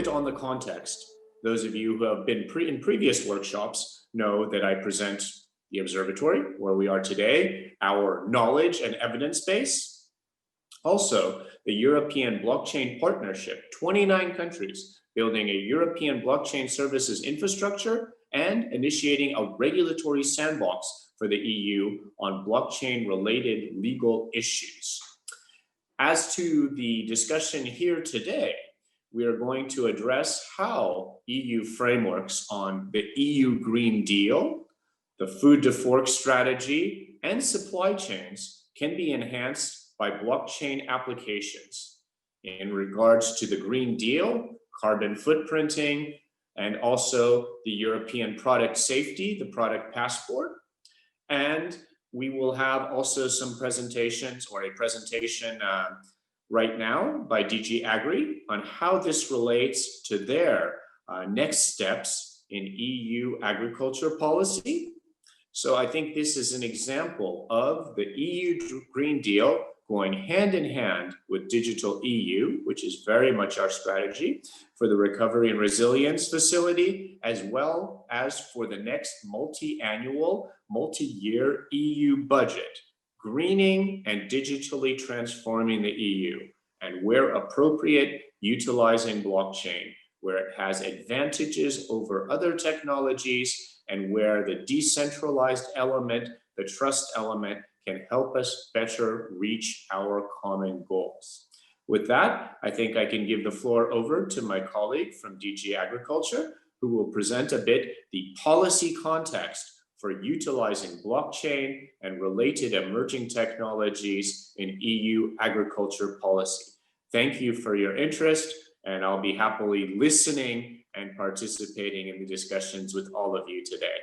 bit on the context. Those of you who have been in previous workshops know that I present the observatory, where we are today, our knowledge and evidence base. Also, the European Blockchain Partnership, 29 countries building a European blockchain services infrastructure and initiating a regulatory sandbox for the EU on blockchain-related legal issues. As to the discussion here today, we are going to address how EU frameworks on the EU Green Deal, the food to fork strategy, and supply chains can be enhanced by blockchain applications. In regards to the Green Deal, carbon footprinting, and also the European product safety, the product passport. And we will have also some presentations, or a presentation right now by DG Agri on how this relates to their next steps in EU agriculture policy. So I think this is an example of the EU Green Deal going hand in hand with Digital EU, which is very much our strategy for the Recovery and Resilience Facility, as well as for the next multi-annual, multi-year EU budget, greening and digitally transforming the EU, and where appropriate, utilizing blockchain, where it has advantages over other technologies, and where the decentralized element, the trust element, can help us better reach our common goals. With that, I think I can give the floor over to my colleague from DG Agriculture, who will present a bit the policy context for utilizing blockchain and related emerging technologies in EU agriculture policy. Thank you for your interest, and I'll be happily listening and participating in the discussions with all of you today.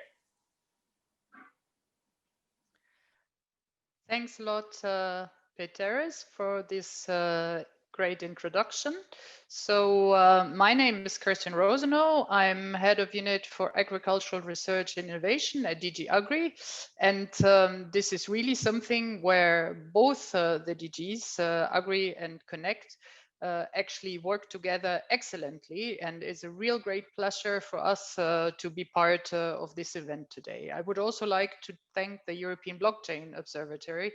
Thanks a lot, Peteris, for this great introduction. So my name is Kirsten Rosenow. I'm head of unit for agricultural research and innovation at DG Agri. And this is really something where both the DGs, Agri and CNECT, actually work together excellently, and it's a real great pleasure for us to be part of this event today. I would also like to thank the European Blockchain Observatory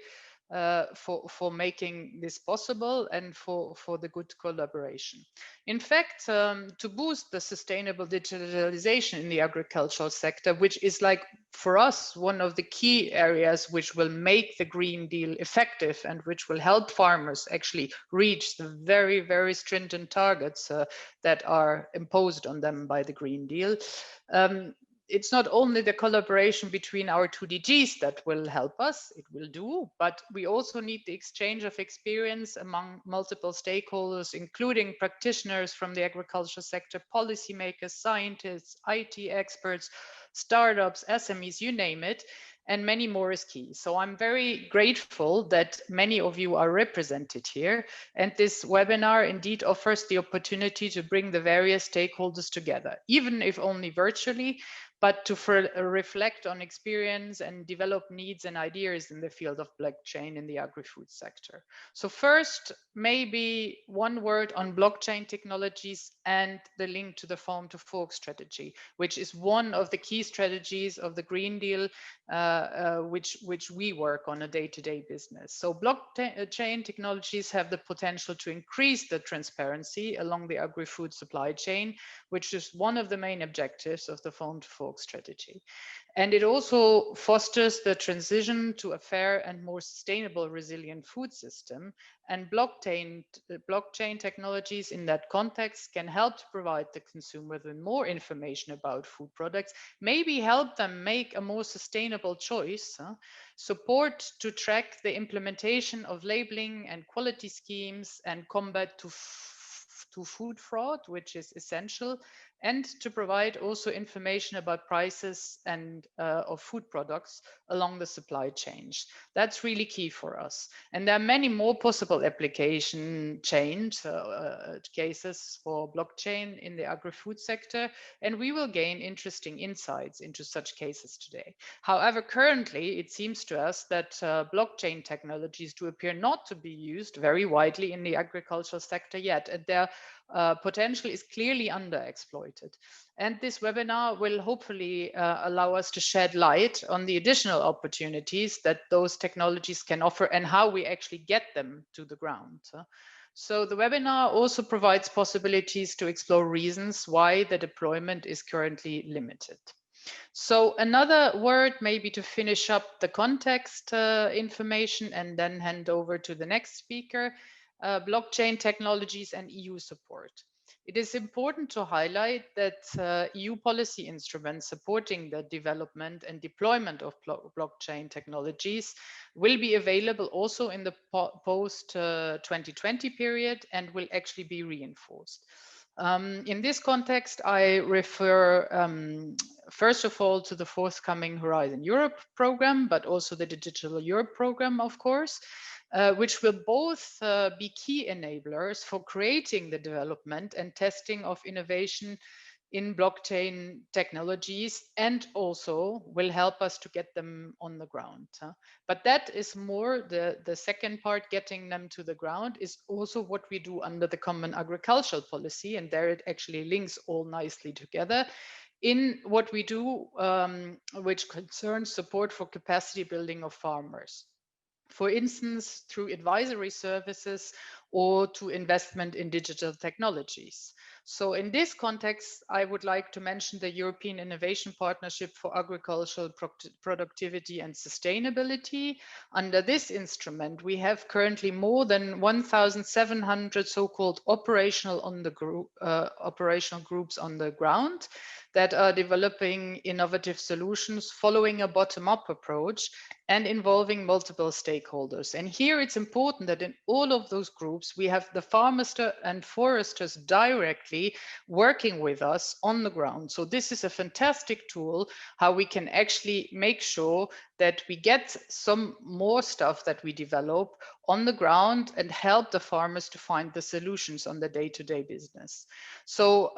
for making this possible and for the good collaboration. In fact, to boost the sustainable digitalization in the agricultural sector, which is like for us one of the key areas which will make the Green Deal effective and which will help farmers actually reach the very, very stringent targets that are imposed on them by the Green Deal. It's not only the collaboration between our two DGs that will help us, it will do, but we also need the exchange of experience among multiple stakeholders, including practitioners from the agriculture sector, policymakers, scientists, IT experts, startups, SMEs, you name it, and many more is key. So I'm very grateful that many of you are represented here, and this webinar indeed offers the opportunity to bring the various stakeholders together, even if only virtually, but to reflect on experience and develop needs and ideas in the field of blockchain in the agri-food sector. So first, maybe one word on blockchain technologies and the link to the farm to fork strategy, which is one of the key strategies of the Green Deal, which we work on a day-to-day business. So blockchain technologies have the potential to increase the transparency along the agri-food supply chain, which is one of the main objectives of the farm to fork strategy. And it also fosters the transition to a fair and more sustainable, resilient food system. And blockchain technologies in that context can help to provide the consumer with more information about food products, maybe help them make a more sustainable choice, support to track the implementation of labeling and quality schemes, and combat to food fraud, which is essential, and to provide also information about prices and of food products along the supply chain. That's really key for us. And there are many more possible application cases for blockchain in the agri-food sector, and we will gain interesting insights into such cases today. However, currently it seems to us that blockchain technologies do appear not to be used very widely in the agricultural sector yet, and there potential is clearly underexploited. And this webinar will hopefully allow us to shed light on the additional opportunities that those technologies can offer and how we actually get them to the ground. So the webinar also provides possibilities to explore reasons why the deployment is currently limited. So another word maybe to finish up the context information and then hand over to the next speaker, blockchain technologies and EU support. It is important to highlight that EU policy instruments supporting the development and deployment of blockchain technologies will be available also in the post-2020 period and will actually be reinforced. In this context, I refer first of all to the forthcoming Horizon Europe program, but also the Digital Europe program, of course, which will both be key enablers for creating the development and testing of innovation in blockchain technologies, and also will help us to get them on the ground. But that is more the second part, getting them to the ground, is also what we do under the Common Agricultural Policy, and there it actually links all nicely together in what we do, which concerns support for capacity building of farmers. For instance, through advisory services or to investment in digital technologies. So in this context, I would like to mention the European Innovation Partnership for Agricultural Productivity and Sustainability. Under this instrument, we have currently more than 1,700 so-called operational groups on the ground that are developing innovative solutions following a bottom-up approach and involving multiple stakeholders. And here it's important that in all of those groups, we have the farmers and foresters directly working with us on the ground. So this is a fantastic tool, how we can actually make sure that we get some more stuff that we develop on the ground and help the farmers to find the solutions on the day-to-day business. So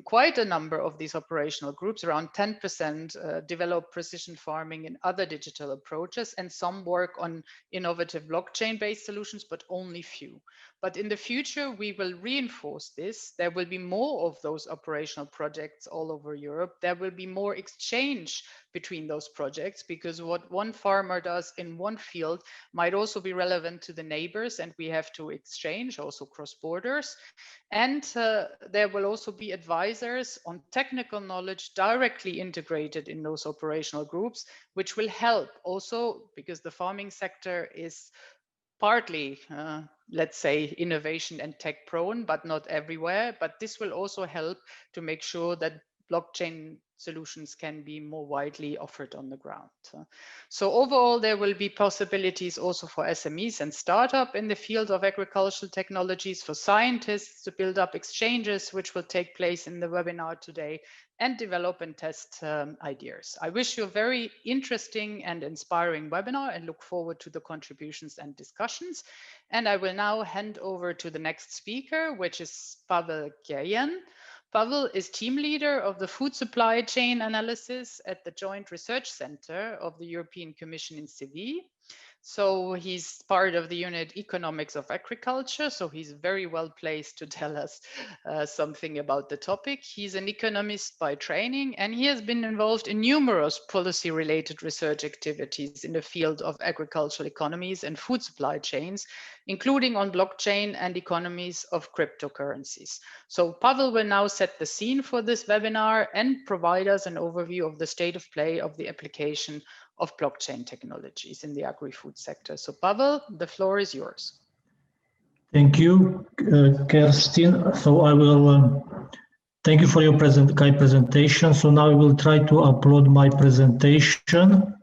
quite a number of these operational groups, around 10%, develop precision farming and other digital approaches, and some work on innovative blockchain-based solutions, but only few. But in the future, we will reinforce this. There will be more of those operational projects all over Europe. There will be more exchange between those projects, because what one farmer does in one field might also be relevant to the neighbors, and we have to exchange also cross borders. And there will also be advisors on technical knowledge directly integrated in those operational groups, which will help also because the farming sector is partly, let's say, innovation and tech prone, but not everywhere. But this will also help to make sure that blockchain solutions can be more widely offered on the ground. So overall, there will be possibilities also for SMEs and startup in the field of agricultural technologies, for scientists to build up exchanges, which will take place in the webinar today, and develop and test ideas. I wish you a very interesting and inspiring webinar and look forward to the contributions and discussions. And I will now hand over to the next speaker, which is Pavel Kirian. Pavel is team leader of the food supply chain analysis at the Joint Research Center of the European Commission in Seville. So he's part of the unit Economics of Agriculture. So he's very well placed to tell us something about the topic. He's an economist by training, and he has been involved in numerous policy-related research activities in the field of agricultural economies and food supply chains, including on blockchain and economies of cryptocurrencies. So Pavel will now set the scene for this webinar and provide us an overview of the state of play of the application of blockchain technologies in the agri-food sector. So Pavel, the floor is yours. Thank you, Kerstin. So I will thank you for your kind presentation. So now I will try to upload my presentation.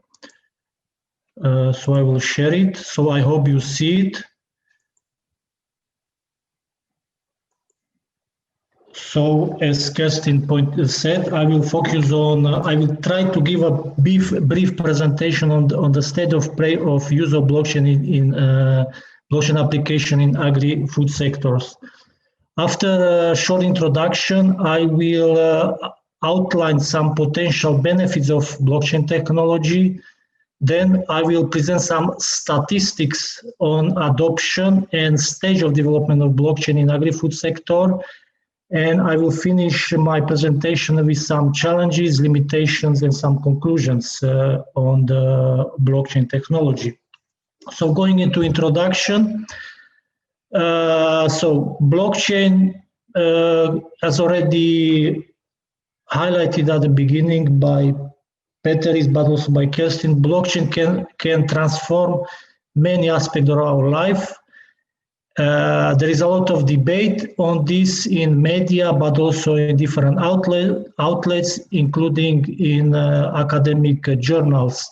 So I will share it. So I hope you see it. So as Kerstin said, I will focus on, I will try to give a brief presentation on the state of play of use of blockchain in blockchain application in agri-food sectors. After a short introduction, I will outline some potential benefits of blockchain technology, Then I will present some statistics on adoption and stage of development of blockchain in agri-food sector. And I will finish my presentation with some challenges, limitations, and some conclusions on the blockchain technology. So going into introduction, so blockchain, as already highlighted at the beginning by Peteris, but also by Kerstin, blockchain can transform many aspects of our life. There is a lot of debate on this in media, but also in different outlets, including in academic journals.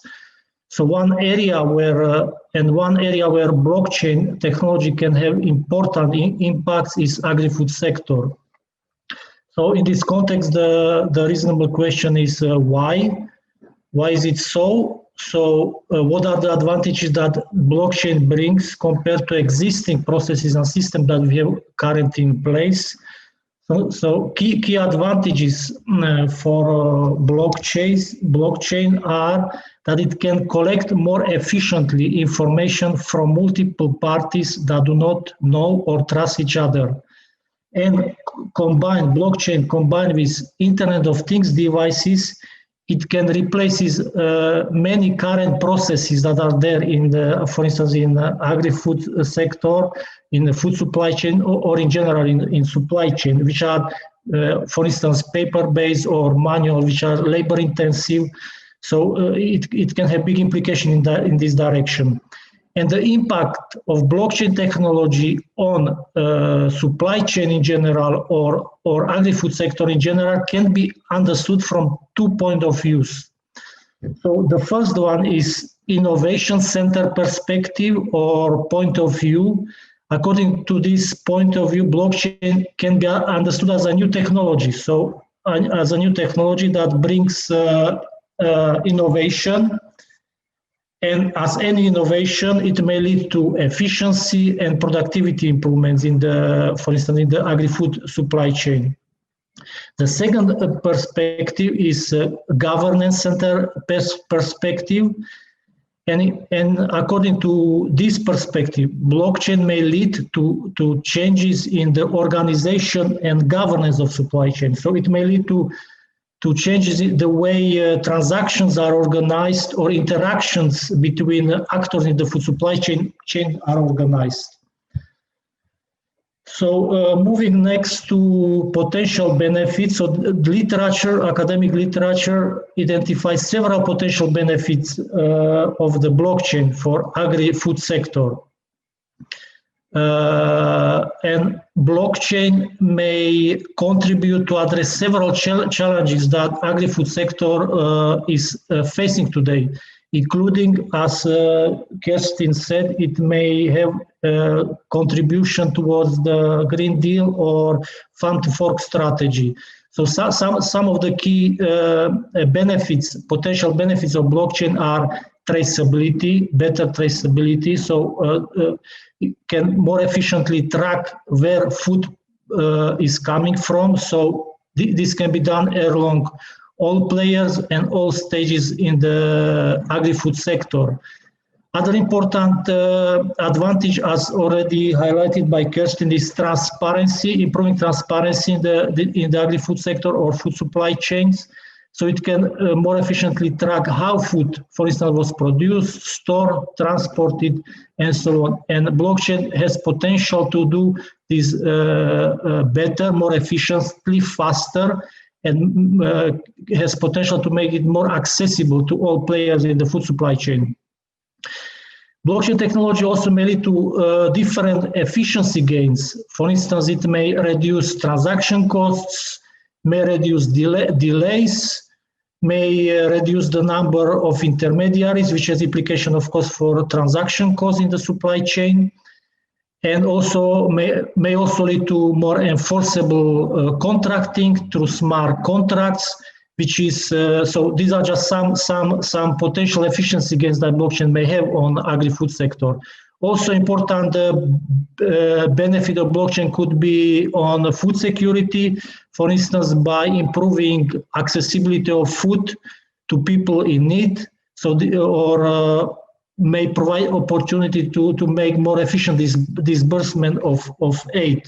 So one area where blockchain technology can have important impacts is agri-food sector. So in this context, the reasonable question is why? Why is it so? So what are the advantages that blockchain brings compared to existing processes and systems that we have currently in place? So key advantages for blockchain are that it can collect more efficiently information from multiple parties that do not know or trust each other. And blockchain combined with Internet of Things devices, it can replace many current processes that are there in for instance, in the agri-food sector, in the food supply chain, or in general in supply chain, which are, for instance, paper-based or manual, which are labor-intensive. So it can have big implication in this direction. And the impact of blockchain technology on supply chain in general or agri-food sector in general can be understood from 2 points of view. So the first one is innovation center perspective or point of view. According to this point of view, blockchain can be understood as a new technology. So as a new technology that brings innovation. And as any innovation, it may lead to efficiency and productivity improvements for instance, in the agri-food supply chain. The second perspective is governance center perspective. And according to this perspective, blockchain may lead to changes in the organization and governance of supply chain. So it may lead to changes in the way transactions are organized or interactions between actors in the food supply chain are organized. So moving next to potential benefits, so academic literature identifies several potential benefits of the blockchain for agri-food sector. And blockchain may contribute to address several challenges that agri-food sector is facing today, including, as Kerstin said, it may have contribution towards the Green Deal or farm to fork strategy. So some of the key potential benefits of blockchain are traceability, better traceability. So it can more efficiently track where food is coming from. So this can be done along all players and all stages in the agri-food sector. Other important advantage, as already highlighted by Kerstin, is transparency, improving transparency in the agri-food sector or food supply chains. So it can more efficiently track how food, for instance, was produced, stored, transported, and so on. And blockchain has potential to do this better, more efficiently, faster, and has potential to make it more accessible to all players in the food supply chain. Blockchain technology also may lead to different efficiency gains. For instance, it may reduce transaction costs, may reduce delays, may reduce the number of intermediaries, which has implication, of course, for transaction costs in the supply chain, and also may also lead to more enforceable contracting through smart contracts, which is so these are just some potential efficiency gains that blockchain may have on agri-food sector. Also important benefit of blockchain could be on food security, for instance, by improving accessibility of food to people in need. So may provide opportunity to make more efficient disbursement of aid.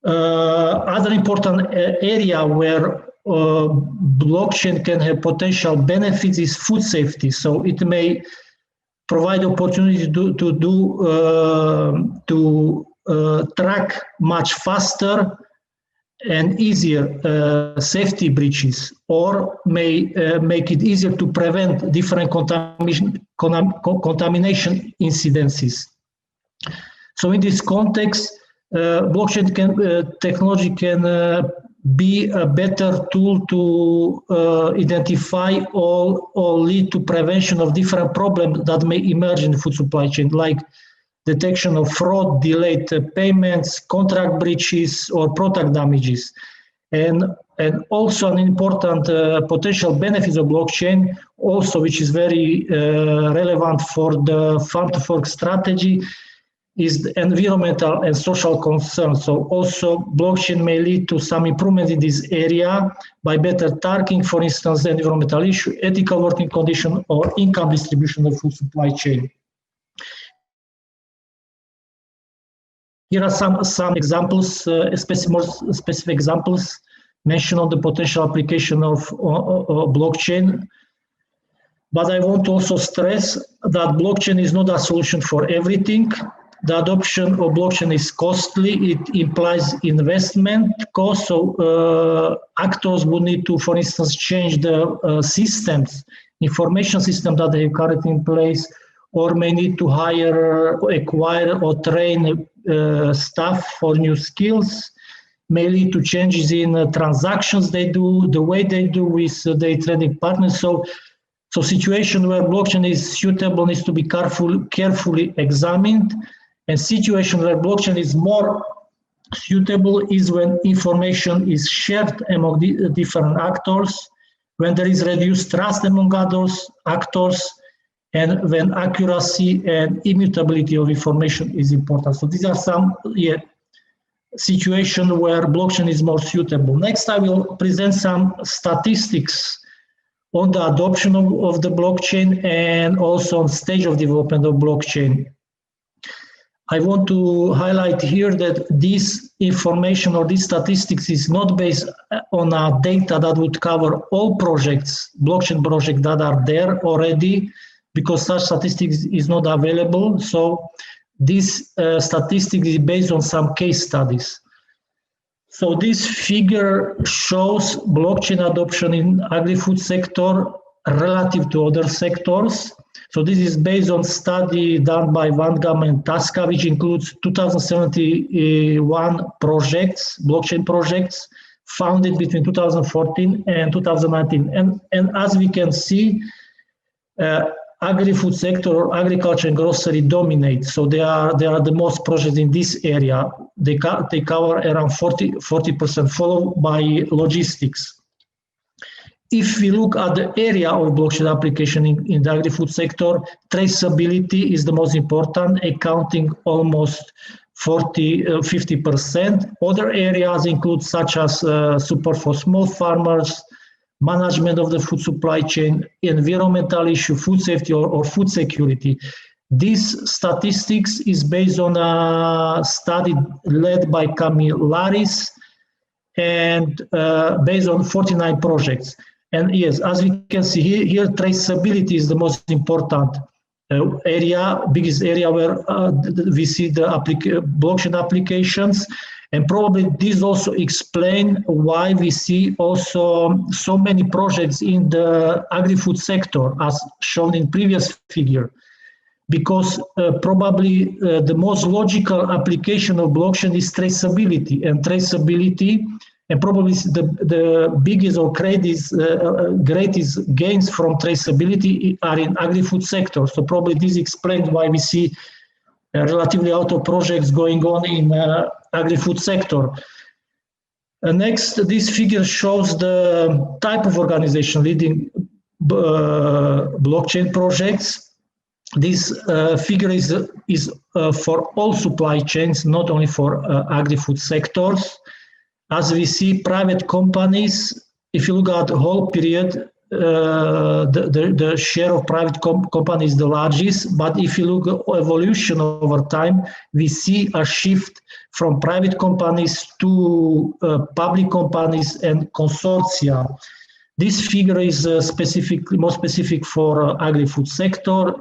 Other important area where blockchain can have potential benefits is food safety. So it may provide opportunity to track much faster and easier safety breaches, or may make it easier to prevent different contamination incidences. So in this context, blockchain technology can be a better tool to identify or lead to prevention of different problems that may emerge in the food supply chain, like detection of fraud, delayed payments, contract breaches, or product damages. And also an important potential benefits of blockchain, also which is very relevant for the farm-to-fork strategy, is the environmental and social concerns. So also blockchain may lead to some improvement in this area by better targeting, for instance, the environmental issue, ethical working condition, or income distribution of food supply chain. Here are some examples, specific examples mentioned on the potential application of blockchain. But I want to also stress that blockchain is not a solution for everything. The adoption of blockchain is costly. It implies investment costs. So actors would need to, for instance, change the systems, information system that they have currently in place, or may need to hire, acquire, or train staff for new skills, may lead to changes in transactions they do, the way they do with their trading partners. So situation where blockchain is suitable needs to be carefully examined. And situation where blockchain is more suitable is when information is shared among the different actors, when there is reduced trust among others actors, and when accuracy and immutability of information is important. So these are some situations where blockchain is more suitable. Next, I will present some statistics on the adoption of the blockchain and also on stage of development of blockchain. I want to highlight here that this information or these statistics is not based on data that would cover all projects, blockchain projects that are there already, because such statistics is not available. So this statistic is based on some case studies. So this figure shows blockchain adoption in agri-food sector relative to other sectors. So this is based on study done by Van Gam and Tasca, which includes 2071 projects, blockchain projects, founded between 2014 and 2019. And as we can see, agri-food sector or agriculture and grocery dominate. So they are the most projects in this area. They cover around 40%, followed by logistics. If we look at the area of blockchain application in the agri-food sector, traceability is the most important, accounting almost 50%. Other areas include such as support for small farmers, management of the food supply chain, environmental issue, food safety or food security. This statistics is based on a study led by Camille Laris and based on 49 projects. And yes, as we can see here, traceability is the most important biggest area where we see the blockchain applications. And probably this also explains why we see also so many projects in the agri-food sector, as shown in previous figure. Because probably the most logical application of blockchain is traceability, and probably the biggest or greatest gains from traceability are in agri-food sector. So probably this explains why we see relatively a lot of projects going on in agri-food sector. Next, this figure shows the type of organization leading blockchain projects. This figure is for all supply chains, not only for agri-food sectors. As we see, private companies, if you look at the whole period, the share of private companies the largest, but if you look at evolution over time, we see a shift from private companies to public companies and consortia. This figure is more specific for agri-food sector.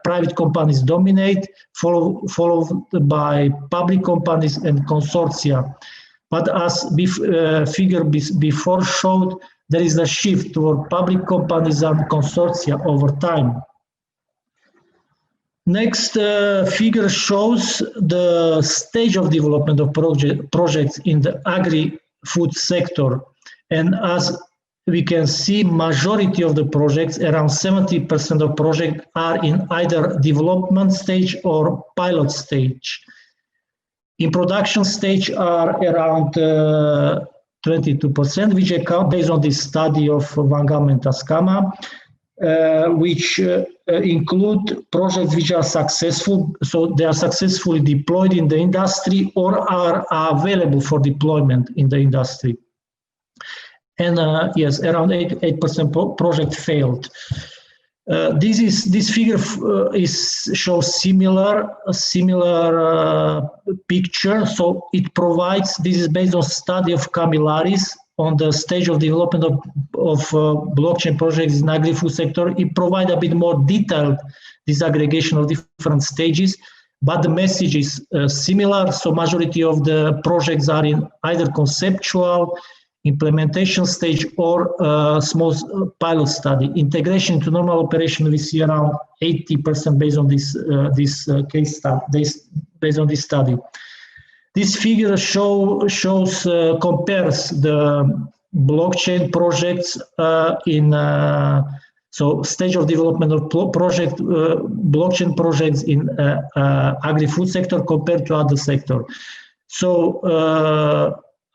Private companies dominate, followed by public companies and consortia. But as figure before showed, there is a shift toward public companies and consortia over time. Next figure shows the stage of development of projects in the agri-food sector. And as we can see, majority of the projects, around 70% of projects, are in either development stage or pilot stage. In production stage are around 22%, which account based on this study of Van Gaal and Tascama, which include projects which are successful, so they are successfully deployed in the industry or are available for deployment in the industry. And yes, around 8% project failed. This figure shows similar picture. So it provides, this is based on study of Camillaris on the stage of development of blockchain projects in agri-food sector. It provides a bit more detailed disaggregation of different stages, but the message is similar. So majority of the projects are in either conceptual, implementation stage, or small pilot study. Integration into normal operation, we see around 80% based on this case study, based on this study. This figure compares the blockchain projects so stage of development of blockchain projects in agri-food sector compared to other sector. So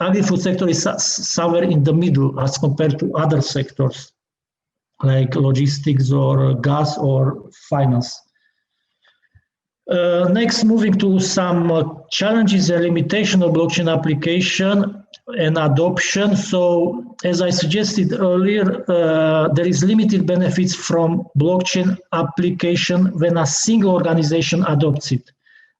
agri-food sector is somewhere in the middle as compared to other sectors like logistics or gas or finance. Next, moving to some challenges and limitation of blockchain application and adoption. So as I suggested earlier, there is limited benefits from blockchain application when a single organization adopts it.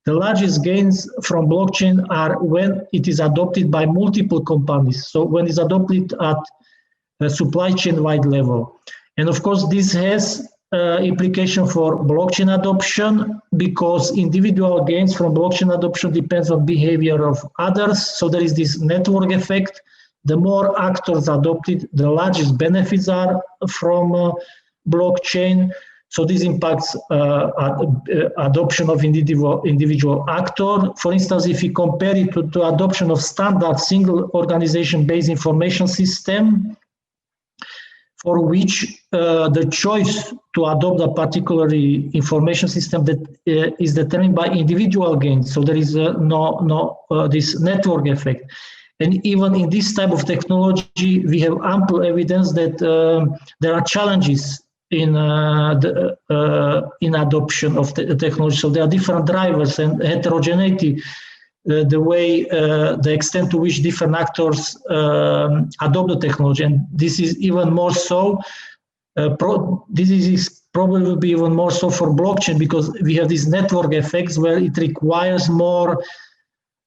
The largest gains from blockchain are when it is adopted by multiple companies. So when it's adopted at a supply chain wide level. And of course, this has implication for blockchain adoption because individual gains from blockchain adoption depends on behavior of others. So there is this network effect. The more actors adopted, the largest benefits are from blockchain. So this impacts adoption of individual actor. For instance, if you compare it to adoption of standard single organization-based information system, for which the choice to adopt a particular information system that is determined by individual gains. So there is this network effect. And even in this type of technology, we have ample evidence that there are challenges in adoption of the technology. So there are different drivers and heterogeneity, the extent to which different actors adopt the technology. And this is even more so, this is probably will be even more so for blockchain because we have these network effects where it requires more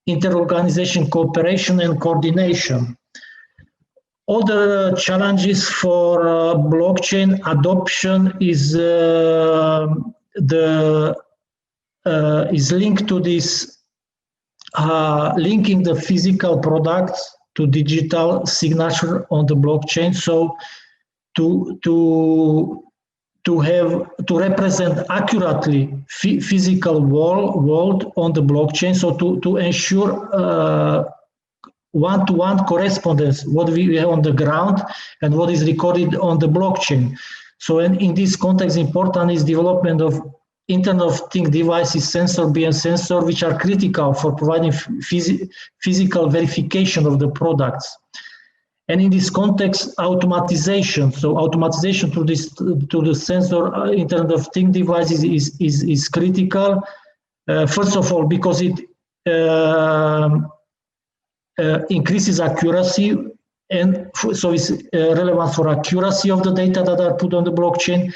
inter-organization cooperation and coordination. Other challenges for blockchain adoption is linked to this linking the physical products to digital signature on the blockchain. So to represent accurately physical world on the blockchain. So to ensure one-to-one correspondence, what we have on the ground and what is recorded on the blockchain. So in this context, important is development of Internet of Things devices, sensor, BM sensor, which are critical for providing physical verification of the products. And in this context, automatization. So automatization to the sensor Internet of Things devices is critical. First of all, because it increases accuracy so it's relevant for accuracy of the data that are put on the blockchain,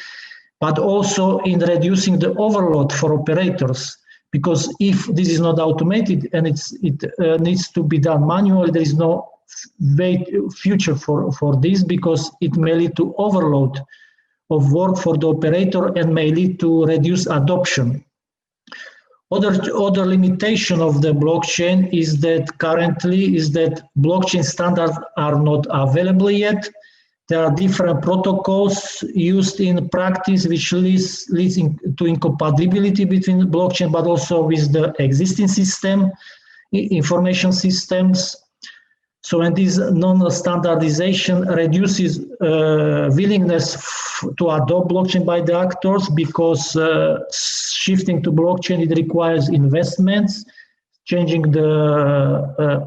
but also in reducing the overload for operators. Because if this is not automated and it needs to be done manually, there is no future for this, because it may lead to overload of work for the operator and may lead to reduced adoption. Other limitation of the blockchain is that blockchain standards are not available yet. There are different protocols used in practice, which leads to incompatibility between the blockchain, but also with the existing system, information systems. So, and this non-standardization reduces willingness to adopt blockchain by the actors, because shifting to blockchain, it requires investments, changing the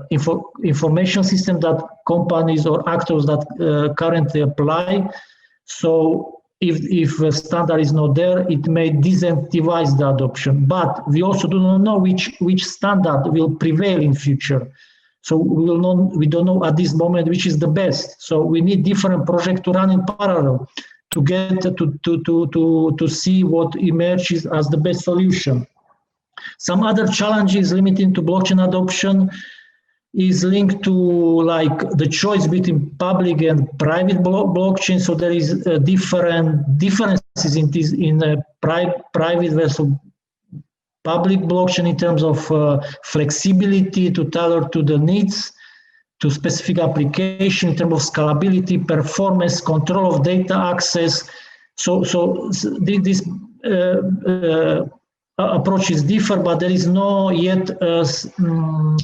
information system that companies or actors that currently apply. So if a standard is not there, it may disincentivize the adoption. But we also do not know which standard will prevail in future. So we don't know at this moment which is the best. So we need different projects to run in parallel to get to see what emerges as the best solution. Some other challenges limiting to blockchain adoption is linked to like the choice between public and private blockchain. So there is differences in private versus public blockchain in terms of flexibility to tailor to the needs, to specific application, in terms of scalability, performance, control of data access. So this approaches differ, but there is no yet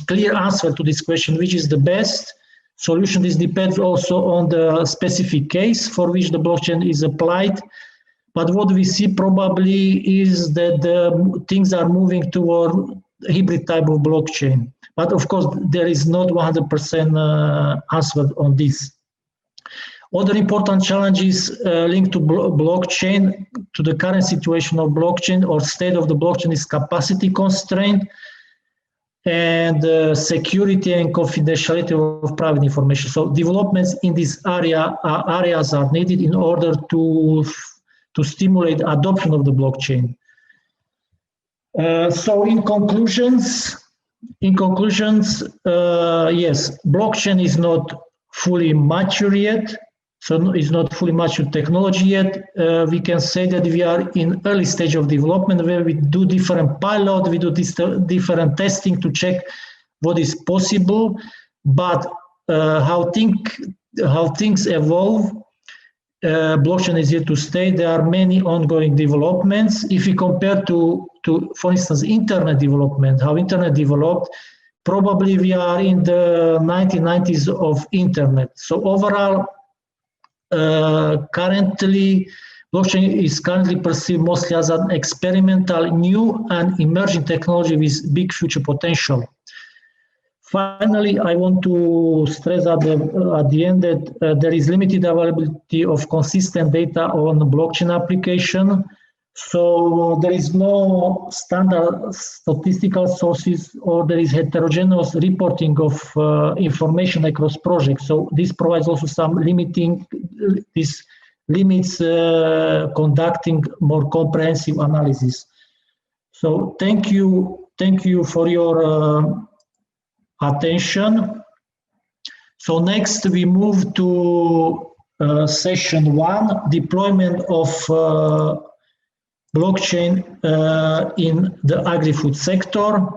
clear answer to this question, which is the best solution. This depends also on the specific case for which the blockchain is applied. But what we see probably is that things are moving toward hybrid type of blockchain. But of course, there is not 100% answer on this. Other important challenges linked to blockchain, to the current situation of blockchain or state of the blockchain, is capacity constraint and security and confidentiality of private information. So developments in this areas are needed in order to stimulate adoption of the blockchain. So in conclusions, yes, blockchain is not fully mature yet. So it's not fully mature technology yet. We can say that we are in early stage of development, where we do different pilot, we do different testing to check what is possible. But how things evolve, blockchain is here to stay. There are many ongoing developments. If we compare to for instance, internet development, how internet developed, probably we are in the 1990s of internet. So overall, currently, blockchain is currently perceived mostly as an experimental, new and emerging technology with big future potential. Finally, I want to stress at the end that there is limited availability of consistent data on the blockchain application. So there is no standard statistical sources, or there is heterogeneous reporting of information across projects. So this provides also some this limits conducting more comprehensive analysis. So thank you for your attention. So next we move to session 1, deployment of blockchain in the agri-food sector.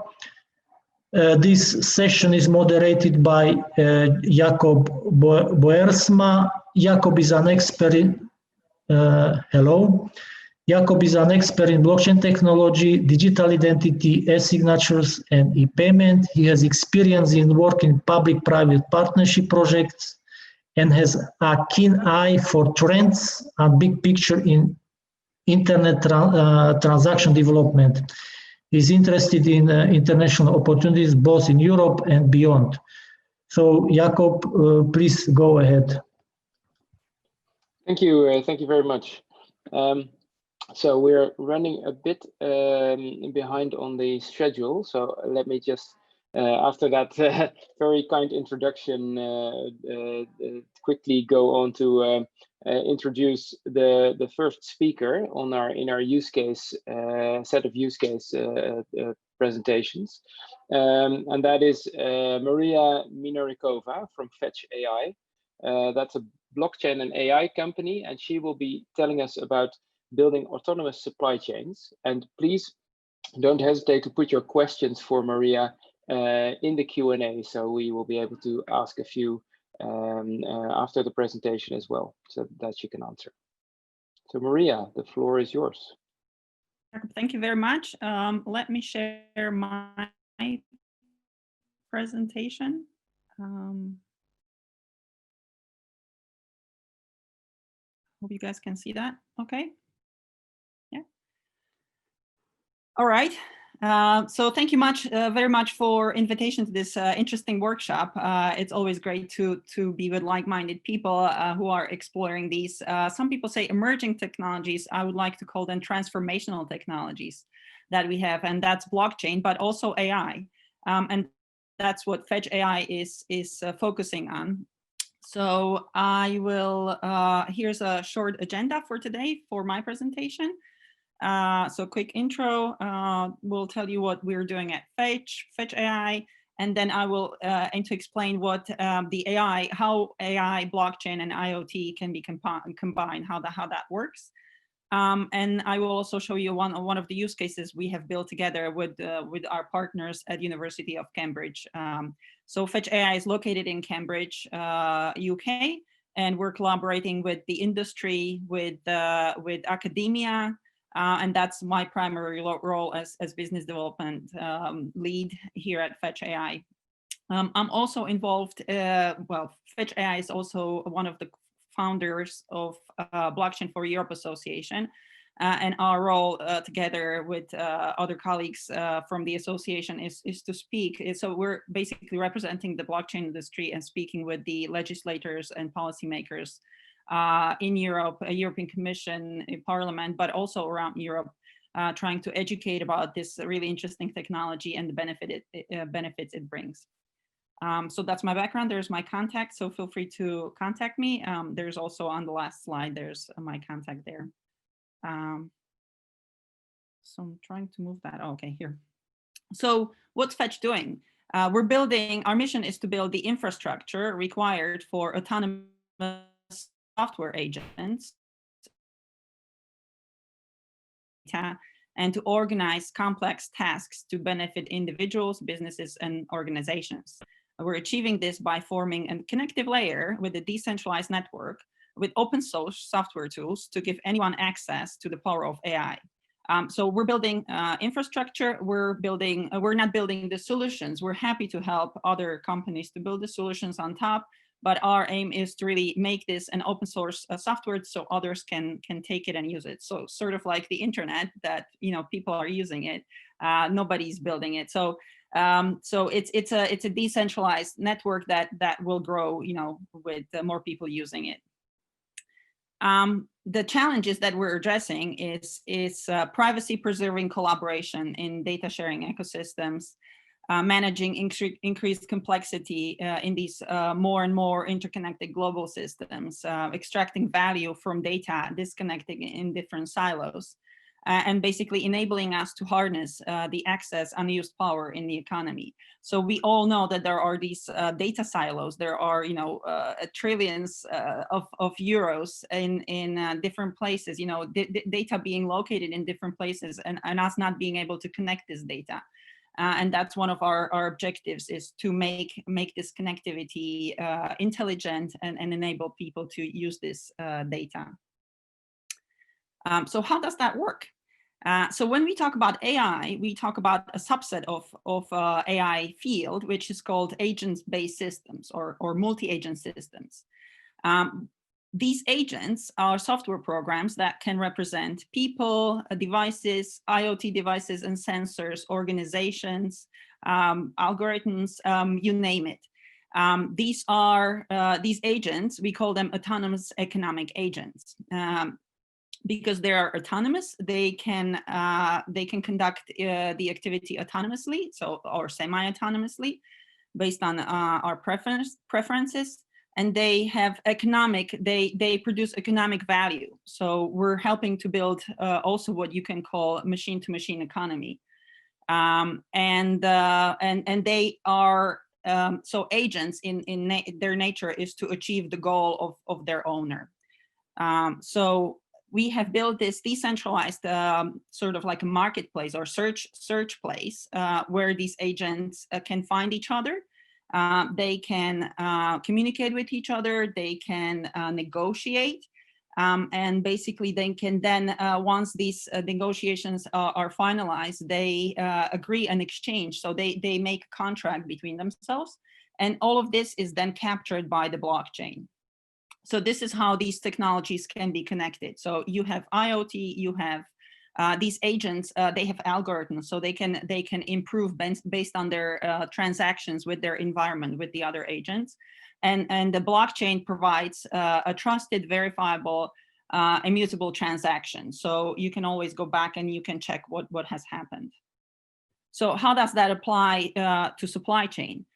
This session is moderated by Jakob Boersma. Jakob is an expert in Jakob is an expert in blockchain technology, digital identity, e-signatures, and e-payment. He has experience in working public-private partnership projects and has a keen eye for trends and big picture in internet transaction development. He's interested in international opportunities both in Europe and beyond. So, Jakob, please go ahead. Thank you very much. So we're running a bit behind on the schedule. So let me just after that very kind introduction, quickly go on to introduce the first speaker on in our use case set of use case presentations, and that is Maria Minarikova from Fetch AI. That's a blockchain and AI company, and she will be telling us about building autonomous supply chains. And please don't hesitate to put your questions for Maria in the Q&A, so we will be able to ask a few after the presentation as well, so that you can answer. So Maria, the floor is yours. Thank you very much. Let me share my presentation. Hope you guys can see that. Okay. Yeah. All right. So thank you very much for invitation to this interesting workshop. It's always great to be with like-minded people who are exploring these. Some people say emerging technologies. I would like to call them transformational technologies that we have, and that's blockchain, but also AI. And that's what Fetch AI is focusing on. So I will, here's a short agenda for today for my presentation. So quick intro, we'll tell you what we're doing at Fetch AI, and then I will aim to explain what how AI, blockchain, and IoT can be combined, how that works. And I will also show you one of the use cases we have built together with our partners at University of Cambridge. So Fetch AI is located in Cambridge, UK, and we're collaborating with the industry, with academia, and that's my primary role as business development lead here at Fetch AI. I'm also involved, well, Fetch AI is also one of the founders of Blockchain for Europe Association, and our role together with other colleagues from the association is to speak. So we're basically representing the blockchain industry and speaking with the legislators and policymakers in Europe, European Commission, Parliament, but also around Europe, trying to educate about this really interesting technology and the benefits it brings. So that's my background. There's my contact, so feel free to contact me. There's also on the last slide, there's my contact there. So I'm trying to move that. Oh, okay, here. So what's Fetch doing? We're building, our mission is to build the infrastructure required for autonomous software agents and to organize complex tasks to benefit individuals, businesses, and organizations. We're achieving this by forming a connective layer with a decentralized network with open source software tools to give anyone access to the power of AI. So we're building infrastructure. We're not building the solutions. We're happy to help other companies to build the solutions on top, but our aim is to really make this an open source software so others can take it and use it. So sort of like the internet that, you know, people are using it, nobody's building it. So it's a decentralized network that will grow, you know, with more people using it. The challenges that we're addressing is privacy preserving collaboration in data sharing ecosystems, managing increased complexity in these more and more interconnected global systems, extracting value from data, disconnecting in different silos, and basically enabling us to harness the excess unused power in the economy. So we all know that there are these data silos. There are, you know, trillions of euros in different places, you know, data being located in different places, and us not being able to connect this data. And that's one of our objectives, is to make this connectivity intelligent and enable people to use this data. So how does that work? So when we talk about AI, we talk about a subset of AI field, which is called agent-based systems or multi-agent systems. These agents are software programs that can represent people, devices, IoT devices and sensors, organizations, algorithms, you name it. These agents, we call them autonomous economic agents. because they are autonomous. They can conduct the activity autonomously, so or semi-autonomously, based on our preferences. And they have they produce economic value. So we're helping to build also what you can call machine-to-machine economy. And they are, so agents in their nature is to achieve the goal of their owner. So we have built this decentralized sort of like a marketplace or search place where these agents can find each other. They can communicate with each other, they can negotiate, and basically they can then, once these negotiations are finalized, they agree and exchange. So they make a contract between themselves, and all of this is then captured by the blockchain. So this is how these technologies can be connected. So you have IoT, you have these agents, they have algorithms, so they can improve based on their transactions with their environment, with the other agents. And the blockchain provides a trusted, verifiable, immutable transaction. So you can always go back and you can check what has happened. So how does that apply to supply chain?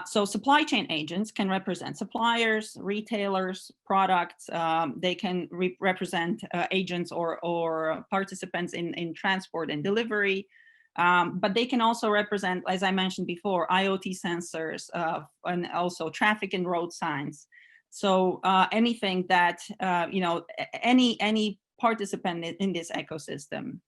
So supply chain agents can represent suppliers, retailers, products. They can represent agents or participants in transport and delivery. But they can also represent, as I mentioned before, IoT sensors and also traffic and road signs. So anything that, any participant in this ecosystem.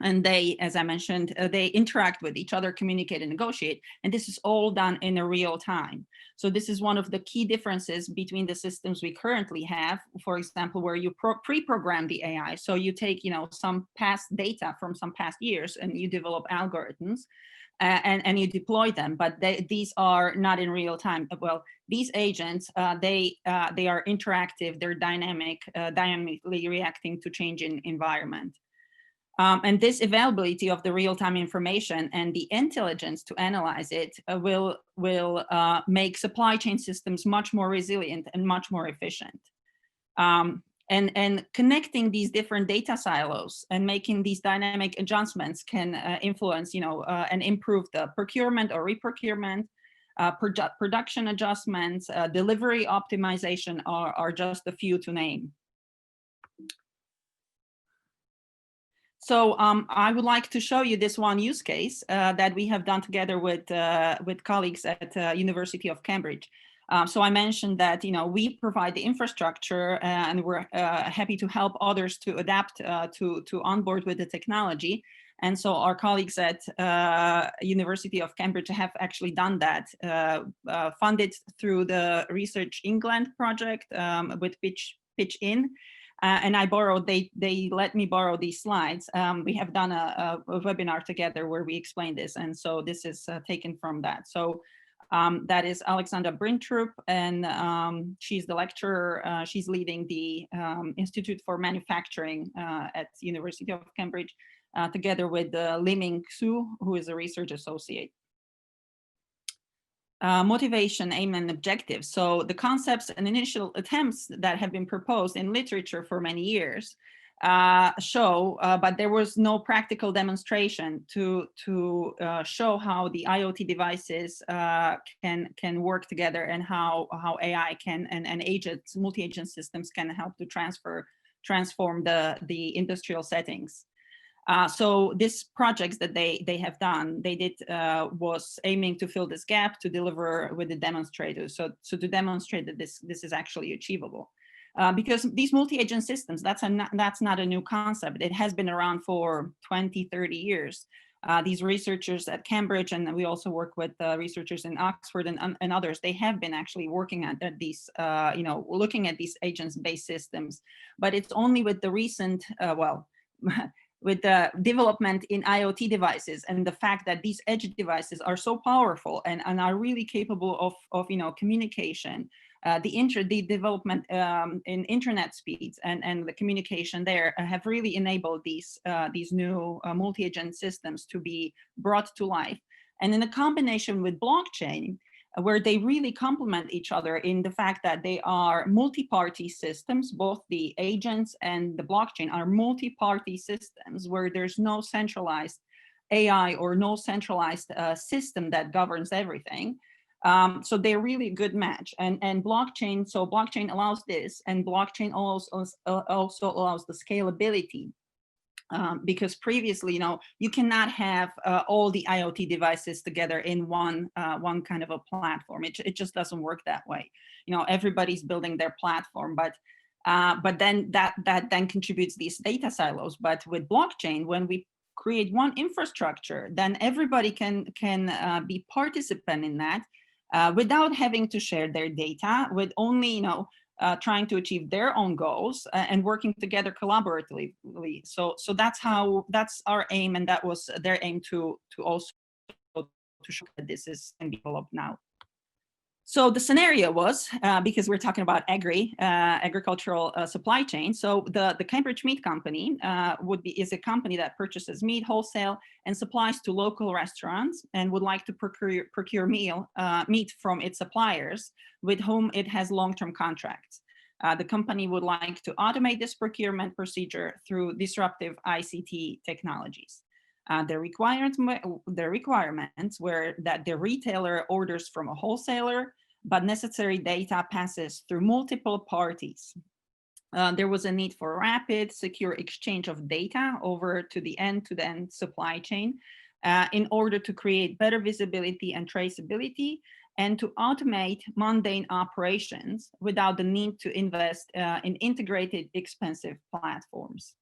And they, as I mentioned, they interact with each other, communicate and negotiate, and this is all done in a real time. So this is one of the key differences between the systems we currently have, for example, where you pre-program the AI. So you take, some past data from some past years and you develop algorithms and you deploy them, but these are not in real time. Well, these agents, they are interactive, they're dynamically reacting to changing environment. And this availability of the real-time information and the intelligence to analyze it will make supply chain systems much more resilient and much more efficient. And connecting these different data silos and making these dynamic adjustments can influence, and improve the procurement or reprocurement, production adjustments, delivery optimization are just a few to name. So I would like to show you this one use case that we have done together with colleagues at University of Cambridge. So I mentioned that we provide the infrastructure and we're happy to help others to adapt to onboard with the technology. And so our colleagues at University of Cambridge have actually done that, funded through the Research England project with Pitch In. And I borrowed, they let me borrow these slides. We have done a webinar together where we explain this. And so this is taken from that. So that is Alexandra Brintrup, and she's the lecturer. She's leading the Institute for Manufacturing at University of Cambridge, together with Liming Xu, who is a research associate. Motivation, aim, and objectives. So the concepts and initial attempts that have been proposed in literature for many years show, but there was no practical demonstration to show how the IoT devices can work together, and how AI can and agents, multi-agent systems can help to transform the industrial settings. So this projects that they have done, they did was aiming to fill this gap, to deliver with the demonstrators. So to demonstrate that this is actually achievable, because these multi-agent systems, that's not a new concept. It has been around for 20, 30 years. These researchers at Cambridge, and we also work with researchers in Oxford and others, they have been actually working at these, looking at these agents-based systems. But it's only with the recent, with the development in IoT devices and the fact that these edge devices are so powerful and are really capable of communication, the development in internet speeds and the communication there have really enabled these new multi-agent systems to be brought to life. And in a combination with blockchain, where they really complement each other in the fact that they are multi-party systems. Both the agents and the blockchain are multi-party systems where there's no centralized AI or no centralized system that governs everything. So they're really a good match. And blockchain, so blockchain allows this, and blockchain also allows the scalability. Because previously, you cannot have all the IoT devices together in one kind of a platform. It just doesn't work that way. Everybody's building their platform, but then that then contributes these data silos. But with blockchain, when we create one infrastructure, then everybody can be participant in that without having to share their data, with only trying to achieve their own goals and working together collaboratively. So that's our aim, and that was their aim to also to show that this can be developed now. So the scenario was, because we're talking about agricultural supply chain. So the Cambridge Meat Company is a company that purchases meat wholesale and supplies to local restaurants, and would like to procure meat from its suppliers with whom it has long-term contracts. The company would like to automate this procurement procedure through disruptive ICT technologies. The requirements were that the retailer orders from a wholesaler, but necessary data passes through multiple parties. There was a need for rapid, secure exchange of data over to the end-to-end supply chain in order to create better visibility and traceability, and to automate mundane operations without the need to invest in integrated, expensive platforms.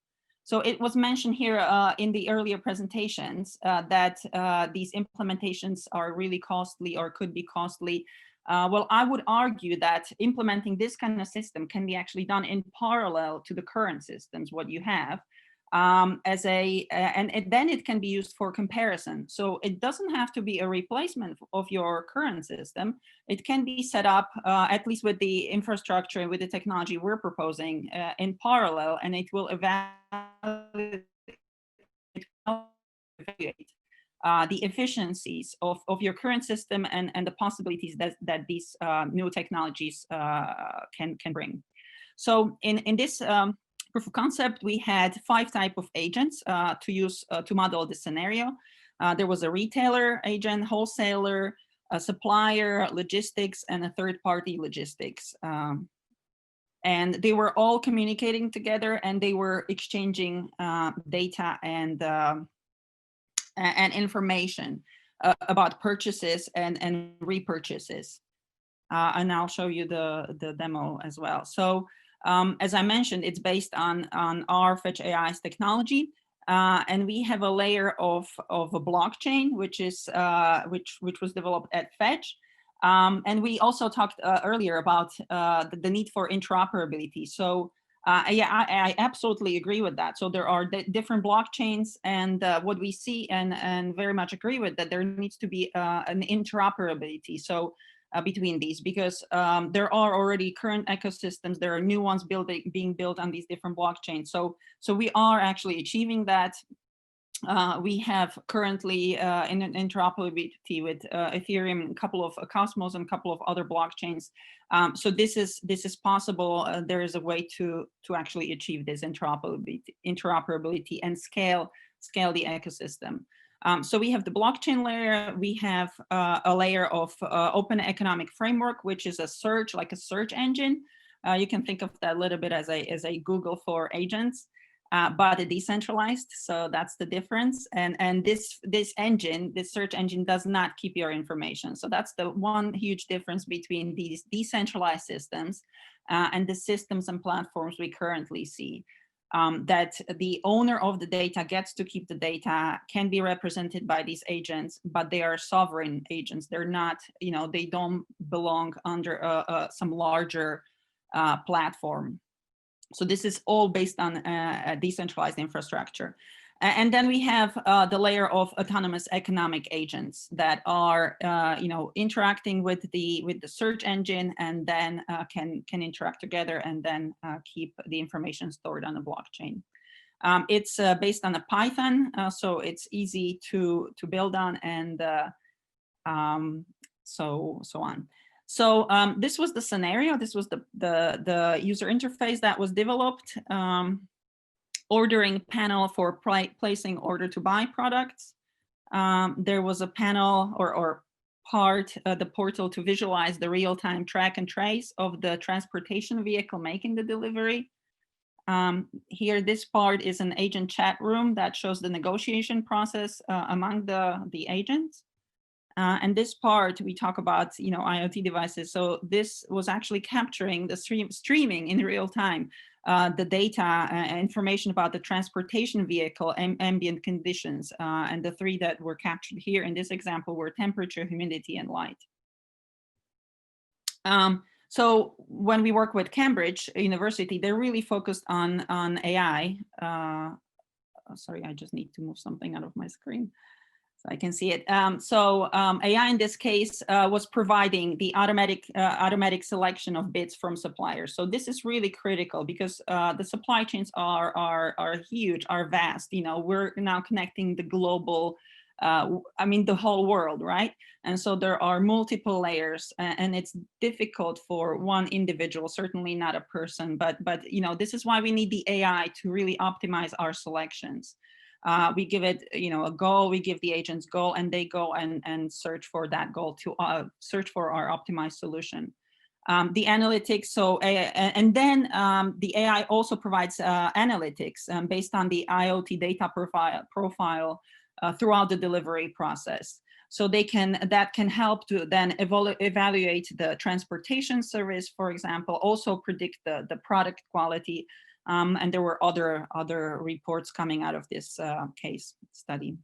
So it was mentioned here in the earlier presentations that these implementations are really costly or could be costly. Well, I would argue that implementing this kind of system can be actually done in parallel to the current systems, what you have, and then it can be used for comparison. So it doesn't have to be a replacement of your current system. It can be set up, at least with the infrastructure and with the technology we're proposing, in parallel, and it will evaluate the efficiencies of your current system and the possibilities that these new technologies can bring. So in this proof of concept, we had 5 types of agents to use to model this scenario. There was a retailer agent, wholesaler, a supplier, logistics, and a third-party logistics. And they were all communicating together, and they were exchanging data and information about purchases and repurchases. And I'll show you the demo as well. So as I mentioned, it's based on our Fetch AI's technology, and we have a layer of a blockchain, which was developed at Fetch. And we also talked earlier about the need for interoperability. So yeah, I absolutely agree with that. So there are different blockchains, and what we see and very much agree with that there needs to be an interoperability. So between these, because there are already current ecosystems, there are new ones being built on these different blockchains. So we are actually achieving that. We have currently in an interoperability with Ethereum, a couple of Cosmos, and a couple of other blockchains. So this is possible. There is a way to actually achieve this interoperability and scale the ecosystem. So we have the blockchain layer. We have a layer of open economic framework, which is a search engine. You can think of that a little bit as a Google for agents. But decentralized, so that's the difference. And this search engine does not keep your information. So that's the one huge difference between these decentralized systems and the systems and platforms we currently see. That the owner of the data gets to keep the data, can be represented by these agents, but they are sovereign agents. They're not, they don't belong under some larger platform. So this is all based on a decentralized infrastructure. And then we have the layer of autonomous economic agents that are, interacting with the search engine, and then can interact together and then keep the information stored on the blockchain. It's based on a Python, so it's easy to build on, and so on. So this was the scenario. This was the user interface that was developed. Ordering panel for placing order to buy products. There was a panel or part, the portal to visualize the real-time track and trace of the transportation vehicle making the delivery. Here, this part is an agent chat room that shows the negotiation process among the agents. And this part, we talk about, IoT devices. So this was actually capturing the streaming in real time, the data, information about the transportation vehicle, ambient conditions. And the three that were captured here in this example were temperature, humidity, and light. So when we work with Cambridge University, they're really focused on AI. Sorry, I just need to move something out of my screen so I can see it. AI in this case was providing the automatic selection of bids from suppliers. So this is really critical because the supply chains are huge, are vast. We're now connecting the global, the whole world, right? And so there are multiple layers, and it's difficult for one individual, certainly not a person, but this is why we need the AI to really optimize our selections. We give it, a goal, we give the agents goal, and they go and search for that goal to search for our optimized solution. The analytics, and then the AI also provides analytics based on the IoT data profile throughout the delivery process. So that can help to then evaluate the transportation service, for example, also predict the product quality. And there were other reports coming out of this case study.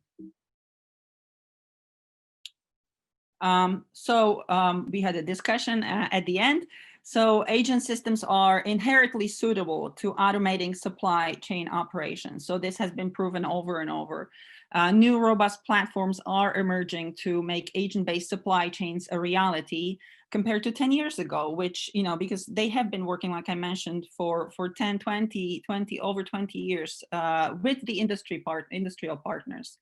We had a discussion at the end. So agent systems are inherently suitable to automating supply chain operations. So this has been proven over and over. New robust platforms are emerging to make agent-based supply chains a reality compared to 10 years ago, which, because they have been working, like I mentioned, for 10, 20, over 20 years with the industrial partners.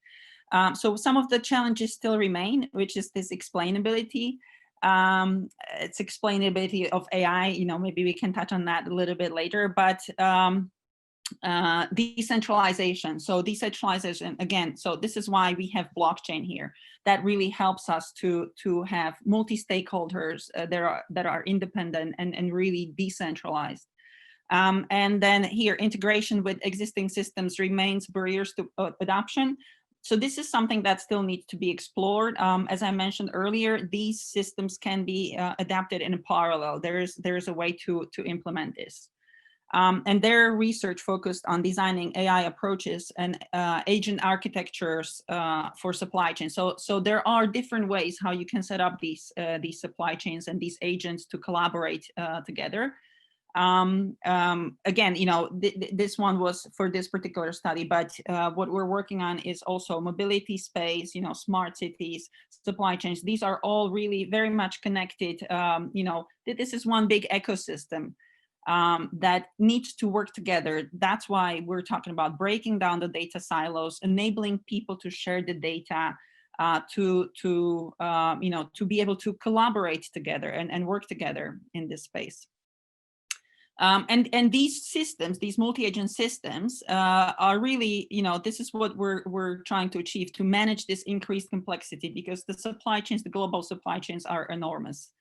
So some of the challenges still remain, which is this explainability. It's explainability of AI, maybe we can touch on that a little bit later, but decentralization. So decentralization, again, so this is why we have blockchain here. That really helps us to have multi-stakeholders that are independent and really decentralized. And then here, integration with existing systems remains barriers to adoption. So this is something that still needs to be explored. As I mentioned earlier, these systems can be adapted in parallel. There's a way to implement this. And their research focused on designing AI approaches and agent architectures for supply chains. So there are different ways how you can set up these supply chains and these agents to collaborate together. Again, this one was for this particular study, but what we're working on is also mobility space, smart cities, supply chains. These are all really very much connected. This is one big ecosystem that needs to work together. That's why we're talking about breaking down the data silos, enabling people to share the data, to be able to collaborate together and work together in this space. And these systems, these multi-agent systems are really, this is what we're trying to achieve, to manage this increased complexity, because the supply chains, the global supply chains are enormous.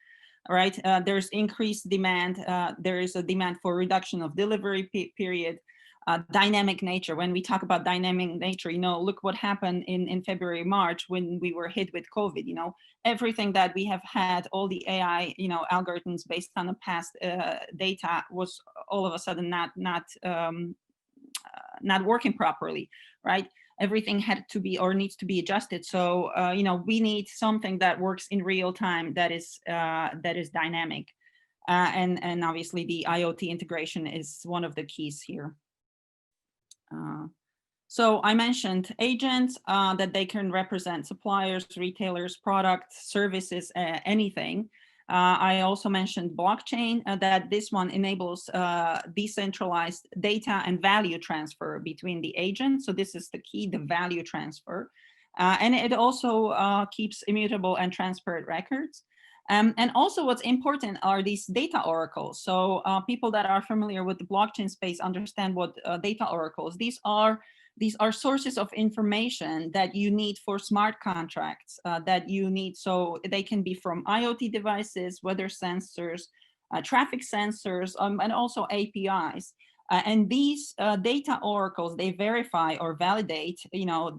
All right, there's increased demand. There is a demand for reduction of delivery period, dynamic nature. When we talk about dynamic nature, look what happened in February, March, when we were hit with COVID. Everything that we have had, all the AI, algorithms based on the past data was all of a sudden not working properly, right? Everything had to be or needs to be adjusted. So, we need something that works in real time, that is dynamic. And obviously the IoT integration is one of the keys here. So I mentioned agents, that they can represent suppliers, retailers, products, services, anything. I also mentioned blockchain, that this one enables decentralized data and value transfer between the agents. So this is the key, the value transfer. And it also keeps immutable and transparent records. And also what's important are these data oracles. So people that are familiar with the blockchain space understand what data oracles. These are sources of information that you need for smart contracts that you need. So they can be from IoT devices, weather sensors, traffic sensors, and also APIs. And these data oracles, they verify or validate, you know,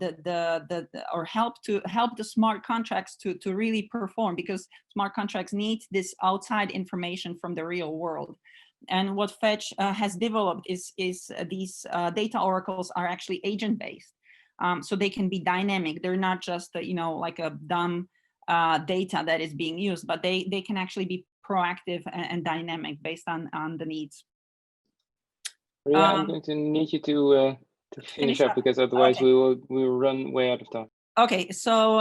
or help the smart contracts to really perform, because smart contracts need this outside information from the real world. And what Fetch has developed is these data oracles are actually agent-based, so they can be dynamic. They're not just you know, like a dumb data that is being used, but they can actually be proactive and dynamic based on the needs. Yeah, I'm going to need you to finish up, because otherwise we will run way out of time. Okay, so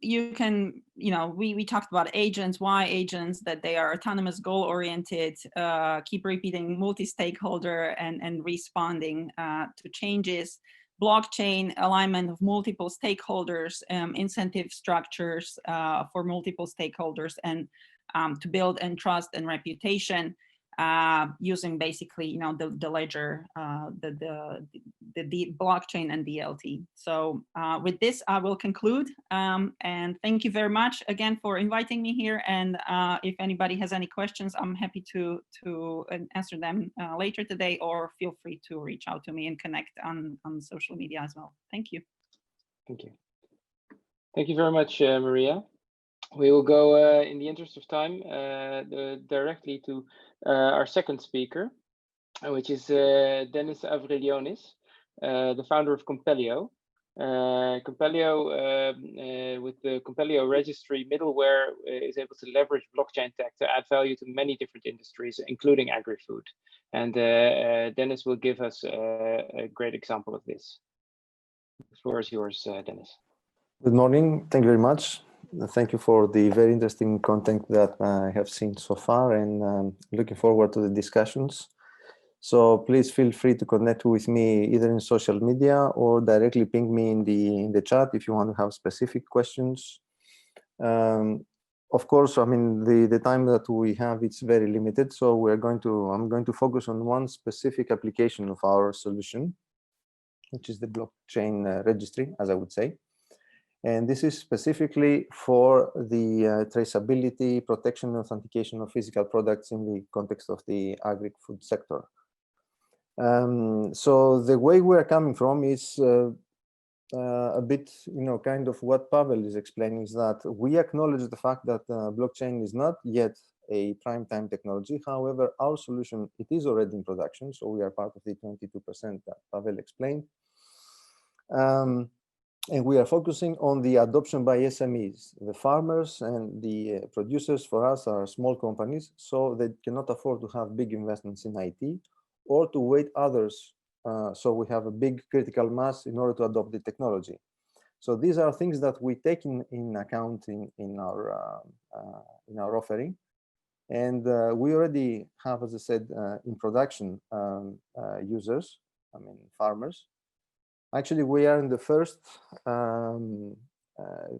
you can, you know, we talked about agents, why agents, that they are autonomous, goal-oriented, keep repeating, multi-stakeholder, and responding to changes, blockchain alignment of multiple stakeholders, incentive structures for multiple stakeholders, and to build and trust and reputation. Using basically, you know, the ledger, the blockchain and DLT. So with this, I will conclude. And thank you very much again for inviting me here. And if anybody has any questions, I'm happy to answer them later today, or feel free to reach out to me and connect on social media as well. Thank you. Thank you. Thank you very much, Maria. We will go, in the interest of time, directly to our second speaker, which is Dennis Avrilionis, the founder of Compellio. Compellio, with the Compellio registry middleware, is able to leverage blockchain tech to add value to many different industries, including agri-food. And Dennis will give us a great example of this. The floor is yours, Dennis. Good morning. Thank you very much. Thank you for the very interesting content that I have seen so far, and looking forward to the discussions. So please feel free to connect with me either in social media or directly ping me in the chat if you want to have specific questions. Of course, I mean, the time that we have, it's very limited. So I'm going to focus on one specific application of our solution, which is the blockchain registry, as I would say. And this is specifically for the traceability, protection, and authentication of physical products in the context of the agri-food sector. So the way we're coming from is a bit, you know, kind of what Pavel is explaining, is that we acknowledge the fact that blockchain is not yet a prime time technology. However, our solution, it is already in production. So we are part of the 22% that Pavel explained. And we are focusing on the adoption by SMEs. The farmers and the producers for us are small companies, so they cannot afford to have big investments in IT or to wait others. So we have a big critical mass in order to adopt the technology. So these are things that we take in account in our offering. And we already have, as I said, in production users, I mean, farmers. Actually, we are in the first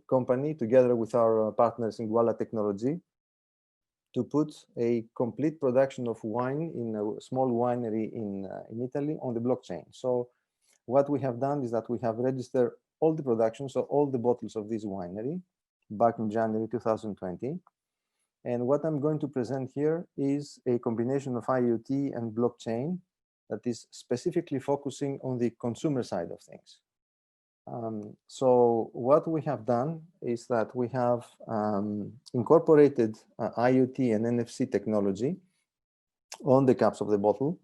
company, together with our partners in Guala Technology, to put a complete production of wine in a small winery in Italy on the blockchain. So what we have done is that we have registered all the production, so all the bottles of this winery back in January 2020. And what I'm going to present here is a combination of IoT and blockchain that is specifically focusing on the consumer side of things. So what we have done is that we have incorporated IoT and NFC technology on the caps of the bottle.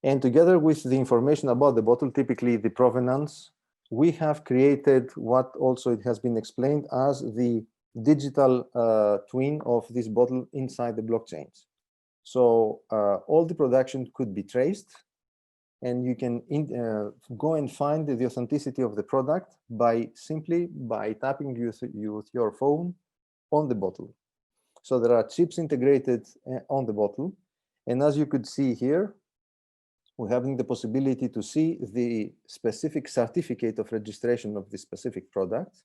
And together with the information about the bottle, typically the provenance, we have created what also it has been explained as the digital twin of this bottle inside the blockchains. So all the production could be traced, and you can go and find the authenticity of the product simply by tapping with your phone on the bottle. So there are chips integrated on the bottle. And as you could see here, we're having the possibility to see the specific certificate of registration of the specific product.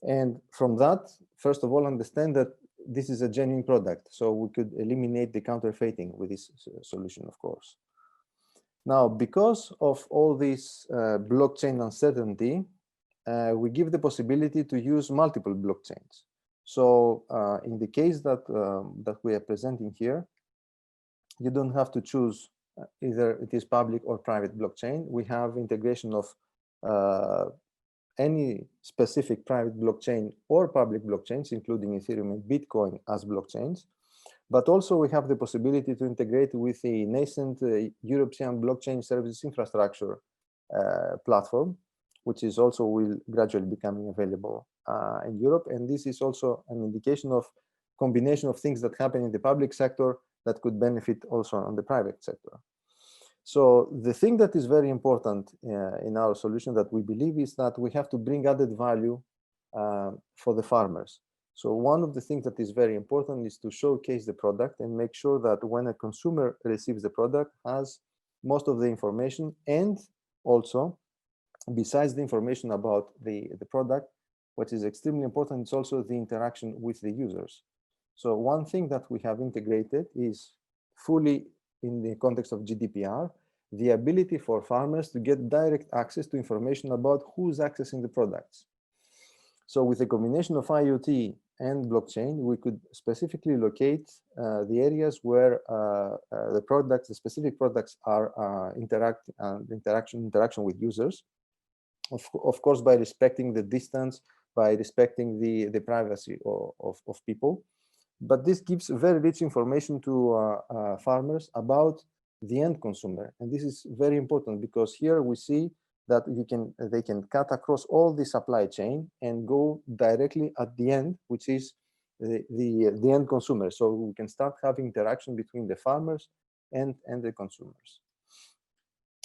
And from that, first of all, understand that this is a genuine product. So we could eliminate the counterfeiting with this solution, of course. Now, because of all this blockchain uncertainty, we give the possibility to use multiple blockchains. So in the case that, that we are presenting here, you don't have to choose either it is public or private blockchain. We have integration of any specific private blockchain or public blockchains, including Ethereum and Bitcoin as blockchains. But also we have the possibility to integrate with the nascent European blockchain services infrastructure platform, which is also will gradually becoming available in Europe. And this is also an indication of combination of things that happen in the public sector that could benefit also on the private sector. So the thing that is very important in our solution that we believe is that we have to bring added value for the farmers. So one of the things that is very important is to showcase the product and make sure that when a consumer receives the product has most of the information, and also besides the information about the product, what is extremely important is also the interaction with the users. So one thing that we have integrated is fully in the context of GDPR, the ability for farmers to get direct access to information about who's accessing the products. So with a combination of IoT and blockchain, we could specifically locate the areas where the specific products are interaction with users, of course, by respecting the distance, by respecting the privacy of people. But this gives very rich information to farmers about the end consumer. And this is very important because here we see that they can cut across all the supply chain and go directly at the end, which is the end consumer. So we can start having interaction between the farmers and the consumers.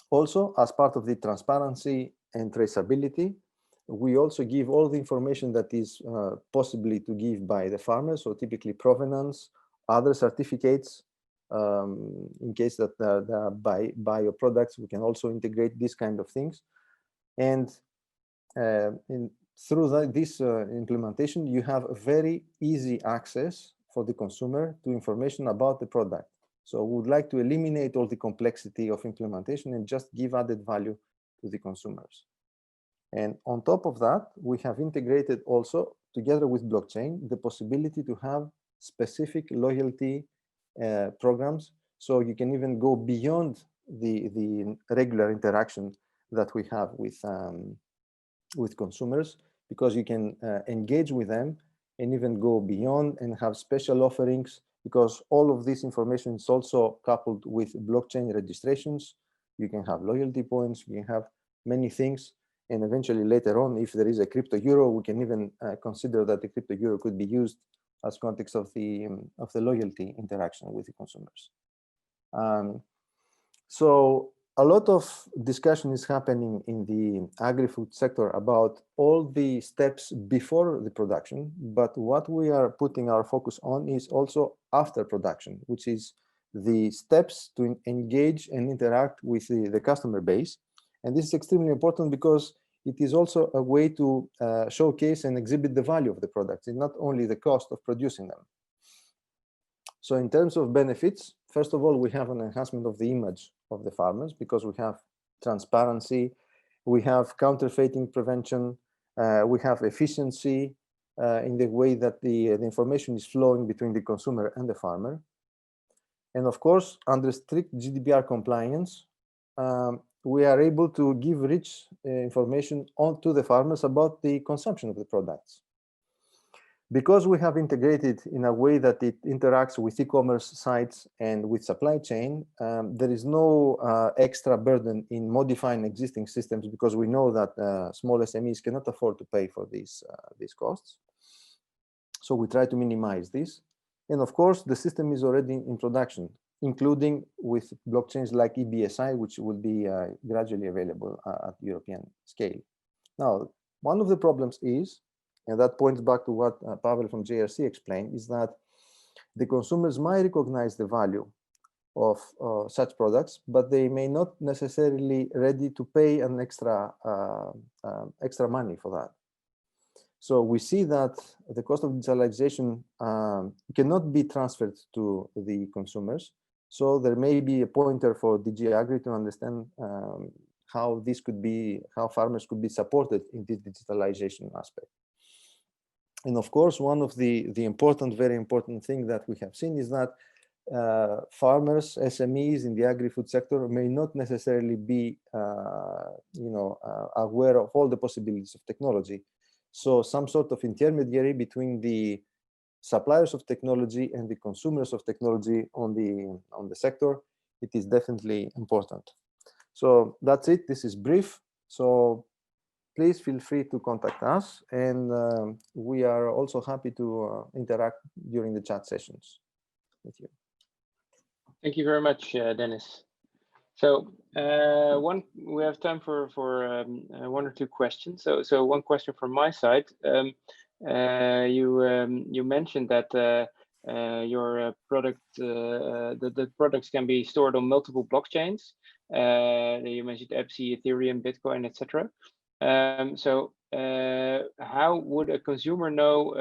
Also, as part of the transparency and traceability, we also give all the information that is possibly to give by the farmers, so typically provenance, other certificates, in case that there are bio products, we can also integrate these kind of things. And through this implementation, you have a very easy access for the consumer to information about the product. So we would like to eliminate all the complexity of implementation and just give added value to the consumers. And on top of that, we have integrated also, together with blockchain, the possibility to have specific loyalty programs. So you can even go beyond the regular interaction that we have with consumers, because you can engage with them and even go beyond and have special offerings, because all of this information is also coupled with blockchain registrations. You can have loyalty points, you can have many things. And eventually later on, if there is a crypto euro, we can even consider that the crypto euro could be used as context of the loyalty interaction with the consumers. So a lot of discussion is happening in the agri-food sector about all the steps before the production, but what we are putting our focus on is also after production, which is the steps to engage and interact with the customer base. And this is extremely important because it is also a way to showcase and exhibit the value of the products, and not only the cost of producing them. So in terms of benefits, first of all, we have an enhancement of the image of the farmers because we have transparency, we have counterfeiting prevention, we have efficiency in the way that the information is flowing between the consumer and the farmer. And of course, under strict GDPR compliance, we are able to give rich information to the farmers about the consumption of the products. Because we have integrated in a way that it interacts with e-commerce sites and with supply chain, there is no extra burden in modifying existing systems, because we know that small SMEs cannot afford to pay for these costs. So we try to minimize this. And of course, the system is already in production, including with blockchains like EBSI, which will be gradually available at European scale. Now, one of the problems is, and that points back to what Pavel from JRC explained, is that the consumers might recognize the value of such products, but they may not necessarily ready to pay an extra money for that. So we see that the cost of digitalization cannot be transferred to the consumers. So there may be a pointer for DG Agri to understand how this could be, how farmers could be supported in this digitalization aspect. And of course, one of the very important thing that we have seen is that farmers, SMEs in the agri-food sector may not necessarily be, aware of all the possibilities of technology. So some sort of intermediary between the suppliers of technology and the consumers of technology on the sector, it is definitely important. So that's it. This is brief. So please feel free to contact us, and we are also happy to interact during the chat sessions with you. Thank you very much, Dennis. So we have time for one or two questions. So one question from my side. You mentioned that your product, the products can be stored on multiple blockchains. You mentioned EPSI, Ethereum, Bitcoin, etc. So how would a consumer know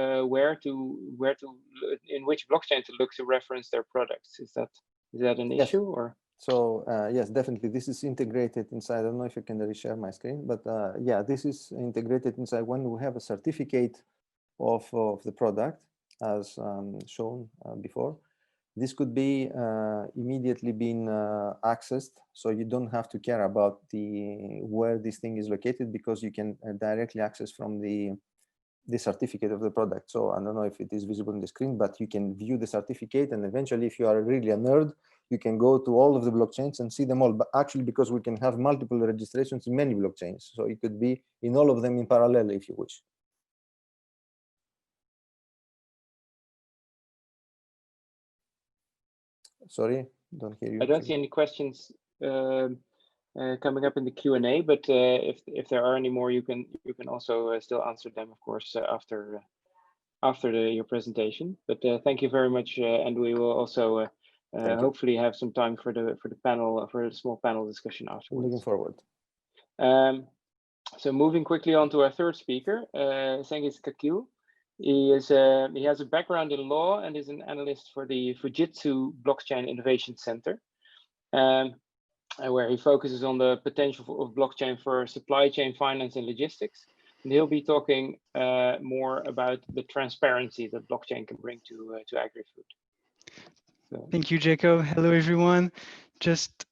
in which blockchain to look to reference their products? Is that an issue or? So yes, definitely. This is integrated inside. I don't know if you can reshare my screen, but yeah, this is integrated inside when we have a certificate of the product, as shown before. This could be immediately being accessed, so you don't have to care about where this thing is located, because you can directly access from the certificate of the product. So I don't know if it is visible on the screen, but you can view the certificate, and eventually, if you are really a nerd, you can go to all of the blockchains and see them all. But actually, because we can have multiple registrations in many blockchains, so it could be in all of them in parallel, if you wish. Sorry, don't hear you. I don't see any questions coming up in the Q&A, but if there are any more, you can also still answer them, of course, after your presentation. But thank you very much, and we will also hopefully have some time for the panel, for a small panel discussion afterwards. Looking forward. So moving quickly on to our third speaker, Cengiz Kakil. He has a background in law and is an analyst for the Fujitsu Blockchain Innovation Center, where he focuses on the potential of blockchain for supply chain, finance, and logistics. And he'll be talking more about the transparency that blockchain can bring to agri-food. So. Thank you, Jacob. Hello, everyone.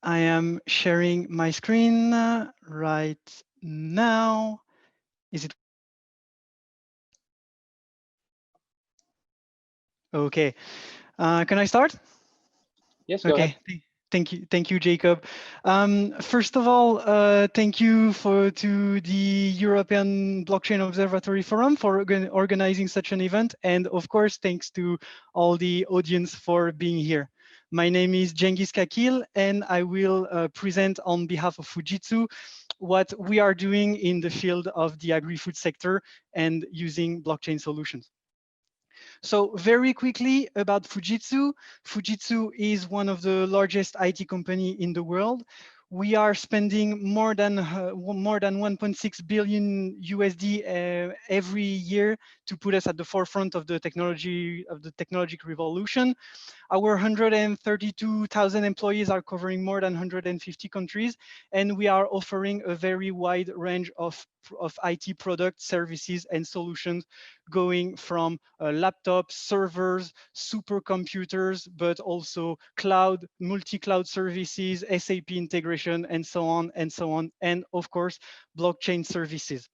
I am sharing my screen right now. Is it? Okay. Can I start? Yes, go ahead. Thank you, Jacob. First of all, thank you to the European Blockchain Observatory Forum for organizing such an event, and of course, thanks to all the audience for being here. My name is Cengiz Kakil, and I will present on behalf of Fujitsu what we are doing in the field of the agri-food sector and using blockchain solutions. So very quickly about Fujitsu. Fujitsu is one of the largest IT company in the world. We are spending more than 1.6 billion USD every year to put us at the forefront of the technological revolution. Our 132,000 employees are covering more than 150 countries, and we are offering a very wide range of IT products, services, and solutions, going from laptops, servers, supercomputers, but also cloud, multi-cloud services, SAP integration, and so on, and of course, blockchain services.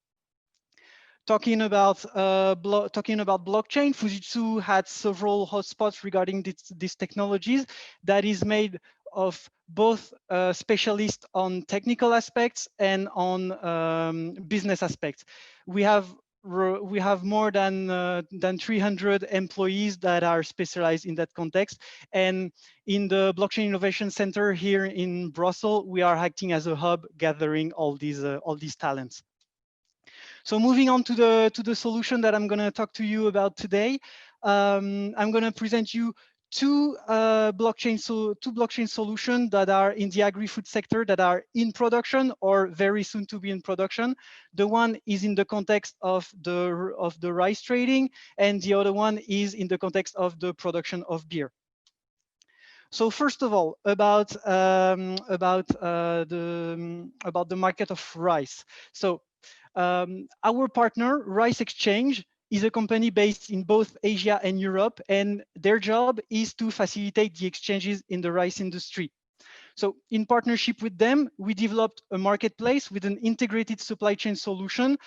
Talking about blockchain, Fujitsu had several hotspots regarding these technologies that is made of both specialists on technical aspects and on business aspects. We have more than 300 employees that are specialized in that context. And in the Blockchain Innovation Center here in Brussels, we are acting as a hub, gathering all these talents. So moving on to the solution that I'm going to talk to you about today, I'm going to present you two blockchain solutions that are in the agri-food sector that are in production or very soon to be in production. The one is in the context of the rice trading, and the other one is in the context of the production of beer. So first of all, about the market of rice. So our partner, Rice Exchange, is a company based in both Asia and Europe, and their job is to facilitate the exchanges in the rice industry. So in partnership with them, we developed a marketplace with an integrated supply chain solution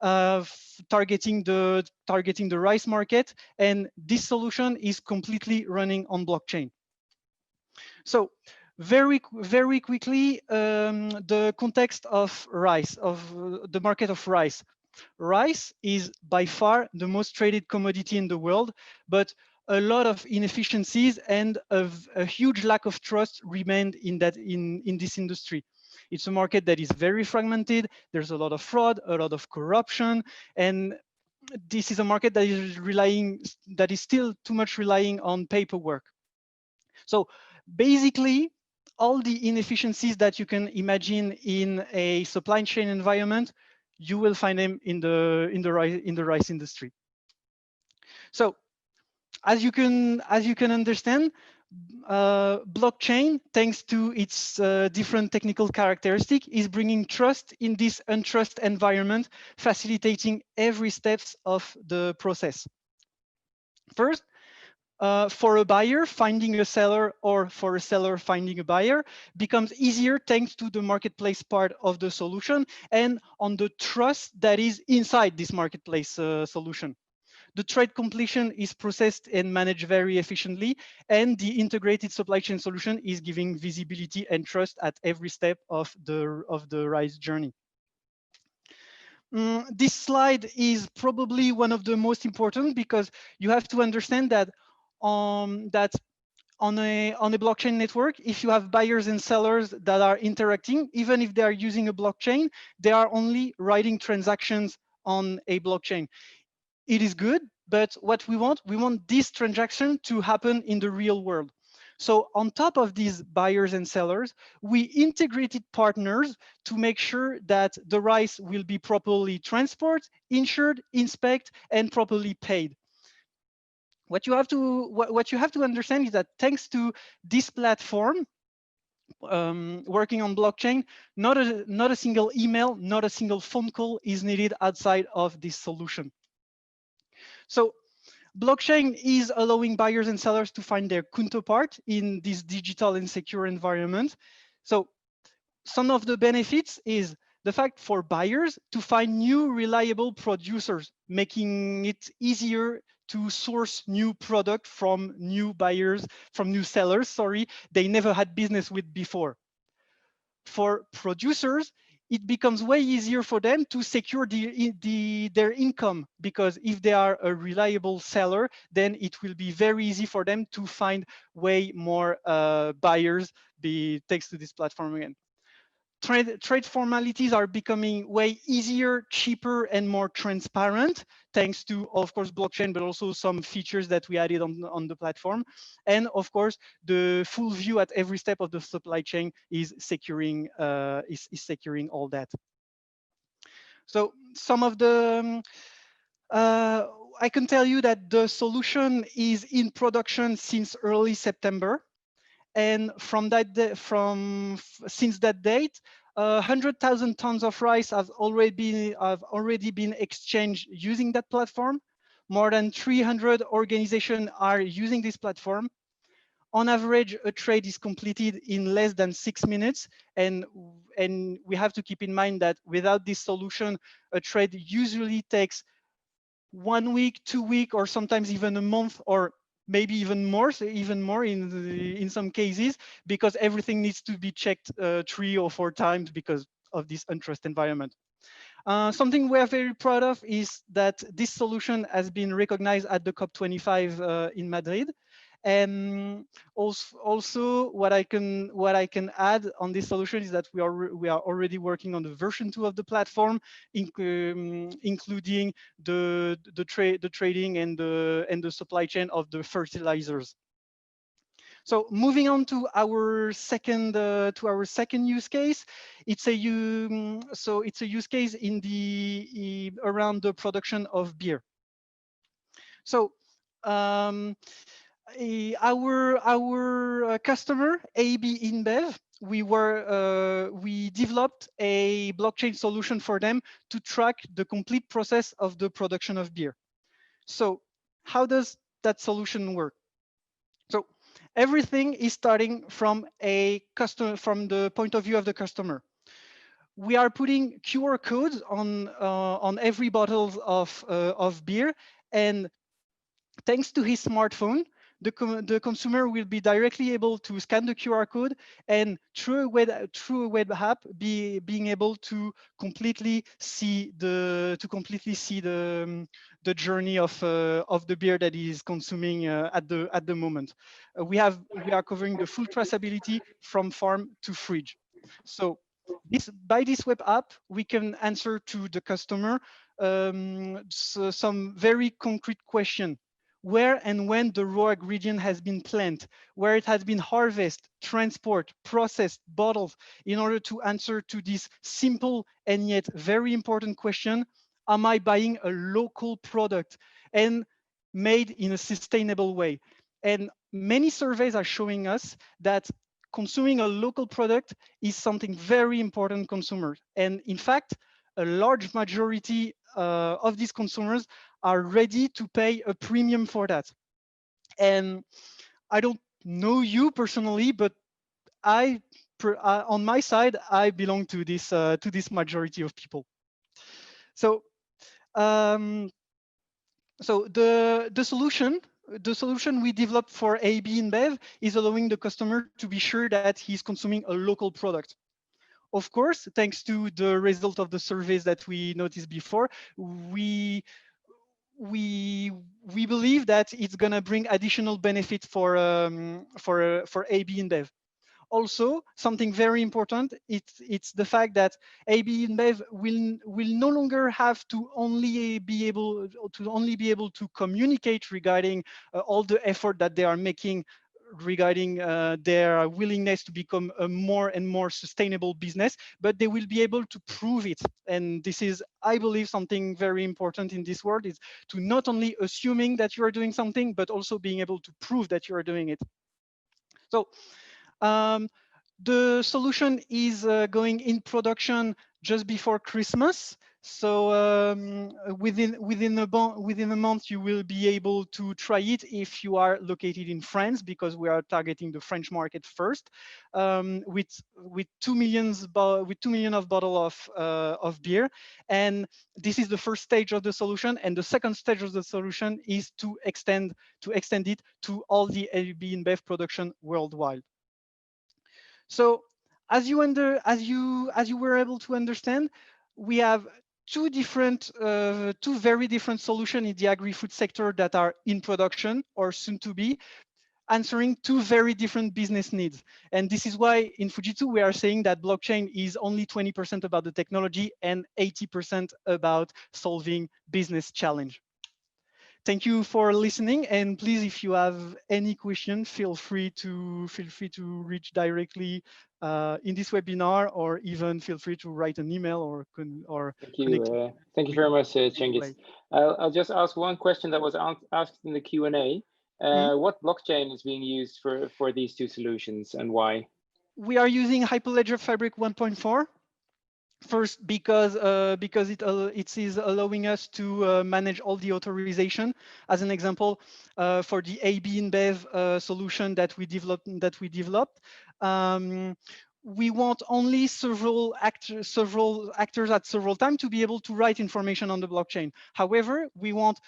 targeting the rice market, and this solution is completely running on blockchain. So very quickly, the context of rice, of the market of rice. Rice is by far the most traded commodity in the world, but a lot of inefficiencies and a huge lack of trust remained in this industry. It's a market that is very fragmented. There's a lot of fraud, a lot of corruption, and this is a market that is still too much relying on paperwork. So basically, all the inefficiencies that you can imagine in a supply chain environment, you will find them in the rice industry. So, as you can understand, blockchain, thanks to its different technical characteristics, is bringing trust in this untrust environment, facilitating every steps of the process. First, for a buyer, finding a seller, or for a seller, finding a buyer becomes easier thanks to the marketplace part of the solution and on the trust that is inside this marketplace solution. The trade completion is processed and managed very efficiently, and the integrated supply chain solution is giving visibility and trust at every step of the rice journey. This slide is probably one of the most important because you have to understand that on a blockchain network, if you have buyers and sellers that are interacting, even if they are using a blockchain, they are only writing transactions on a blockchain. It is good, but what we want this transaction to happen in the real world. So on top of these buyers and sellers, we integrated partners to make sure that the rice will be properly transported, insured, inspected, and properly paid. What you have to understand is that thanks to this platform working on blockchain, not a single email, not a single phone call is needed outside of this solution. So blockchain is allowing buyers and sellers to find their counterpart in this digital and secure environment. So some of the benefits is the fact for buyers to find new reliable producers, making it easier to source new product from new buyers, from new sellers, sorry, they never had business with before. For producers, it becomes way easier for them to secure their income, because if they are a reliable seller, then it will be very easy for them to find way more buyers thanks to this platform again. Trade formalities are becoming way easier, cheaper, and more transparent, thanks to, of course, blockchain, but also some features that we added on the platform. And of course, the full view at every step of the supply chain is securing all that. So some of the I can tell you that the solution is in production since early September. And since that date, 100,000 tons of rice have already been exchanged using that platform. More than 300 organizations are using this platform. On average, a trade is completed in less than 6 minutes. And we have to keep in mind that without this solution, a trade usually takes 1 week, 2 weeks, or sometimes even a month, or maybe even more in some cases, because everything needs to be checked 3 or 4 times because of this untrust environment. Something we're very proud of is that this solution has been recognized at the COP25 in Madrid. And also what I can add on this solution is that we are already working on the version 2 of the platform, including the trading and the supply chain of the fertilizers. So moving on to our second use case, it's a use case in the around the production of beer. So our customer AB InBev, we developed a blockchain solution for them to track the complete process of the production of beer. So how does that solution work? So everything is starting from from the point of view of the customer. We are putting QR codes on every bottle of beer, and thanks to his smartphone, the consumer will be directly able to scan the QR code, and through a web app, being able to completely see the journey of the beer that he is consuming at the moment. We are covering the full traceability from farm to fridge. So by this web app, we can answer to the customer some very concrete question. Where and when the raw ingredient has been planted, where it has been harvested, transport, processed, bottled, in order to answer to this simple and yet very important question: am I buying a local product and made in a sustainable way? And many surveys are showing us that consuming a local product is something very important to consumers. And in fact, a large majority of these consumers are ready to pay a premium for that. And I don't know you personally, but on my side, I belong to this majority of people. So, the solution we developed for AB InBev is allowing the customer to be sure that he's consuming a local product. Of course, thanks to the result of the surveys that we noticed before, we believe that it's going to bring additional benefit for AB InBev. Also, something very important, it's the fact that AB InBev will no longer have to only be able to communicate regarding all the effort that they are making regarding their willingness to become a more and more sustainable business, but they will be able to prove it. And this is, I believe, something very important in this world, is to not only assuming that you are doing something, but also being able to prove that you are doing it. So the solution is going in production just before Christmas. So within a month, you will be able to try it if you are located in France, because we are targeting the French market first, with 2 million of bottles of beer. And this is the first stage of the solution, and the second stage of the solution is to extend it to all the AB InBev production worldwide. So as you were able to understand, we have two very different solutions in the agri-food sector that are in production or soon to be, answering two very different business needs. And this is why in Fujitsu we are saying that blockchain is only 20% about the technology and 80% about solving business challenge. Thank you for listening, and please, if you have any question, feel free to reach directly in this webinar, or even feel free to write an email or Thank you. Thank you very much, Cengiz. I'll just ask one question that was asked in the Q&A. What blockchain is being used for these two solutions, and why? We are using Hyperledger Fabric 1.4. First, because it is allowing us to manage all the authorization. As an example, for the AB InBev solution that we developed, we want only several actors at several times to be able to write information on the blockchain. However, we want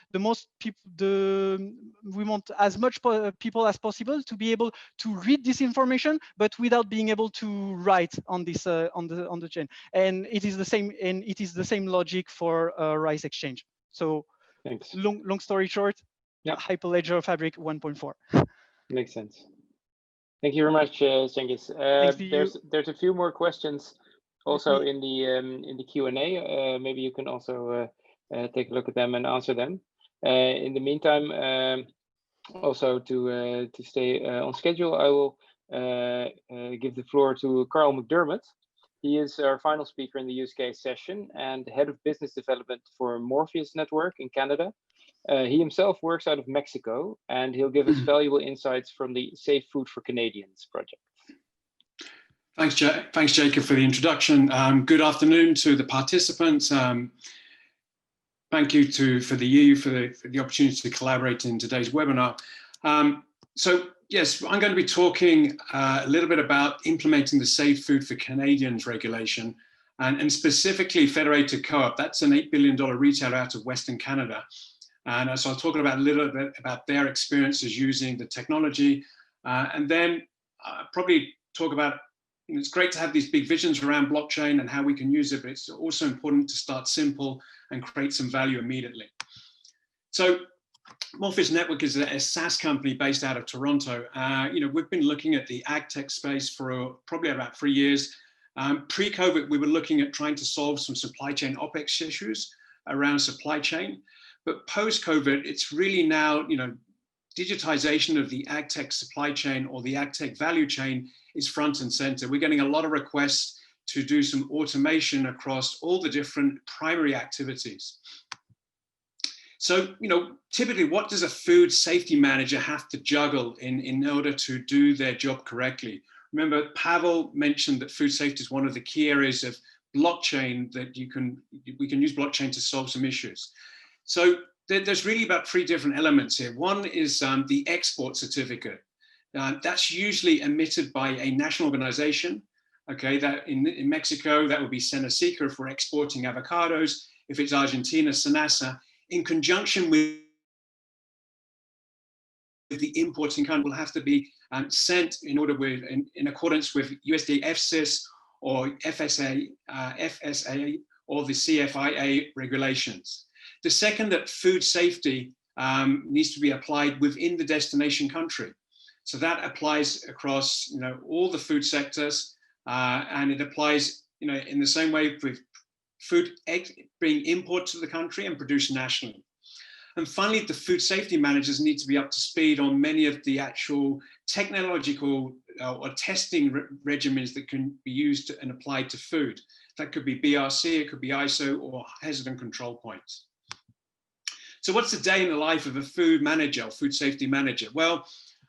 we want as much people as possible to be able to read this information, but without being able to write on this on the chain. And it is the same logic for rice exchange. So, thanks. Long story short, yeah, Hyperledger Fabric 1.4. Makes sense. Thank you very much, Cengiz. There's a few more questions also in the Q&A. Maybe you can also take a look at them and answer them. In the meantime, Also, to stay on schedule, I will give the floor to Carl McDermott. He is our final speaker in the use case session and head of business development for Morpheus Network in Canada. He himself works out of Mexico, and he'll give us valuable insights from the Safe Food for Canadians project. Thanks, Jacob, for the introduction. Good afternoon to the participants. Thank you for the EU for the opportunity to collaborate in today's webinar. So yes, I'm going to be talking a little bit about implementing the Safe Food for Canadians regulation, and specifically Federated Co-op. That's an $8 billion retailer out of Western Canada. And so I'll talk about a little bit about their experiences using the technology, and then probably talk about, it's great to have these big visions around blockchain and how we can use it, but it's also important to start simple and create some value immediately. So Morpheus Network is a SaaS company based out of Toronto. We've been looking at the ag tech space for probably about 3 years. Pre-COVID, we were looking at trying to solve some supply chain OpEx issues around supply chain. But post-COVID, it's really now, digitization of the ag tech supply chain or the ag tech value chain is front and center. We're getting a lot of requests to do some automation across all the different primary activities. So, typically, what does a food safety manager have to juggle in order to do their job correctly? Remember, Pavel mentioned that food safety is one of the key areas of blockchain that we can use blockchain to solve some issues. So there's really about 3 different elements here. One is the export certificate. That's usually emitted by a national organization. Okay, that in Mexico, that would be CNECT if we're exporting avocados. If it's Argentina, SENASA, in conjunction with the importing country, will have to be sent in accordance with USDA FSIS or FSA or the CFIA regulations. The second, that food safety needs to be applied within the destination country. So that applies across all the food sectors, and it applies in the same way with food being imported to the country and produced nationally. And finally, the food safety managers need to be up to speed on many of the actual technological or testing regimens that can be used and applied to food. That could be BRC, it could be ISO, or hazard and control points. So what's the day in the life of a food manager or food safety manager? Well,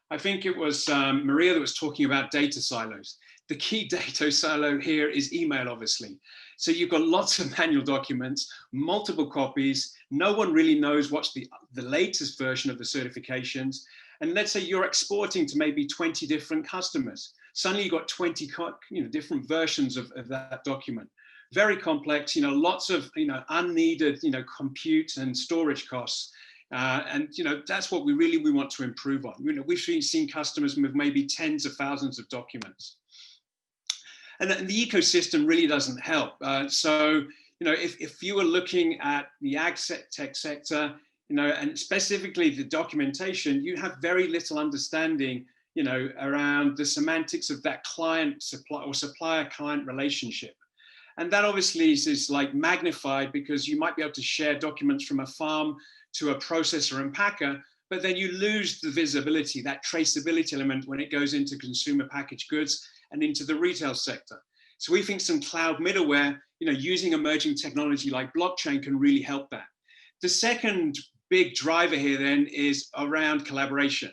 I think it was Maria that was talking about data silos. The key data silo here is email, obviously. So you've got lots of manual documents, multiple copies. No one really knows what's the latest version of the certifications. And let's say you're exporting to maybe 20 different customers. Suddenly you've got 20 different versions of that document. Very complex, lots of unneeded compute and storage costs, and that's what we want to improve on. We've seen customers with maybe tens of thousands of documents, and the ecosystem really doesn't help. So if you were looking at the ag tech sector, and specifically the documentation, you have very little understanding around the semantics of that client supplier client relationship. And that obviously is like magnified because you might be able to share documents from a farm to a processor and packer, but then you lose the visibility, that traceability element when it goes into consumer packaged goods and into the retail sector. So we think some cloud middleware, using emerging technology like blockchain can really help that. The second big driver here then is around collaboration.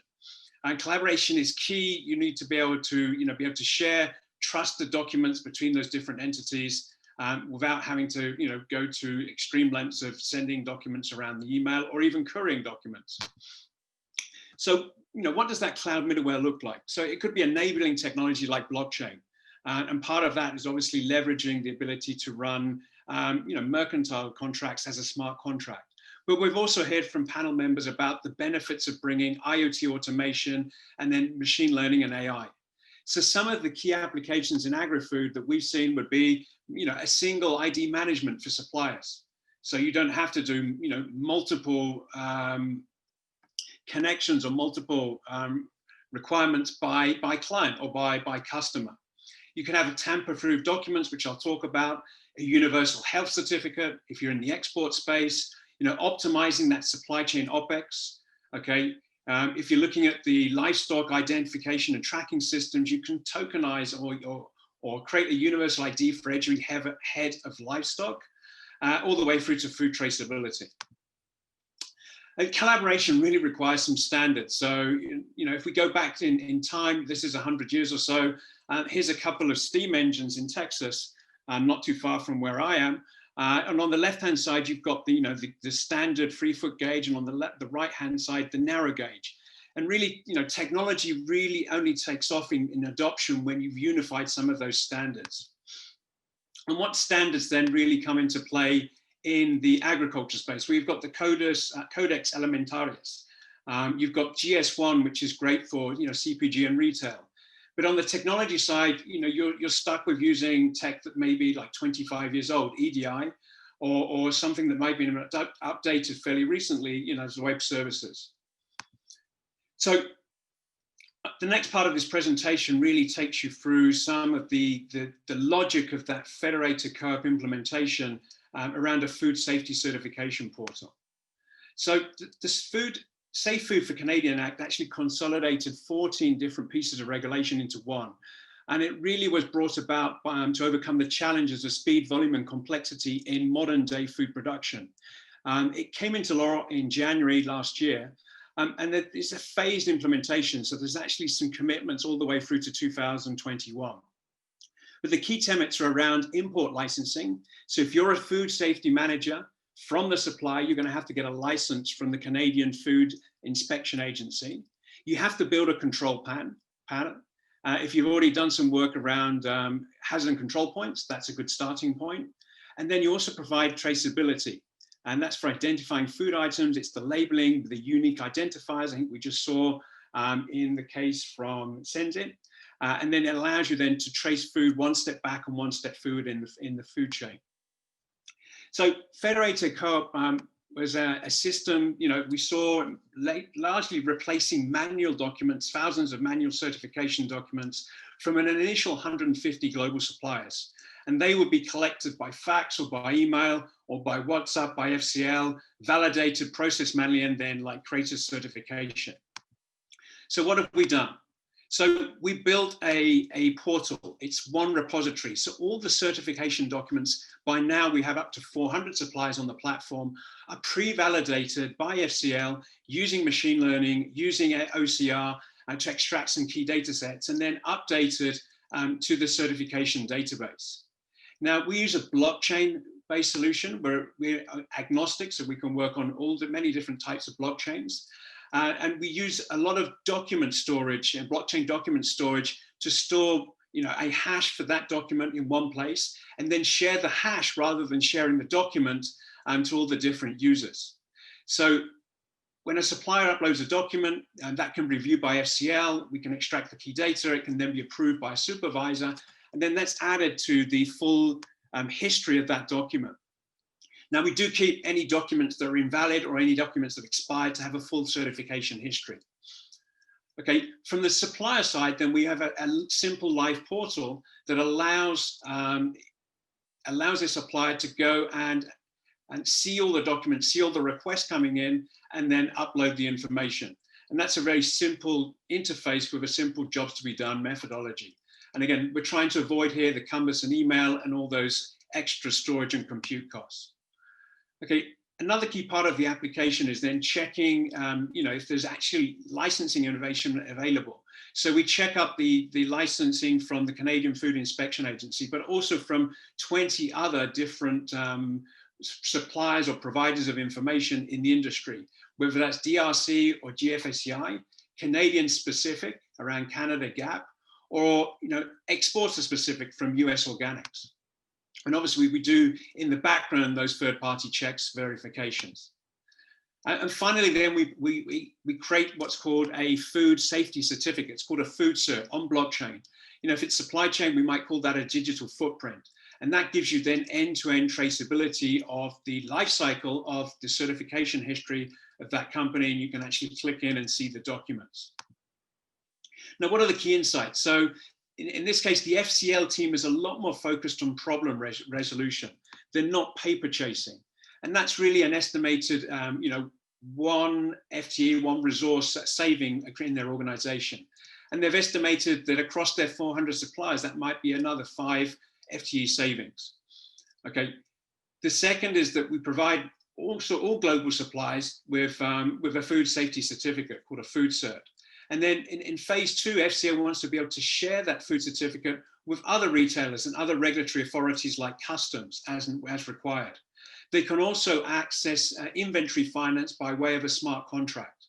And collaboration is key. You need to be able to, share trusted documents between those different entities without having to, go to extreme lengths of sending documents around the email or even couriering documents. So, what does that cloud middleware look like? So it could be enabling technology like blockchain. And part of that is obviously leveraging the ability to run, mercantile contracts as a smart contract. But we've also heard from panel members about the benefits of bringing IoT automation and then machine learning and AI. So some of the key applications in agri-food that we've seen would be, a single ID management for suppliers. So you don't have to do, multiple connections or multiple requirements by client or by customer. You can have a tamper-proof documents, which I'll talk about, a universal health certificate if you're in the export space, optimizing that supply chain OpEx, okay? If you're looking at the livestock identification and tracking systems, you can tokenize or create a universal ID for every head of livestock, all the way through to food traceability. And collaboration really requires some standards. So, if we go back in time, this is 100 years or so. Here's a couple of steam engines in Texas, not too far from where I am. And on the left-hand side, you've got the standard 3-foot gauge, and on the right-hand side, the narrow gauge. And really, technology really only takes off in adoption when you've unified some of those standards. And what standards then really come into play in the agriculture space? We've got the Codex Alimentarius. You've got GS1, which is great for CPG and retail. But on the technology side, you're stuck with using tech that may be like 25 years old, EDI, or something that might be updated fairly recently, as web services. So the next part of this presentation really takes you through some of the logic of that federated co-op implementation around a food safety certification portal. So this Safe Food for Canadian Act actually consolidated 14 different pieces of regulation into one. And it really was brought about to overcome the challenges of speed, volume, and complexity in modern day food production. It came into law in January last year, and it's a phased implementation. So there's actually some commitments all the way through to 2021. But the key tenets are around import licensing. So if you're a food safety manager from the supplier, you're going to have to get a license from the Canadian Food Inspection Agency. You have to build a control pattern. If you've already done some work around hazard and control points, that's a good starting point. And then you also provide traceability. And that's for identifying food items. It's the labeling, the unique identifiers. I think we just saw in the case from Senzit. And then it allows you then to trace food one step back and one step forward in the food chain. So federated co-op was a system, we saw largely replacing manual documents, thousands of manual certification documents from an initial 150 global suppliers. And they would be collected by fax or by email or by WhatsApp, by FCL, validated, processed manually, and then create a certification. So what have we done? So we built a portal. It's one repository. So all the certification documents, by now we have up to 400 suppliers on the platform, are pre-validated by FCL using machine learning, using OCR to extract some key data sets, and then updated to the certification database. Now we use a blockchain-based solution where we're agnostic, so we can work on many different types of blockchains. And we use a lot of document storage and blockchain document storage to store a hash for that document in one place, and then share the hash rather than sharing the document to all the different users. So when a supplier uploads a document, that can be reviewed by FCL, we can extract the key data, it can then be approved by a supervisor, and then that's added to the full history of that document. Now, we do keep any documents that are invalid or any documents that expired to have a full certification history. Okay, from the supplier side, then we have a simple live portal that allows a supplier to go and see all the documents, see all the requests coming in, and then upload the information. And that's a very simple interface with a simple jobs to be done methodology. And again, we're trying to avoid here the cumbersome email and all those extra storage and compute costs. Okay, another key part of the application is then checking, if there's actually licensing innovation available. So we check up the licensing from the Canadian Food Inspection Agency, but also from 20 other different suppliers or providers of information in the industry, whether that's DRC or GFSCI, Canadian specific around Canada GAP, or exporter specific from US Organics. And obviously we do in the background those third-party checks, verifications. And finally, then we create what's called a food safety certificate. It's called a food cert on blockchain. If it's supply chain, we might call that a digital footprint. And that gives you then end-to-end traceability of the life cycle of the certification history of that company. And you can actually click in and see the documents. Now, what are the key insights? So in this case, the FCL team is a lot more focused on problem resolution. They're not paper chasing. And that's really an estimated one FTE, one resource saving in their organization. And they've estimated that across their 400 suppliers, that might be another 5 FTE savings. Okay. The second is that we provide also all global suppliers with a food safety certificate called a food cert. And then in phase 2, FCL wants to be able to share that food certificate with other retailers and other regulatory authorities like customs as required. They can also access inventory finance by way of a smart contract.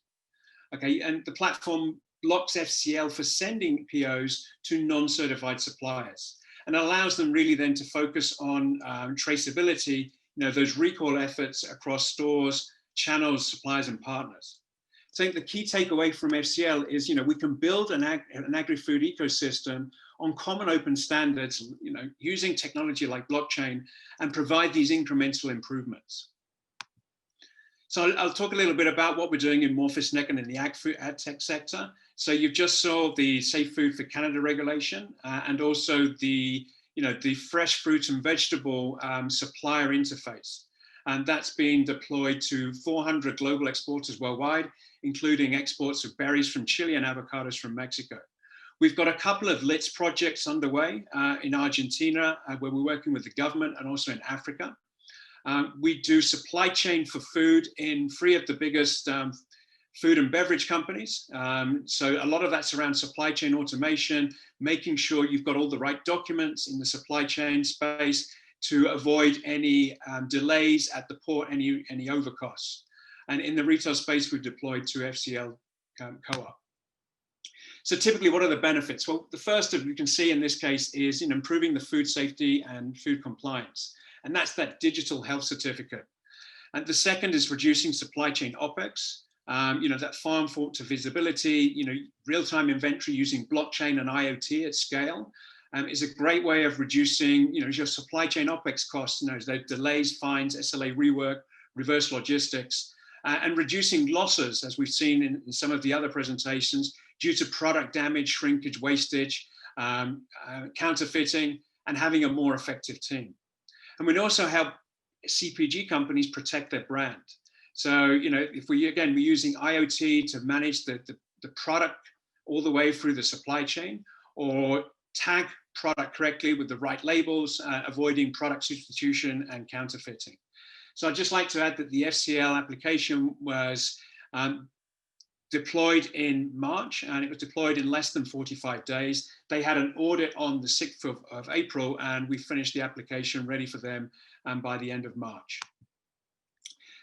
Okay, and the platform blocks FCL for sending POs to non-certified suppliers, and allows them really then to focus on traceability, those recall efforts across stores, channels, suppliers, and partners. So I think the key takeaway from FCL is, we can build an agri-food ecosystem on common open standards, using technology like blockchain, and provide these incremental improvements. So I'll talk a little bit about what we're doing in CNECT and in the ag tech sector. So you've just saw the Safe Food for Canada regulation, and also the fresh fruit and vegetable supplier interface. And that's being deployed to 400 global exporters worldwide, including exports of berries from Chile and avocados from Mexico. We've got a couple of LITS projects underway in Argentina, where we're working with the government, and also in Africa. We do supply chain for food in 3 of the biggest food and beverage companies. So a lot of that's around supply chain automation, making sure you've got all the right documents in the supply chain space to avoid any delays at the port, any overcosts. And in the retail space, we've deployed to FCL Co-op. So typically, what are the benefits? Well, the first of you can see in this case is improving the food safety and food compliance. And that's that digital health certificate. And the second is reducing supply chain OpEx. That farm to visibility, real-time inventory using blockchain and IoT at scale is a great way of reducing, your supply chain OpEx costs, those delays, fines, SLA rework, reverse logistics, and reducing losses, as we've seen in some of the other presentations, due to product damage, shrinkage, wastage, counterfeiting, and having a more effective team. And we'd also help CPG companies protect their brand. So, if we're using IoT to manage the product all the way through the supply chain, or tag product correctly with the right labels, avoiding product substitution and counterfeiting. So I'd just like to add that the FCL application was deployed in March, and it was deployed in less than 45 days. They had an audit on the 6th of April, and we finished the application ready for them by the end of March.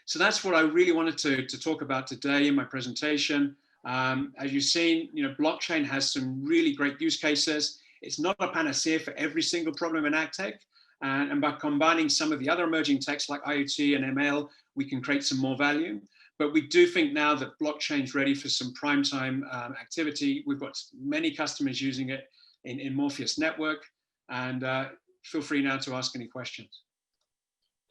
So that's what I really wanted to talk about today in my presentation. As you've seen, blockchain has some really great use cases. It's not a panacea for every single problem in ag tech. And by combining some of the other emerging techs like IoT and ML, we can create some more value. But we do think now that blockchain is ready for some prime time activity. We've got many customers using it in Morpheus Network. And feel free now to ask any questions.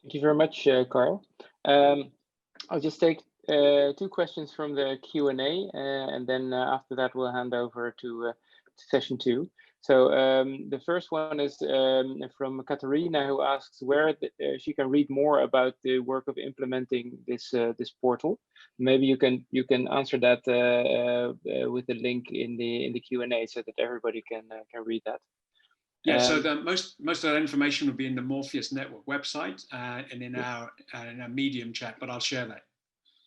Thank you very much, Carl. I'll just take 2 questions from the Q&A, and then after that, we'll hand over to session 2. So the first one is from Katarina, who asks where she can read more about the work of implementing this portal. Maybe you can answer that with the link in the Q&A so that everybody can read that. Yeah, so the most of that information will be in the Morpheus Network website and in our Medium chat, but I'll share that.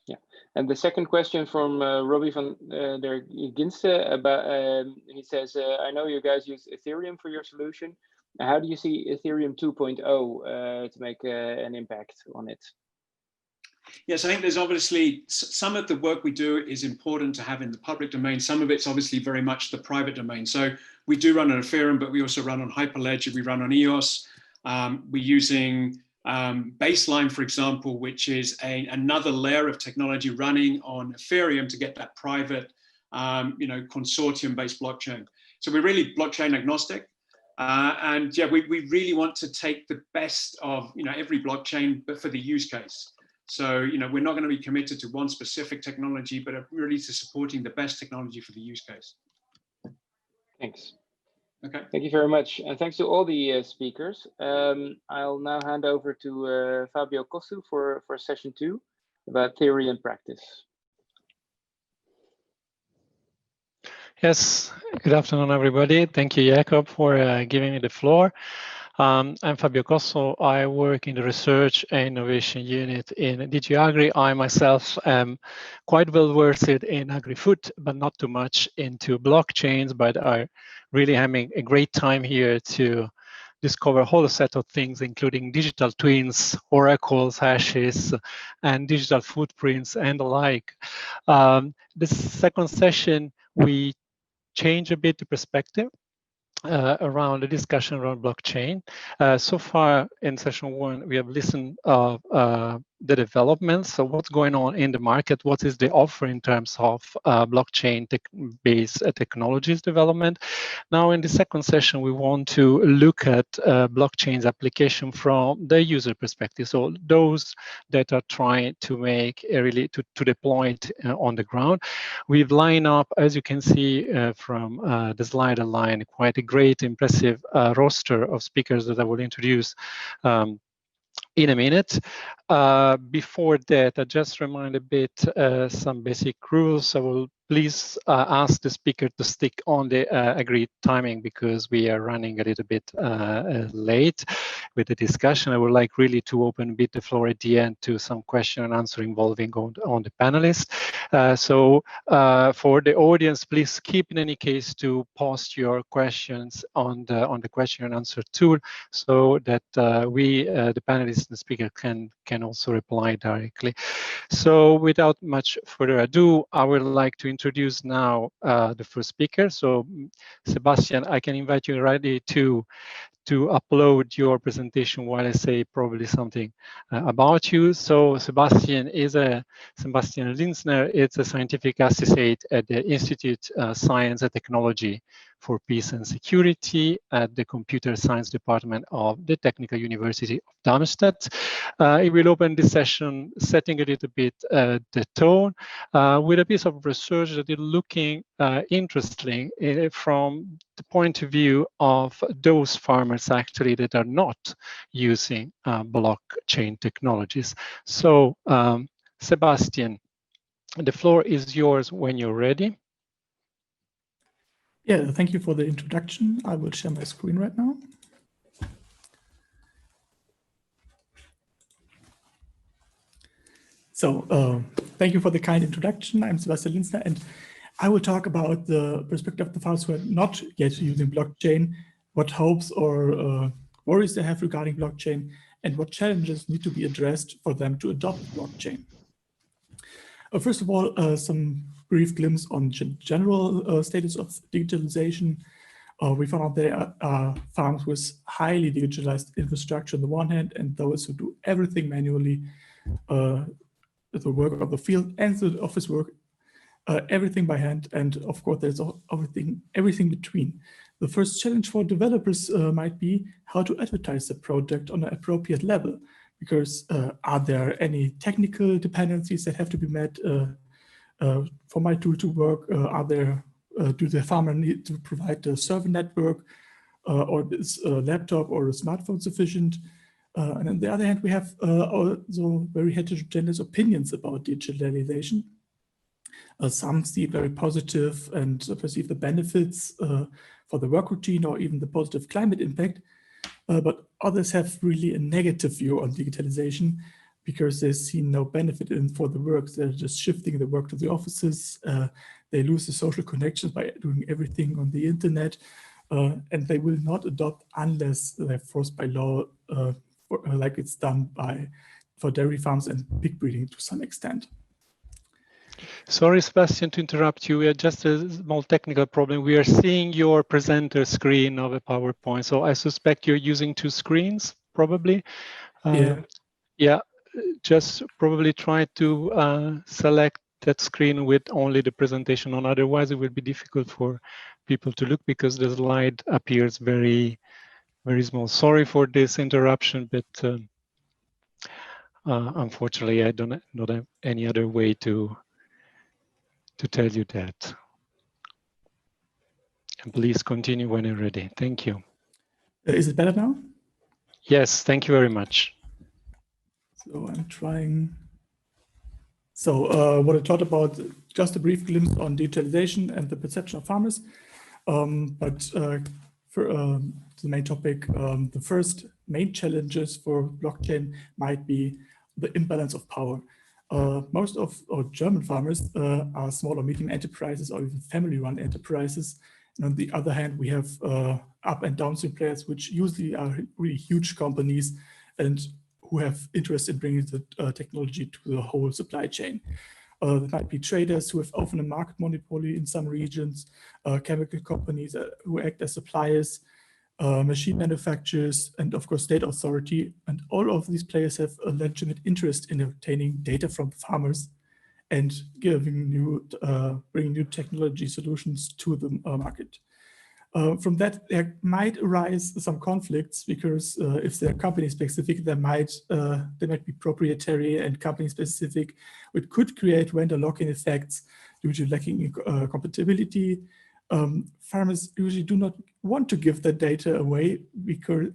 Yeah, and the second question from Robbie van der Ginste about he says, I know you guys use Ethereum for your solution. How do you see Ethereum 2.0 to make an impact on it? Yes, I think there's obviously some of the work we do is important to have in the public domain. Some of it's obviously very much the private domain. So we do run on Ethereum, but we also run on Hyperledger, we run on EOS. We're using Baseline, for example, which is another layer of technology running on Ethereum to get that private, consortium-based blockchain. So we're really blockchain agnostic. And yeah, we really want to take the best of every blockchain, but for the use case. So we're not going to be committed to one specific technology, but really to supporting the best technology for the use case. Thanks. Okay. Thank you very much, and thanks to all the speakers. I'll now hand over to Fabio Costu for session 2. theory and practice. Yes, good afternoon, everybody. Thank you, Jacob, for giving me the floor. I'm Fabio Cosso. I work in the Research and Innovation Unit in DG AGRI. I myself am quite well versed in Agrifood, but not too much into blockchains, but I'm really having a great time here to discover a whole set of things, including digital twins, oracles, hashes, and digital footprints and the like. This second session, we change a bit the perspective around the discussion around blockchain. So far in session one, we have listened of the developments. So what's going on in the market? What is the offer in terms of blockchain-based technologies development? Now in the second session, we want to look at blockchain's application from the user perspective. So those that are trying to make to deploy it on the ground. We've lined up, as you can see from the slide line, quite a great, impressive roster of speakers that I will introduce in a minute. Before that, I just remind a bit some basic rules. I will please ask the speaker to stick on the agreed timing because we are running a little bit late with the discussion. I would like really to open a bit the floor at the end to some question and answer involving on the panelists. So for the audience, please keep in any case to post your questions on the question and answer tool so that we, the panelists and the speaker, can also reply directly. So without much further ado, I would like to introduce now the first speaker. So Sebastian, I can invite you ready to upload your presentation while I say probably something about you. So Sebastian Linsner is a scientific associate at the Institute of Science and Technology for Peace and Security at the Computer Science Department of the Technical University of Darmstadt. He will open this session setting a little bit the tone with a piece of research that is looking interesting from the point of view of those farmers actually that are not using blockchain technologies. So Sebastian, the floor is yours when you're ready. Yeah, thank you for the introduction. I will share my screen right now. So thank you for the kind introduction. I'm Sebastian Linsner, and I will talk about the perspective of the farmers who are not yet using blockchain, what hopes or worries they have regarding blockchain, and what challenges need to be addressed for them to adopt blockchain. First of all, some brief glimpse on general status of digitalization. We found out there are farms with highly digitalized infrastructure on the one hand, and those who do everything manually, the work of the field and the office work, everything by hand. And of course, there's everything between. The first challenge for developers might be how to advertise the project on an appropriate level, because are there any technical dependencies that have to be met for my tool to work? Do the farmer need to provide a server network, or is a laptop or a smartphone sufficient? And on the other hand, we have also very heterogeneous opinions about digitalization. Some see it very positive and perceive the benefits for the work routine or even the positive climate impact. But others have really a negative view on digitalization because they see no benefit for the work. They're just shifting the work to the offices. They lose the social connections by doing everything on the internet. And they will not adopt unless they're forced by law, like it's done for dairy farms and pig breeding to some extent. Sorry, Sebastian, to interrupt you. We have just a small technical problem. We are seeing your presenter screen of a PowerPoint. So I suspect you're using two screens, probably. Yeah, just probably try to select that screen with only the presentation on. Otherwise, it will be difficult for people to look because the slide appears very, very small. Sorry for this interruption, but unfortunately, I don't have any other way to tell you that. And please continue when you're ready. Thank you. Is it better now? Yes, thank you very much. So I'm trying. So what I taught about, just a brief glimpse on digitalization and the perception of farmers. But for the main topic, the first main challenges for blockchain might be the imbalance of power. Most of our German farmers are small or medium enterprises or even family-run enterprises. And on the other hand, we have up and downstream players, which usually are really huge companies and who have interest in bringing the technology to the whole supply chain. There might be traders who have often a market monopoly in some regions, chemical companies who act as suppliers, machine manufacturers, and of course state authority. And all of these players have a legitimate interest in obtaining data from farmers and bringing new technology solutions to the market. From that, there might arise some conflicts because if they're company specific, they might be proprietary and company specific, which could create vendor lock-in effects due to lacking compatibility. Farmers usually do not want to give their data away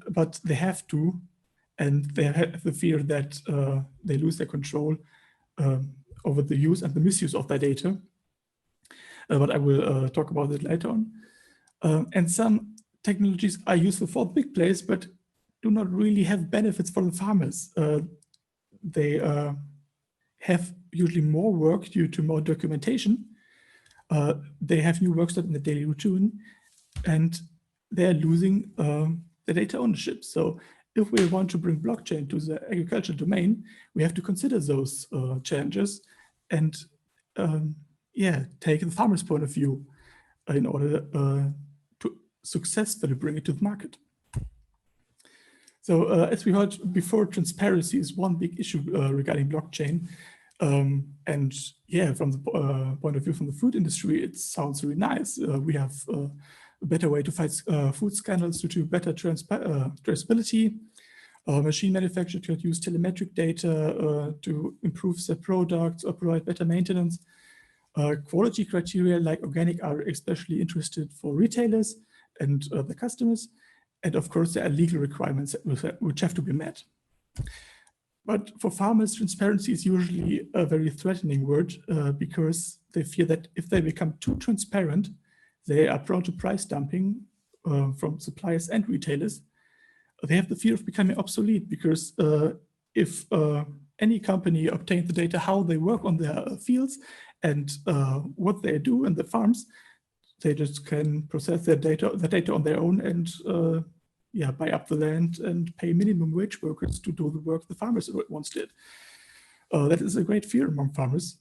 but they have to, and they have the fear that they lose their control over the use and the misuse of their data. But I will talk about it later on. And some technologies are useful for big players, but do not really have benefits for the farmers. They have usually more work due to more documentation. They have new work in the daily routine, and they're losing the data ownership. So if we want to bring blockchain to the agricultural domain, we have to consider those challenges and take the farmer's point of view in order to successfully bring it to the market. So as we heard before, transparency is one big issue regarding blockchain. And yeah, from the point of view from the food industry, it sounds really nice. We have a better way to fight food scandals due to better traceability. Machine manufacturers could use telemetric data to improve their products or provide better maintenance. Quality criteria like organic are especially interested for retailers and the customers. And of course, there are legal requirements which have to be met. But for farmers, transparency is usually a very threatening word because they fear that if they become too transparent, they are prone to price dumping from suppliers and retailers. They have the fear of becoming obsolete because if any company obtains the data, how they work on their fields and what they do in the farms, they just can process the data on their own and buy up the land and pay minimum wage workers to do the work the farmers once did. That is a great fear among farmers.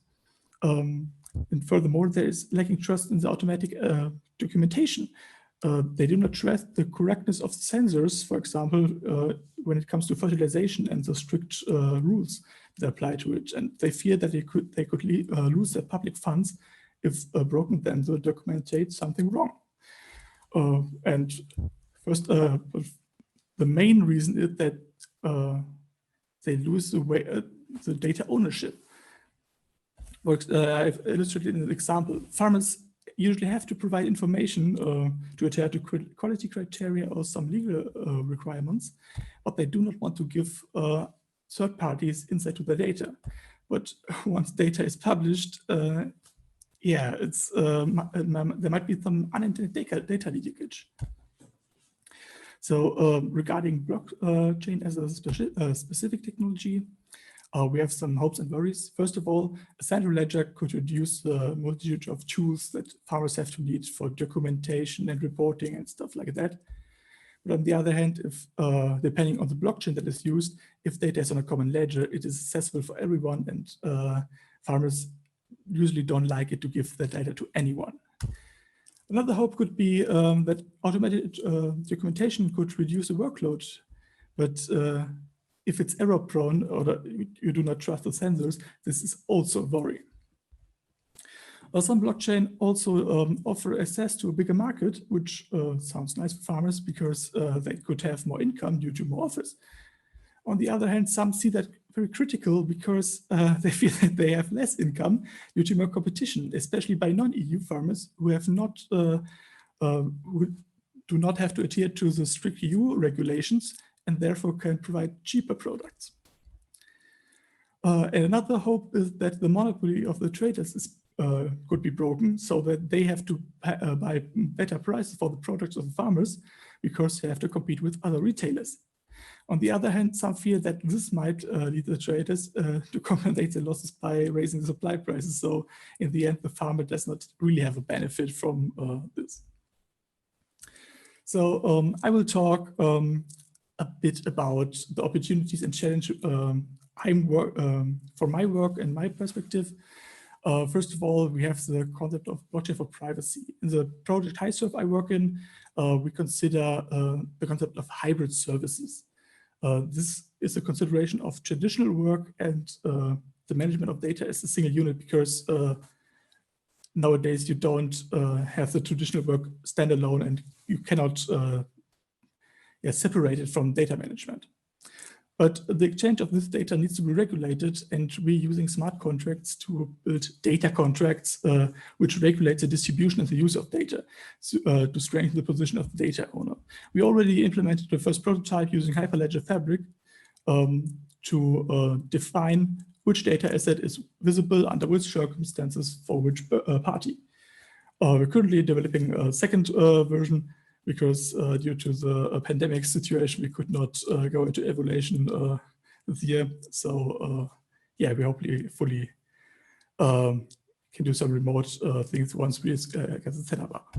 And furthermore, there is lacking trust in the automatic documentation. They do not trust the correctness of sensors, for example, when it comes to fertilization and the strict rules that apply to it. And they fear that they could lose their public funds if broken them to document something wrong. And first, the main reason is that they lose the data ownership. I've illustrated in an example. Farmers usually have to provide information to adhere to quality criteria or some legal requirements, but they do not want to give third parties insight to the data. But once data is published, there might be some unintended data leakage. So regarding blockchain as a specific technology, we have some hopes and worries. First of all, a central ledger could reduce the multitude of tools that farmers have to need for documentation and reporting and stuff like that. But on the other hand, if depending on the blockchain that is used, if data is on a common ledger, it is accessible for everyone, and farmers usually don't like it to give the data to anyone. Another hope could be that automated documentation could reduce the workload, but if it's error prone or you do not trust the sensors, this is also a worry. Some blockchain also offer access to a bigger market, which sounds nice for farmers because they could have more income due to more offers. On the other hand, some see that very critical because they feel that they have less income due to more competition, especially by non-EU farmers who have not who do not have to adhere to the strict EU regulations and therefore can provide cheaper products. And another hope is that the monopoly of the traders could be broken, so that they have to buy better prices for the products of the farmers because they have to compete with other retailers. On the other hand, some fear that this might lead the traders to compensate their losses by raising the supply prices. So in the end, the farmer does not really have a benefit from this. So I will talk a bit about the opportunities and challenges for my work and my perspective. First of all, we have the concept of blockchain for privacy. In the project HiSurf I work in, we consider the concept of hybrid services. This is a consideration of traditional work and the management of data as a single unit, because nowadays you don't have the traditional work standalone, and you cannot separate it from data management. But the exchange of this data needs to be regulated, and we're using smart contracts to build data contracts which regulate the distribution and the use of data to strengthen the position of the data owner. We already implemented the first prototype using Hyperledger Fabric to define which data asset is visible under which circumstances for which party. We're currently developing a second version because due to the pandemic situation, we could not go into evaluation this year. So yeah, we hopefully fully can do some remote things once we get the setup up.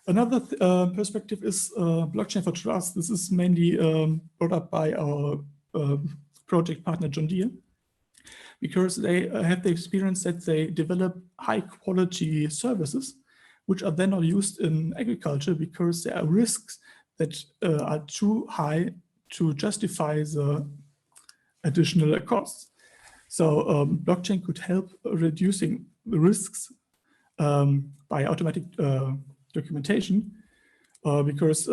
Another perspective is blockchain for trust. This is mainly brought up by our project partner John Deere, because they have the experience that they develop high quality services which are then not used in agriculture because there are risks that are too high to justify the additional costs. So blockchain could help reducing the risks by automatic documentation, because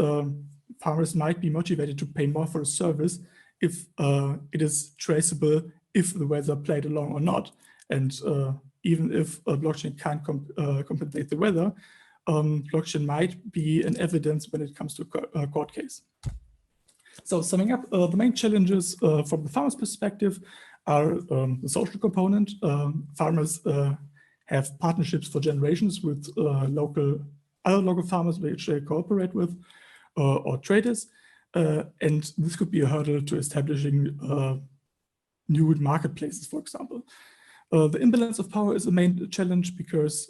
farmers might be motivated to pay more for a service if it is traceable if the weather played along or not. And even if a blockchain can't compensate the weather, blockchain might be an evidence when it comes to a court case. So summing up, the main challenges from the farmer's perspective are the social component. Farmers have partnerships for generations with other local farmers which they cooperate with, or traders. And this could be a hurdle to establishing new marketplaces, for example. The imbalance of power is a main challenge because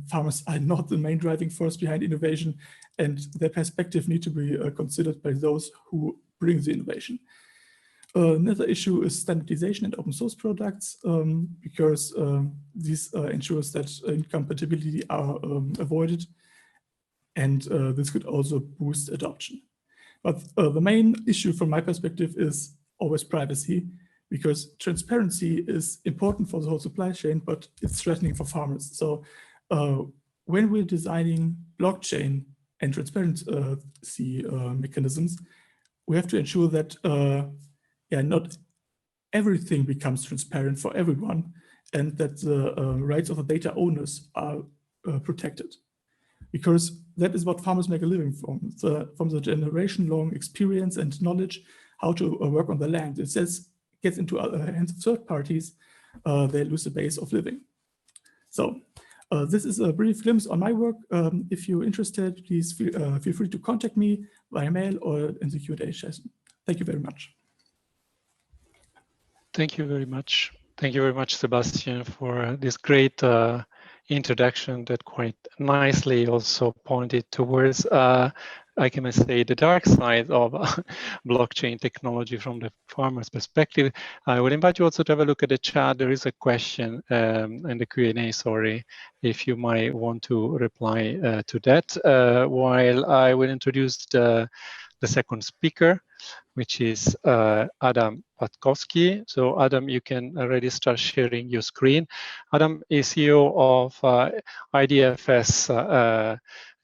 farmers are not the main driving force behind innovation, and their perspective need to be considered by those who bring the innovation. Another issue is standardization and open source products, because this ensures that incompatibility are avoided, and this could also boost adoption. But the main issue from my perspective is always privacy, because transparency is important for the whole supply chain, but it's threatening for farmers. So when we're designing blockchain and transparency mechanisms, we have to ensure that not everything becomes transparent for everyone, and that the rights of the data owners are protected. Because that is what farmers make a living from the generation-long experience and knowledge how to work on the land. It gets into hands of third parties, they lose the base of living. So this is a brief glimpse on my work. If you're interested, please feel free to contact me via mail or in the Q&A session. Thank you very much. Thank you very much. Thank you very much, Sebastian, for this great introduction that quite nicely also pointed towards I can say the dark side of blockchain technology from the farmer's perspective. I would invite you also to have a look at the chat. There is a question in the Q&A, sorry, if you might want to reply to that, while I will introduce the second speaker, which is Adam Patkowski. So Adam, you can already start sharing your screen. Adam is CEO of IDFS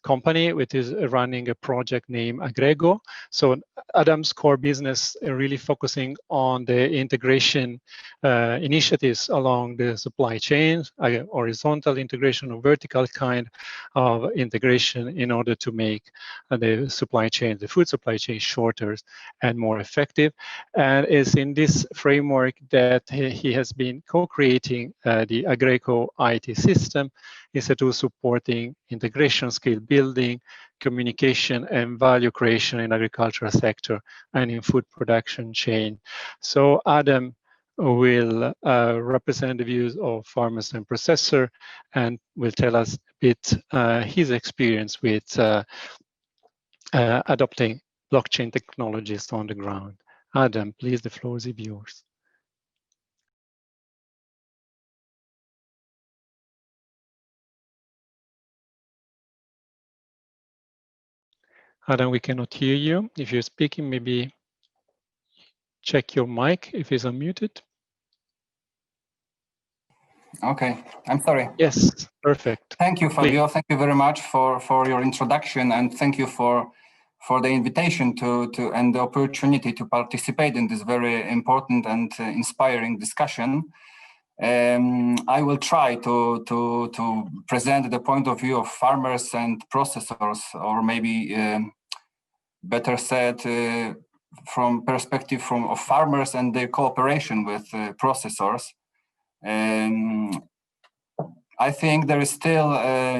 company, which is running a project named Agrego. So Adam's core business really focusing on the integration initiatives along the supply chain, horizontal integration or vertical kind of integration in order to make the supply chain, the food supply chain, shorter and more effective. And it's in this framework that he has been co-creating the Agrego IT system. It's a tool supporting integration, skill building, communication, and value creation in agricultural sector and in food production chain. So Adam will represent the views of farmers and processor, and will tell us a bit his experience with adopting blockchain technologies on the ground. Adam, please, the floor is yours. Adam, we cannot hear you. If you're speaking, maybe check your mic if it's unmuted. Okay, I'm sorry. Yes, perfect. Thank you, Fabio. Thank you very much for your introduction, and thank you for the invitation to and the opportunity to participate in this very important and inspiring discussion. I will try to present the point of view of farmers and processors, or maybe better said, from perspective of farmers and their cooperation with processors. I think there is still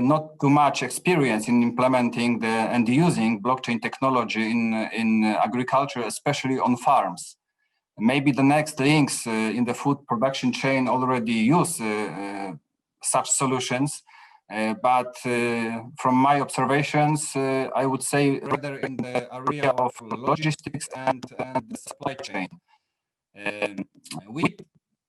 not too much experience in implementing and using blockchain technology in agriculture, especially on farms. Maybe the next links in the food production chain already use such solutions, but from my observations, I would say rather in the area of logistics and the supply chain. We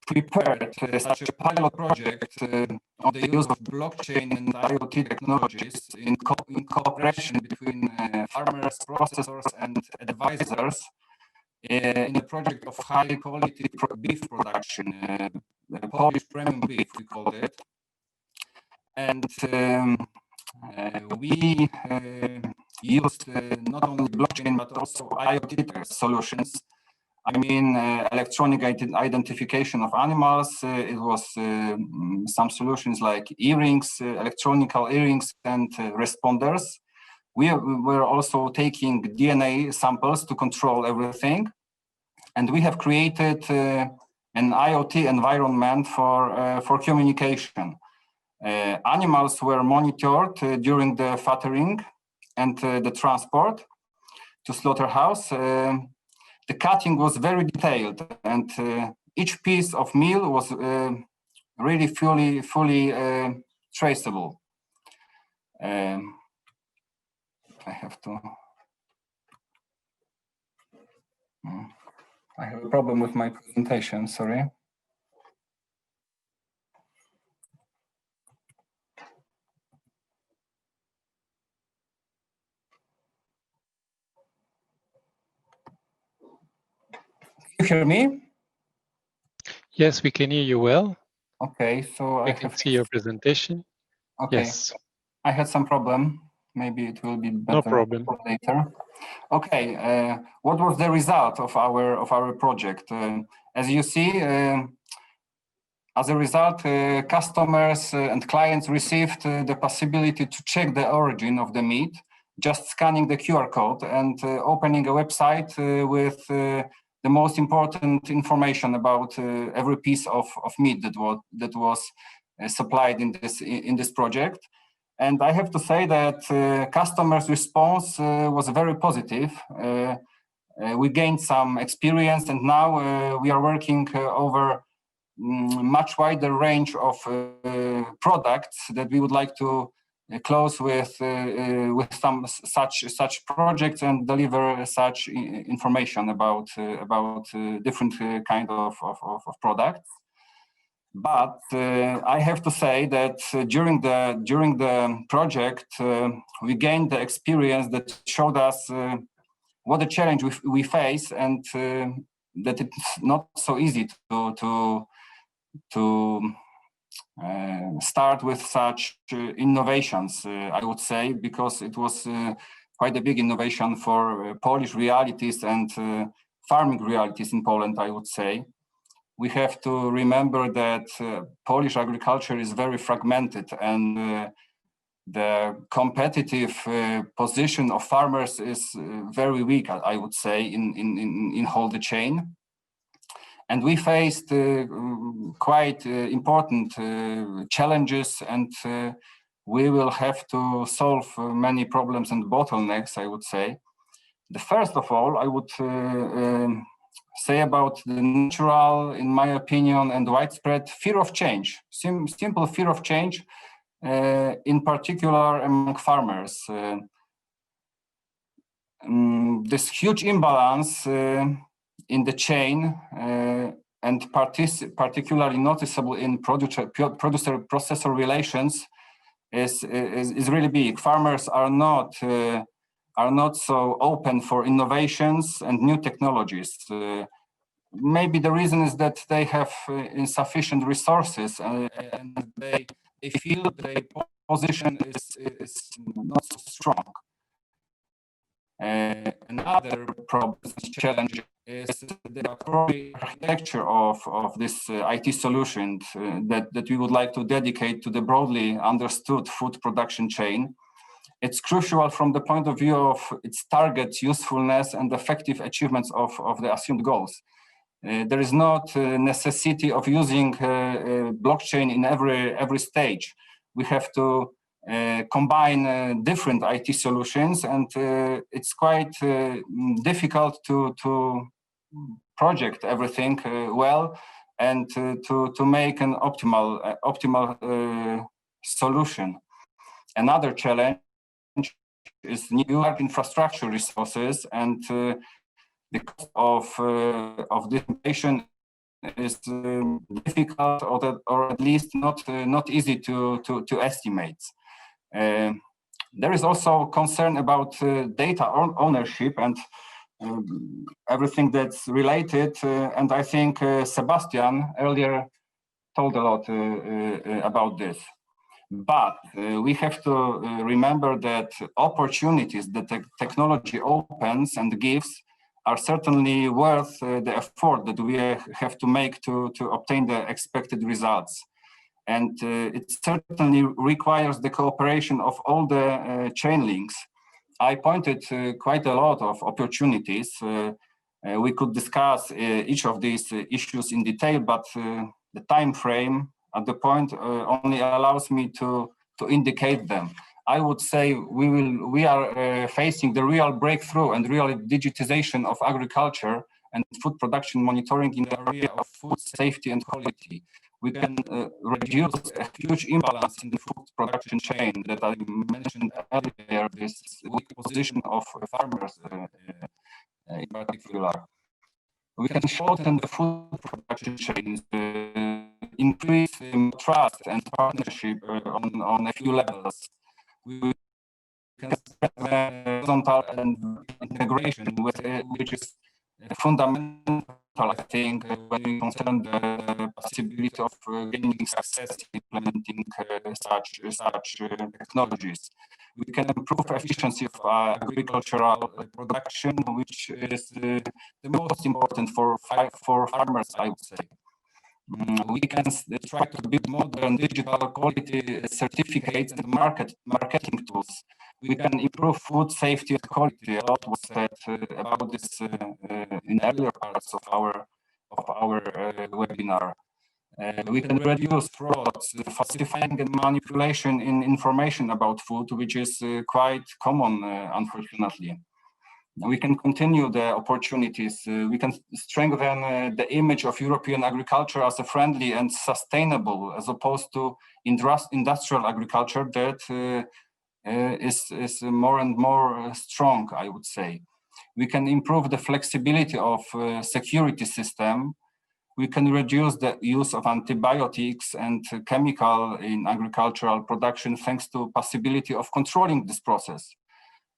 prepared such a pilot project on the use of blockchain and IoT technologies in cooperation between farmers, processors, and advisors in a project of high quality beef production, Polish premium beef, we called it. And we used not only blockchain, but also IoT solutions. I mean, electronic identification of animals. It was some solutions like earrings, electronic earrings, and responders. We were also taking DNA samples to control everything. And we have created an IoT environment for communication. Animals were monitored during the fattering and the transport to slaughterhouse. The cutting was very detailed, and each piece of meal was really fully traceable. I have a problem with my presentation, sorry. Can you hear me? Yes, we can hear you well. Okay, so I can see your presentation. Okay. Yes. I had some problem. Maybe it will be better No problem. later. Okay, what was the result of our project? As you see, as a result, customers and clients received the possibility to check the origin of the meat, just scanning the QR code and opening a website with the most important information about every piece of meat that was supplied in this project. And I have to say that customers' response was very positive. We gained some experience, and now we are working over much wider range of products that we would like to close with some such projects and deliver such information about different kind of products. But I have to say that during the project, we gained the experience that showed us what a challenge we face, and that it's not so easy to start with such innovations, I would say, because it was quite a big innovation for Polish realities and farming realities in Poland, I would say. We have to remember that Polish agriculture is very fragmented, and the competitive position of farmers is very weak, I would say, in whole the chain. And we faced quite important challenges, and we will have to solve many problems and bottlenecks, I would say. The first of all, I would say about the natural, in my opinion, and widespread fear of change, simple fear of change, in particular among farmers. This huge imbalance in the chain, and particularly noticeable in producer-processor relations, is really big. Farmers are not so open for innovations and new technologies. Maybe the reason is that they have insufficient resources, and they feel their position is not so strong. Another problem, challenge, is the architecture of this IT solution that we would like to dedicate to the broadly understood food production chain. It's crucial from the point of view of its target, usefulness, and effective achievements of the assumed goals. There is not a necessity of using blockchain in every stage. We have to combine different IT solutions, and it's quite difficult to project everything well and to make an optimal solution. Another challenge is new infrastructure resources, and the cost of this innovation is difficult, or at least not easy to estimate. There is also concern about data ownership and everything that's related, and I think Sebastian earlier told a lot about this. But we have to remember that opportunities that technology opens and gives are certainly worth the effort that we have to make to obtain the expected results. And it certainly requires the cooperation of all the chain links. I pointed quite a lot of opportunities. We could discuss each of these issues in detail, but the time frame at the point only allows me to indicate them. I would say we are facing the real breakthrough and real digitization of agriculture and food production monitoring in the area of food safety and quality. We can reduce a huge imbalance in the food production chain that I mentioned earlier, this weak position of farmers in particular. We can shorten the food production chains, increase trust and partnership on a few levels. We can spread horizontal and integration, which is fundamental, I think, when we concern the possibility of gaining success implementing such technologies. We can improve efficiency of agricultural production, which is the most important for farmers, I would say. We can try to build modern digital quality certificates and marketing tools. We can improve food safety and quality. A lot was said about this in earlier parts of our webinar. We can reduce frauds, falsifying and manipulation in information about food, which is quite common, unfortunately. We can continue the opportunities. We can strengthen the image of European agriculture as a friendly and sustainable, as opposed to industrial agriculture that is more and more strong, I would say. We can improve the flexibility of security system. We can reduce the use of antibiotics and chemical in agricultural production thanks to possibility of controlling this process.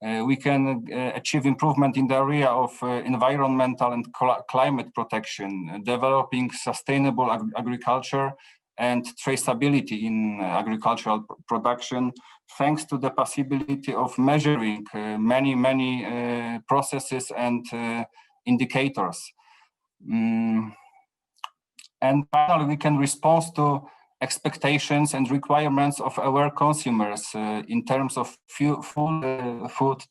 We can achieve improvement in the area of environmental and climate protection, developing sustainable agriculture and traceability in agricultural production, thanks to the possibility of measuring many processes and indicators. And finally, we can respond to expectations and requirements of aware consumers in terms of food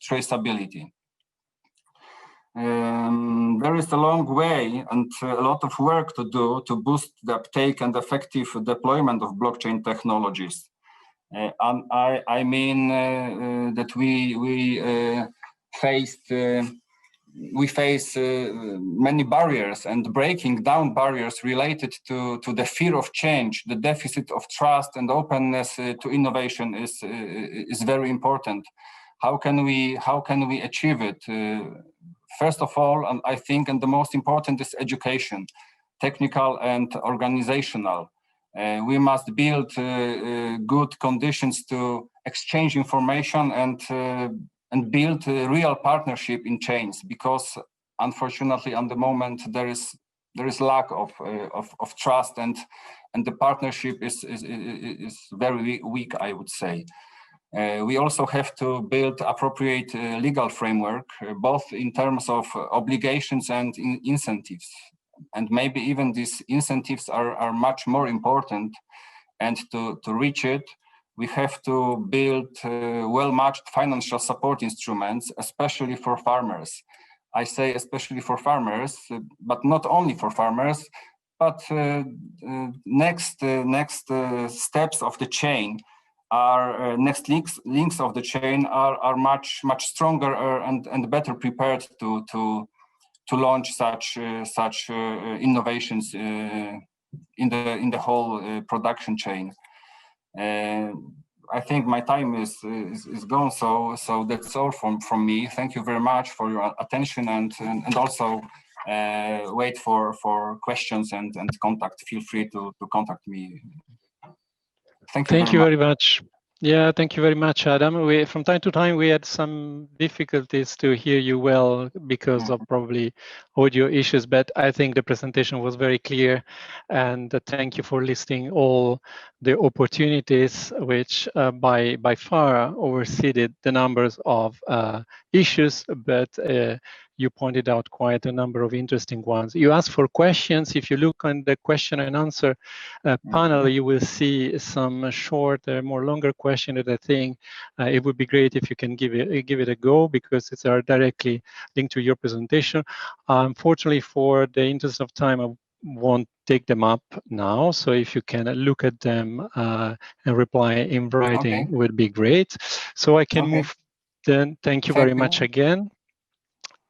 traceability. There is a long way and a lot of work to do to boost the uptake and effective deployment of blockchain technologies. And I mean that we face many barriers, and breaking down barriers related to the fear of change, the deficit of trust and openness to innovation is very important. How can we achieve it? First of all, and I think, and the most important is education, technical and organizational. We must build good conditions to exchange information and build a real partnership in chains, because unfortunately, at the moment there is lack of trust, and the partnership is very weak, I would say. We also have to build appropriate legal framework, both in terms of obligations and incentives. And maybe even these incentives are much more important. And to reach it, we have to build well-matched financial support instruments, especially for farmers. I say especially for farmers, but not only for farmers, but next steps of the chain are next links of the chain are much stronger and better prepared to launch such innovations in the whole production chain. I think my time is gone, so that's all from me. Thank you very much for your attention, and also wait for questions and contact. Feel free to contact me. Thank you very much. Yeah, thank you very much, Adam. From time to time, we had some difficulties to hear you well because of probably audio issues, but I think the presentation was very clear. And thank you for listing all the opportunities, which by far overseeded the numbers of issues, but you pointed out quite a number of interesting ones. You asked for questions. If you look on the question and answer panel, you will see some short, more longer question that I think it would be great if you can give it a go, because it's directly linked to your presentation. Unfortunately, for the interest of time, I won't take them up now. So if you can look at them and reply in writing, would be great. So I can move then. Thank you very much again.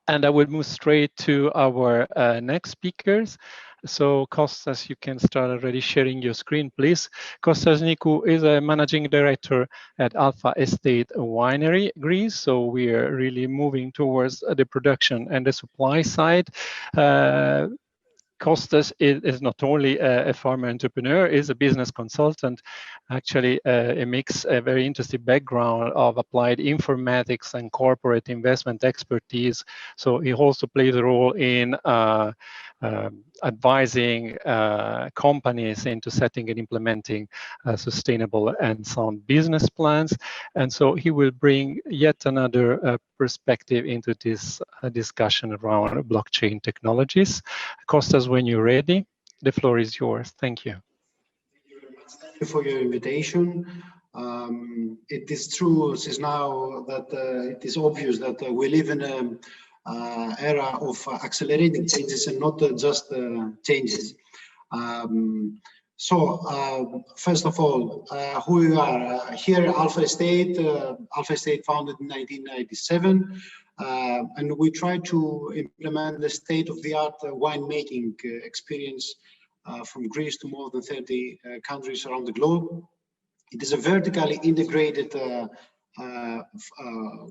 And I will move straight to our next speakers. So Kostas, you can start already sharing your screen, please. Kostas Nikou is a managing director at Alpha Estate Winery, Greece. So we are really moving towards the production and the supply side. Kostas is not only a farmer entrepreneur, is a business consultant, actually a very interesting background of applied informatics and corporate investment expertise. So he also plays a role in advising companies into setting and implementing sustainable and sound business plans. And so he will bring yet another perspective into this discussion around blockchain technologies. Kostas, when you're ready, the floor is yours. Thank you. Thank you for your invitation. It is true since now that it is obvious that we live in an era of accelerating changes and not just changes. First of all, who we are. Here at Alpha Estate founded in 1997, and we try to implement the state-of-the-art winemaking experience from Greece to more than 30 countries around the globe. It is a vertically integrated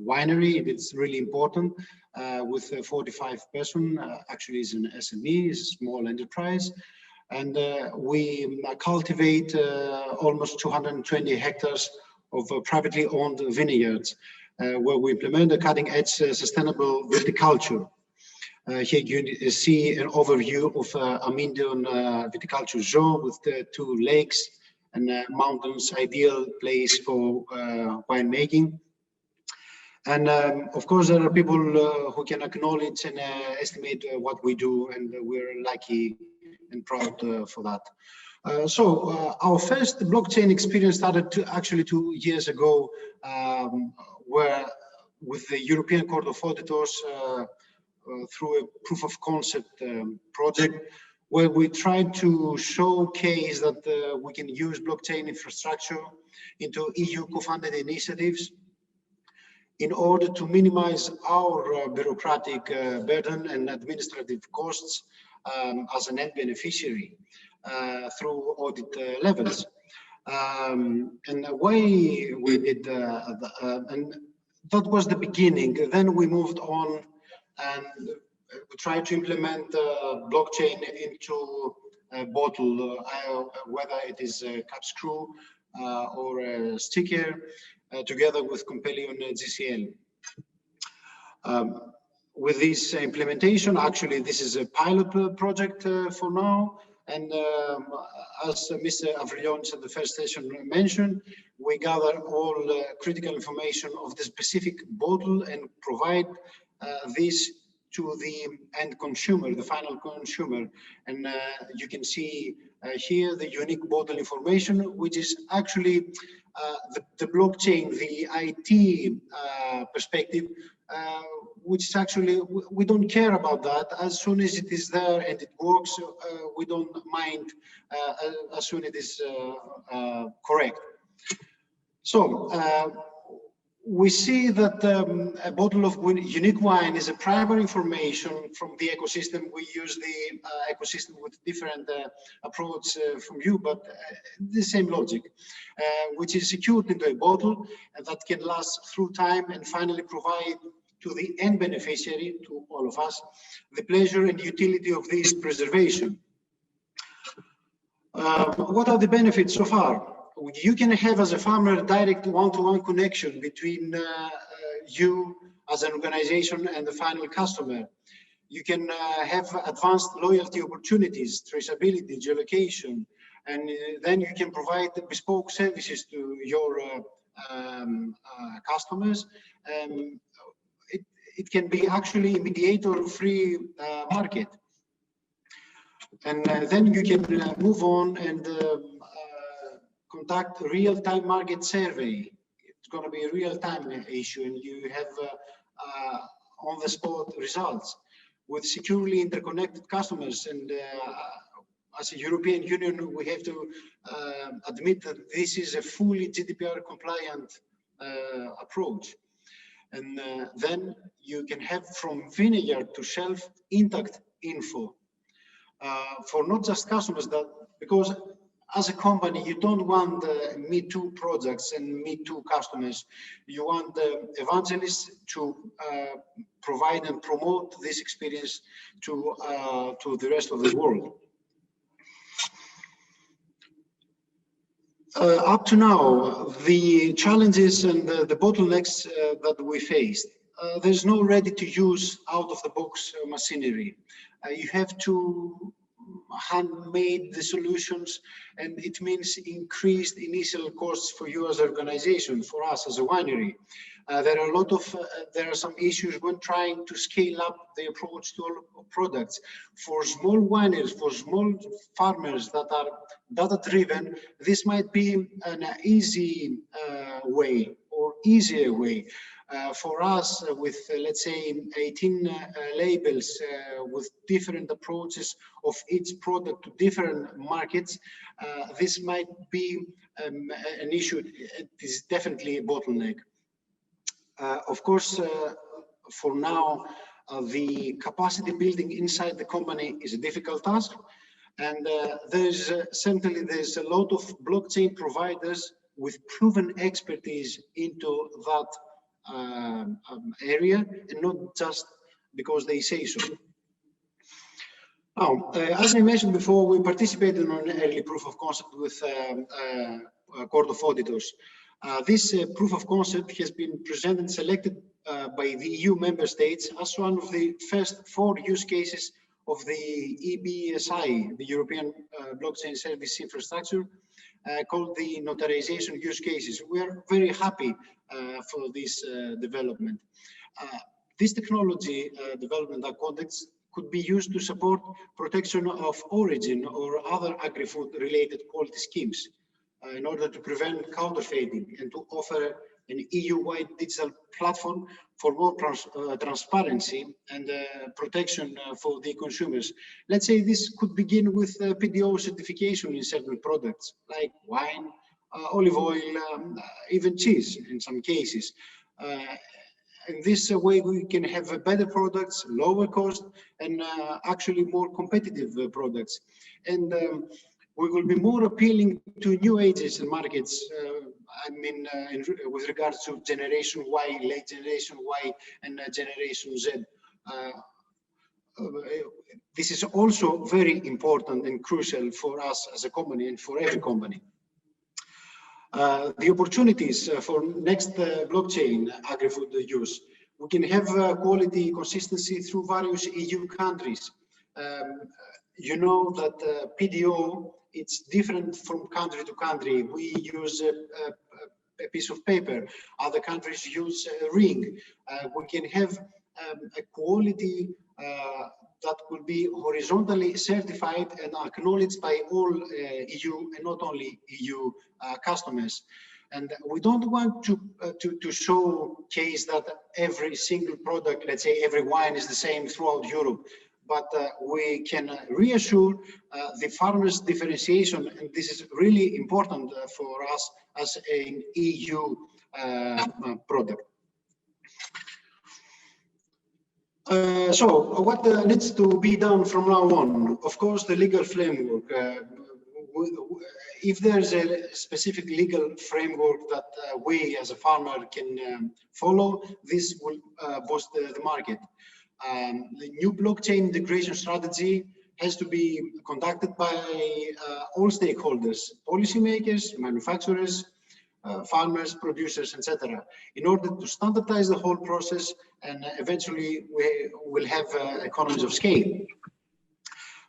winery. It's really important with 45 person. Actually, it's an SME, it's a small enterprise. And we cultivate almost 220 hectares of privately owned vineyards, where we implement a cutting-edge sustainable viticulture. Here you see an overview of a Mindon viticulture zone with the 2 lakes and mountains, ideal place for winemaking. And of course, there are people who can acknowledge and estimate what we do, and we're lucky and proud for that. So our first blockchain experience started actually 2 years ago, where with the European Court of Auditors through a proof of concept project, where we tried to showcase that we can use blockchain infrastructure into EU co-funded initiatives in order to minimize our bureaucratic burden and administrative costs as an end beneficiary through audit levels. And why we did, and that was the beginning. Then we moved on and we tried to implement blockchain into a bottle, whether it is a cap screw or a sticker, together with Compelion GCL. With this implementation, actually, this is a pilot project for now. And as Mr. Avrillons at the first session mentioned, we gather all critical information of the specific bottle and provide this to the end consumer, the final consumer. And you can see here the unique bottle information, which is actually the blockchain, the IT perspective, which is actually, we don't care about that. As soon as it is there and it works, we don't mind as soon as it is correct. So we see that a bottle of unique wine is a primary information from the ecosystem. We use the ecosystem with different approach from you, but the same logic, which is secured into a bottle and that can last through time and finally provide to the end beneficiary, to all of us, the pleasure and utility of this preservation. What are the benefits so far? You can have as a farmer direct one-to-one connection between you as an organization and the final customer. You can have advanced loyalty opportunities, traceability, geolocation, and then you can provide bespoke services to your customers. It can be actually a mediator-free market. And then you can move on and conduct a real-time market survey. It's going to be a real-time issue, and you have on-the-spot results with securely interconnected customers. And as a European Union, we have to admit that this is a fully GDPR-compliant approach. And then you can have from vineyard to shelf intact info for not just customers, that because as a company, you don't want Me Too projects and Me Too customers. You want the evangelists to provide and promote this experience to the rest of the world. Up to now, the challenges and the bottlenecks that we faced, there's no ready-to-use out-of-the-box machinery. You have to handmade the solutions, and it means increased initial costs for you as an organization, for us as a winery. There are some issues when trying to scale up the approach to all products. For small wineries, for small farmers that are data-driven, this might be an easy way or easier way. For us, with let's say 18 labels with different approaches of each product to different markets, this might be an issue. It is definitely a bottleneck. Of course, for now, the capacity building inside the company is a difficult task, and there's a lot of blockchain providers with proven expertise into that area, and not just because they say so. Now, as I mentioned before, we participated in an early proof of concept with Court of Auditors. This proof of concept has been presented and selected by the EU member states as one of the first 4 use cases of the EBSI, the European Blockchain Service Infrastructure, called the notarization use cases. We are very happy for this development. This technology development and context could be used to support protection of origin or other agri-food related quality schemes in order to prevent counterfeiting and to offer an EU-wide digital platform for more transparency and protection for the consumers. Let's say this could begin with PDO certification in certain products like wine, olive oil, even cheese in some cases. In this way, we can have better products, lower cost, and actually more competitive products. And we will be more appealing to new ages and markets. I mean, with regards to Generation Y, late Generation Y, and Generation Z. This is also very important and crucial for us as a company and for every company. The opportunities for next blockchain agri-food use. We can have quality consistency through various EU countries. You know that PDO, it's different from country to country. We use a piece of paper. Other countries use a ring. We can have a quality that will be horizontally certified and acknowledged by all EU and not only EU customers. And we don't want to showcase that every single product, let's say every wine is the same throughout Europe, but we can reassure the farmers' differentiation, and this is really important for us as an EU product. So what needs to be done from now on? Of course, the legal framework. If there's a specific legal framework that we as a farmer can follow, this will boost the market. The new blockchain integration strategy has to be conducted by all stakeholders, policymakers, manufacturers, farmers, producers, etc., in order to standardize the whole process, and eventually we will have economies of scale.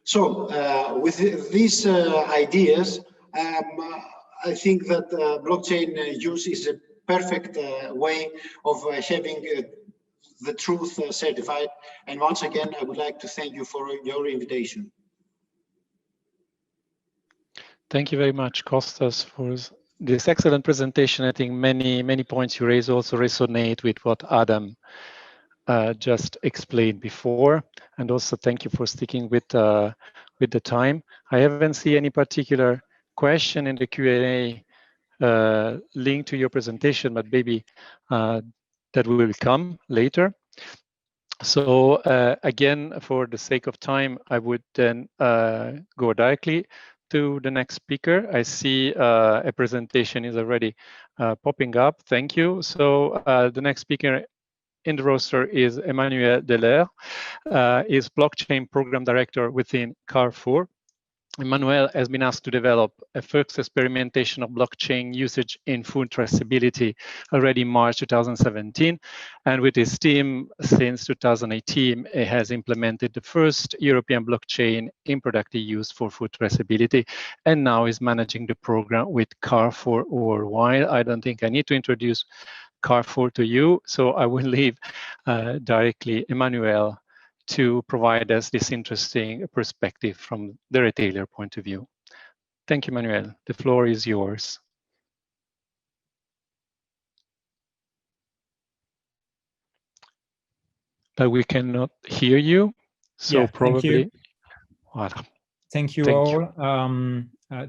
So with these ideas, I think that blockchain use is a perfect way of having the truth certified. And once again, I would like to thank you for your invitation. Thank you very much, Kostas, for this excellent presentation. I think many points you raised also resonate with what Adam just explained before, and also thank you for sticking with the time. I haven't seen any particular question in the Q&A linked to your presentation, but maybe that will come later. So again, for the sake of time, I would then go directly to the next speaker. I see a presentation is already popping up. Thank you. So the next speaker in the roster is Emmanuel Delaire, is Blockchain Program Director within Carrefour. Emmanuel has been asked to develop a first experimentation of blockchain usage in food traceability already in March 2017. And with his team since 2018, he has implemented the first European blockchain in productive use for food traceability, and now is managing the program with Carrefour worldwide. I don't think I need to introduce Carrefour to you, so I will leave directly Emmanuel to provide us this interesting perspective from the retailer point of view. Thank you, Manuel. The floor is yours. But we cannot hear you, so yeah, probably. Thank you all.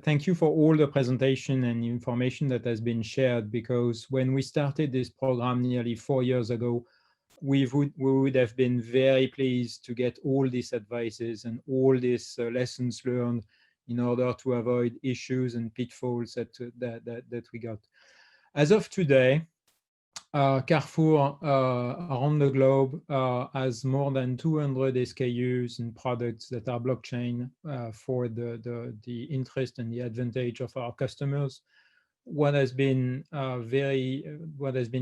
Thank you for all the presentation and information that has been shared, because when we started this program nearly 4 years ago, we would have been very pleased to get all these advices and all these lessons learned in order to avoid issues and pitfalls that we got. As of today, Carrefour around the globe has more than 200 SKUs and products that are blockchain for the interest and the advantage of our customers. what has been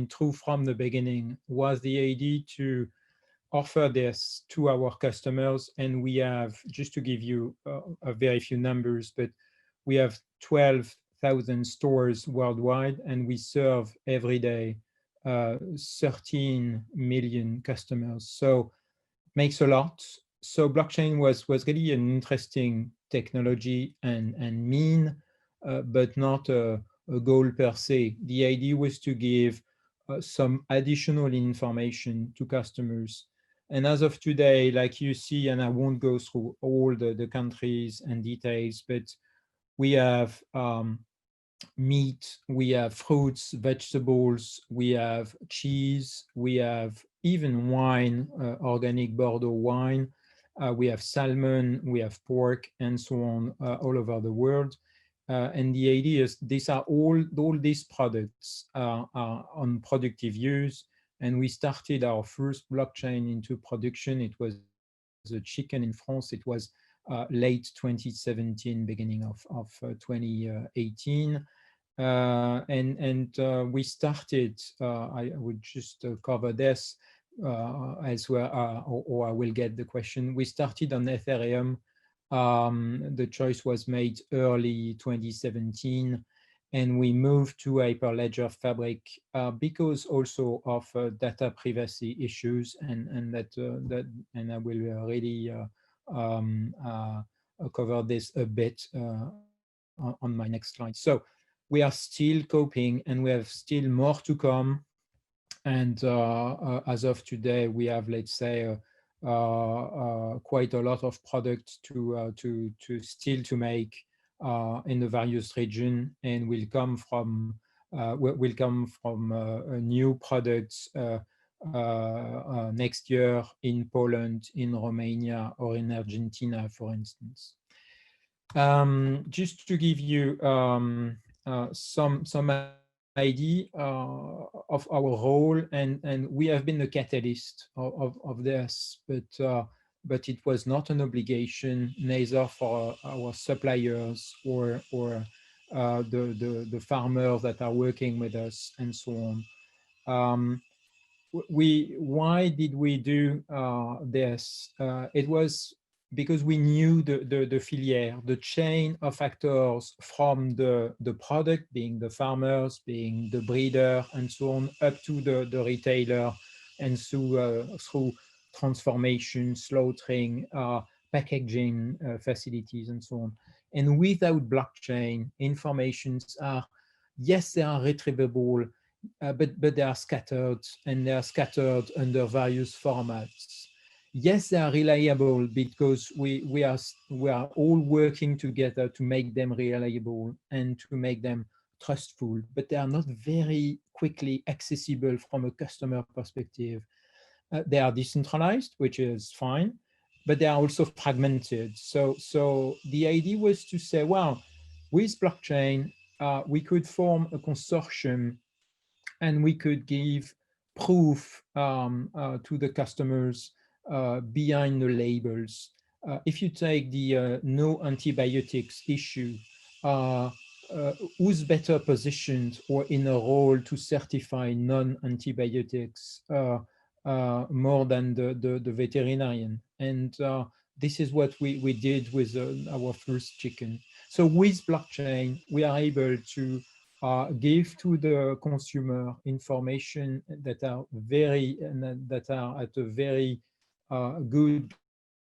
true from the beginning was the idea to offer this to our customers. And we have, just to give you a very few numbers, but we have 12,000 stores worldwide, and we serve every day 13 million customers. So makes a lot. So blockchain was really an interesting technology and mean, but not a goal per se. The idea was to give some additional information to customers. And as of today, like you see, and I won't go through all the countries and details, but we have meat, we have fruits, vegetables, we have cheese, we have even wine, organic Bordeaux wine, we have salmon, we have pork, and so on, all over the world. And the idea is these are all these products are on productive use. And we started our first blockchain into production. It was a chicken in France. It was late 2017, beginning of 2018. We started, I would just cover this as well, or I will get the question. We started on Ethereum. The choice was made early 2017, and we moved to Hyperledger Fabric because also of data privacy issues, and I will really cover this a bit on my next slide. So we are still coping, and we have still more to come. And as of today, we have, let's say, quite a lot of products to still make in the various regions, and will come from new products next year in Poland, in Romania, or in Argentina, for instance. Just to give you some idea of our role, and we have been the catalyst of this, but it was not an obligation, neither for our suppliers or the farmers that are working with us, and so on. Why did we do this? It was because we knew the filière, the chain of actors, from the product, being the farmers, being the breeder, and so on, up to the retailer, and through transformation, slaughtering, packaging facilities, and so on. And without blockchain, informations are, yes, they are retrievable, but they are scattered, and they are scattered under various formats. Yes, they are reliable because we are all working together to make them reliable and to make them trustful, but they are not very quickly accessible from a customer perspective. They are decentralized, which is fine, but they are also fragmented. So the idea was to say, well, with blockchain, we could form a consortium, and we could give proof to the customers behind the labels. If you take the no antibiotics issue, who's better positioned or in a role to certify non-antibiotics more than the veterinarian? And this is what we did with our first chicken. So with blockchain, we are able to give to the consumer information that are at a very good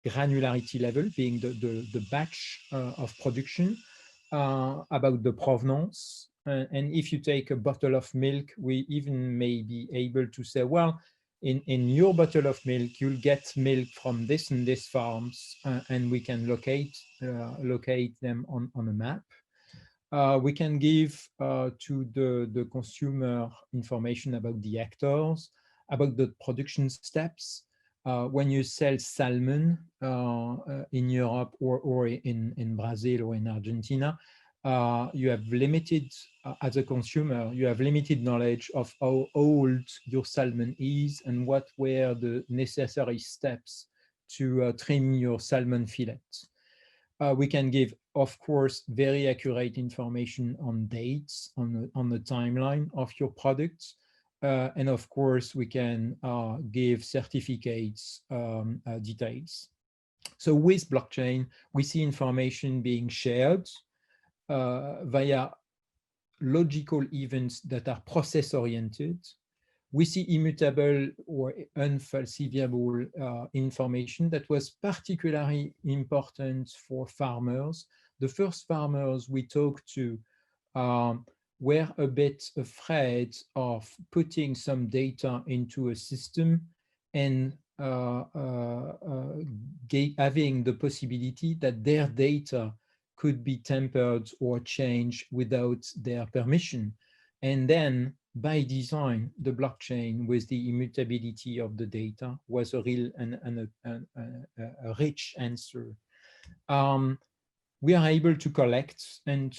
granularity level, being the batch of production, about the provenance. And if you take a bottle of milk, we even may be able to say, well, in your bottle of milk, you'll get milk from this and this farms, and we can locate them on a map. We can give to the consumer information about the actors, about the production steps. When you sell salmon in Europe or in Brazil or in Argentina, you have limited, as a consumer, you have limited knowledge of how old your salmon is and what were the necessary steps to trim your salmon fillets. We can give, of course, very accurate information on dates, on the timeline of your products. And of course, we can give certificates details. So with blockchain, we see information being shared via logical events that are process-oriented. We see immutable or unfalsifiable information that was particularly important for farmers. The first farmers we talked to were a bit afraid of putting some data into a system and having the possibility that their data could be tampered or changed without their permission. And then by design, the blockchain with the immutability of the data was a real and a rich answer. We are able to collect and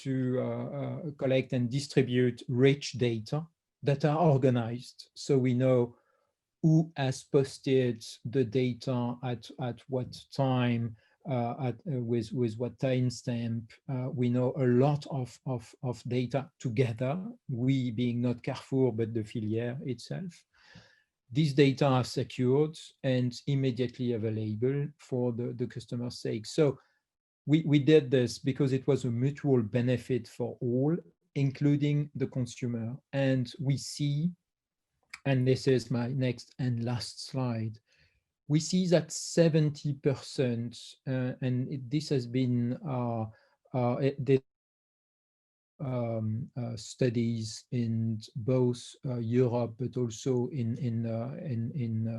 distribute rich data that are organized. So we know who has posted the data at what time, with what timestamp. We know a lot of data together, we being not Carrefour, but the filière itself. These data are secured and immediately available for the customer's sake. So we did this because it was a mutual benefit for all, including the consumer. And we see, and this is my next and last slide, we see that 70%, and this has been studies in both Europe, but also in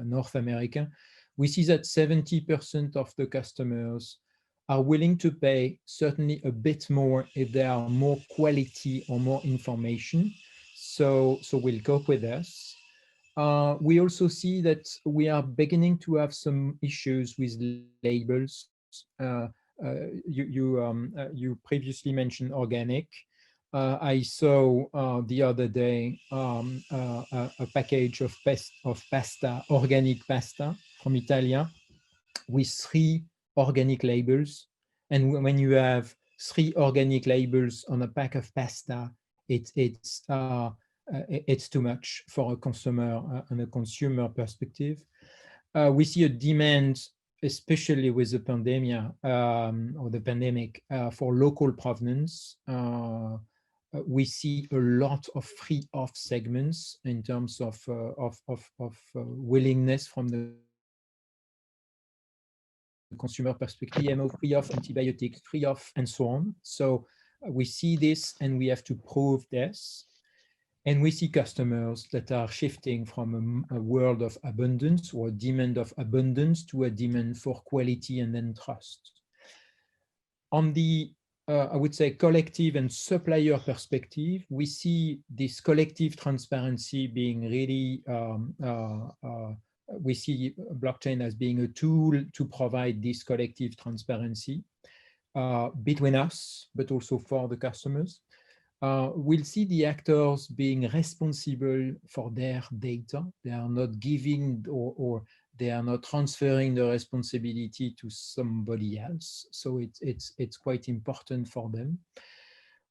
North America. We see that 70% of the customers are willing to pay certainly a bit more if there are more quality or more information. So we'll cope with this. We also see that we are beginning to have some issues with labels. You previously mentioned organic. I saw the other day a package of pasta, organic pasta from Italia, with 3 organic labels. And when you have 3 organic labels on a pack of pasta, it's too much for a consumer and a consumer perspective. We see a demand, especially with the pandemic, for local provenance. We see a lot of free-off segments in terms of willingness from the consumer perspective, GMO free of, antibiotics free of, and so on. So we see this and we have to prove this. And we see customers that are shifting from a world of abundance or a demand of abundance to a demand for quality and then trust. On the, I would say, collective and supplier perspective, we see this collective transparency being really, we see blockchain as being a tool to provide this collective transparency between us, but also for the customers. We'll see the actors being responsible for their data. They are not giving or they are not transferring the responsibility to somebody else. So it's quite important for them.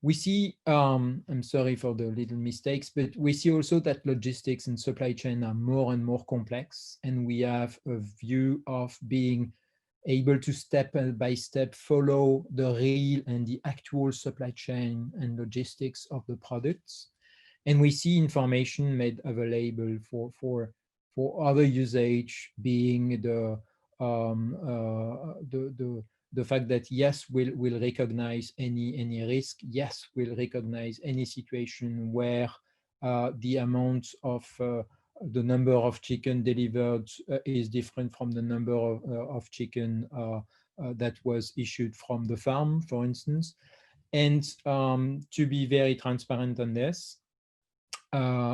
We see, I'm sorry for the little mistakes, but we see also that logistics and supply chain are more and more complex, and we have a view of being able to step by step follow the real and the actual supply chain and logistics of the products. And we see information made available for other usage, being the fact that yes, we'll recognize any risk. Yes, we'll recognize any situation where the amount of the number of chicken delivered is different from the number of chicken that was issued from the farm, for instance. And to be very transparent on this,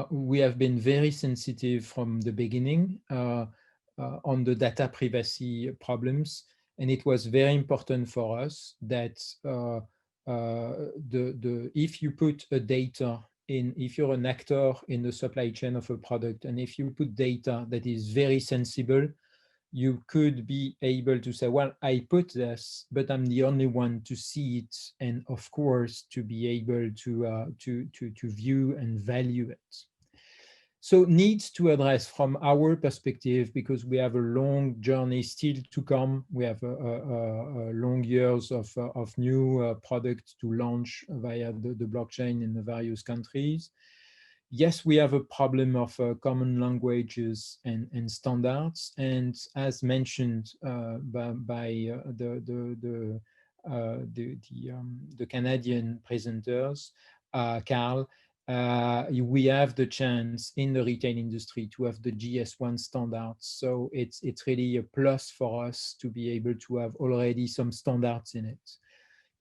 we have been very sensitive from the beginning on the data privacy problems. And it was very important for us that if you put a data in, if you're an actor in the supply chain of a product, and if you put data that is very sensible, you could be able to say, well, I put this, but I'm the only one to see it, and of course to be able to view and value it. So needs to address from our perspective, because we have a long journey still to come. We have long years of new products to launch via the blockchain in the various countries. Yes, we have a problem of common languages and standards. And as mentioned by the Canadian presenters, Carl, we have the chance in the retail industry to have the GS1 standards. So it's really a plus for us to be able to have already some standards in it.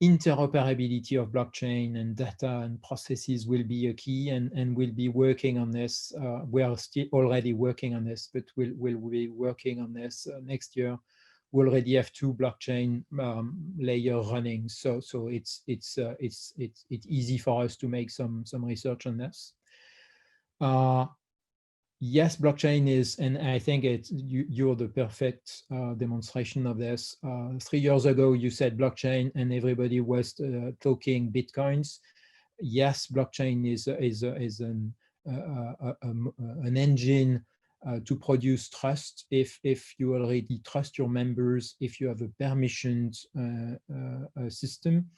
Interoperability of blockchain and data and processes will be a key, and we'll be working on this. We are still already working on this, but we'll be working on this next year. We already have 2 blockchain layers running, so it's easy for us to make some research on this. Yes, blockchain is, and I think you're the perfect demonstration of this. 3 years ago, you said blockchain, and everybody was talking bitcoins. Yes, blockchain is an engine to produce trust. If you already trust your members, if you have a permissioned system,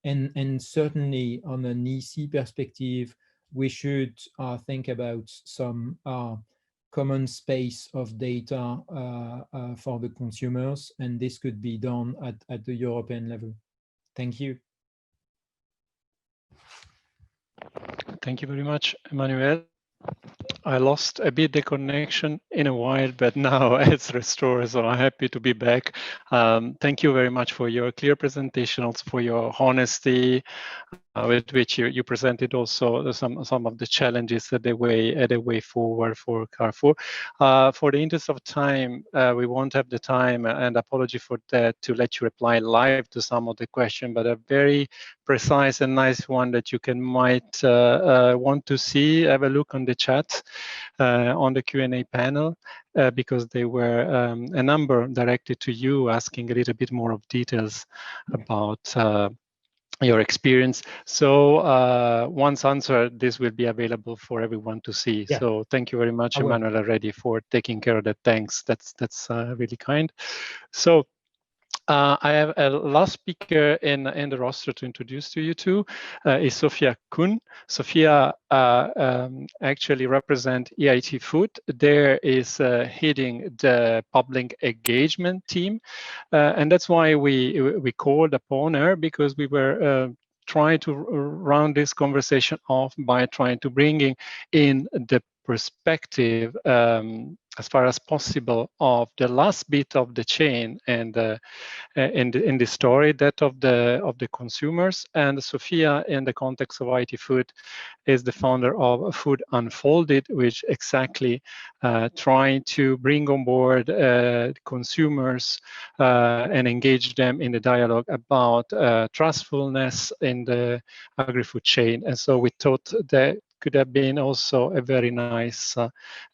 and certainly on an EC perspective, we should think about some common space of data for the consumers, and this could be done at the European level. Thank you. Thank you very much, Emmanuel. I lost a bit the connection in a while, but now it's restored, so I'm happy to be back. Thank you very much for your clear presentation, also for your honesty with which you presented also some of the challenges at the way forward for Carrefour. For the interest of time, we won't have the time, and apology for that, to let you reply live to some of the questions, but a very precise and nice one that you might want to see. Have a look on the chat on the Q&A panel, because they were a number directed to you, asking a little bit more of details about your experience. So once answered, this will be available for everyone to see. Yeah. So thank you very much, Emmanuel, already for taking care of that. Thanks. That's really kind. So I have a last speaker in the roster to introduce to you two, is Sophia Kuhn. Sophia actually represents EIT Food. There is heading the public engagement team, and that's why we called upon her, because we were trying to round this conversation off by trying to bring in the perspective as far as possible of the last bit of the chain, and in the story, that of the consumers. And Sophia, in the context of IT Food, is the founder of Food Unfolded, which exactly trying to bring on board consumers and engage them in the dialogue about trustfulness in the agri-food chain. And so we thought that could have been also a very nice,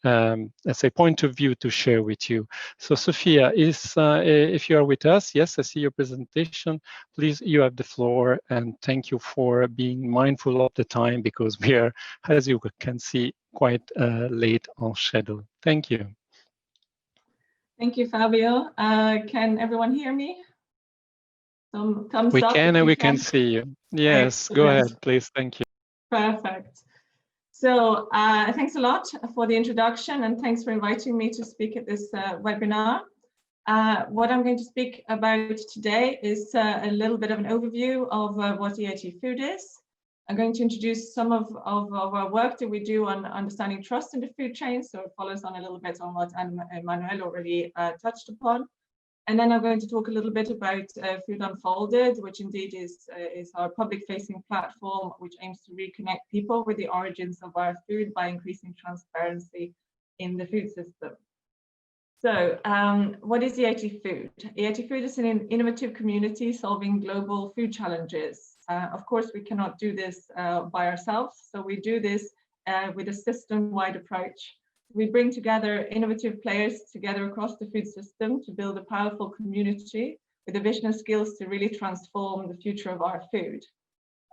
let's say, point of view to share with you. So Sophia, if you are with us, yes, I see your presentation. Please, you have the floor, and thank you for being mindful of the time, because we are, as you can see, quite late on schedule. Thank you. Thank you, Fabio. Can everyone hear me? Some thumbs up. We can, and we can see you. Yes, go ahead, please. Thank you. Perfect. So thanks a lot for the introduction, and thanks for inviting me to speak at this webinar. What I'm going to speak about today is a little bit of an overview of what EIT Food is. I'm going to introduce some of our work that we do on understanding trust in the food chain, so it follows on a little bit on what Emmanuel already touched upon. And then I'm going to talk a little bit about Food Unfolded, which indeed is our public-facing platform, which aims to reconnect people with the origins of our food by increasing transparency in the food system. So what is EIT Food? EIT Food is an innovative community solving global food challenges. Of course, we cannot do this by ourselves, so we do this with a system-wide approach We bring together innovative players together across the food system to build a powerful community with a vision and skills to really transform the future of our food.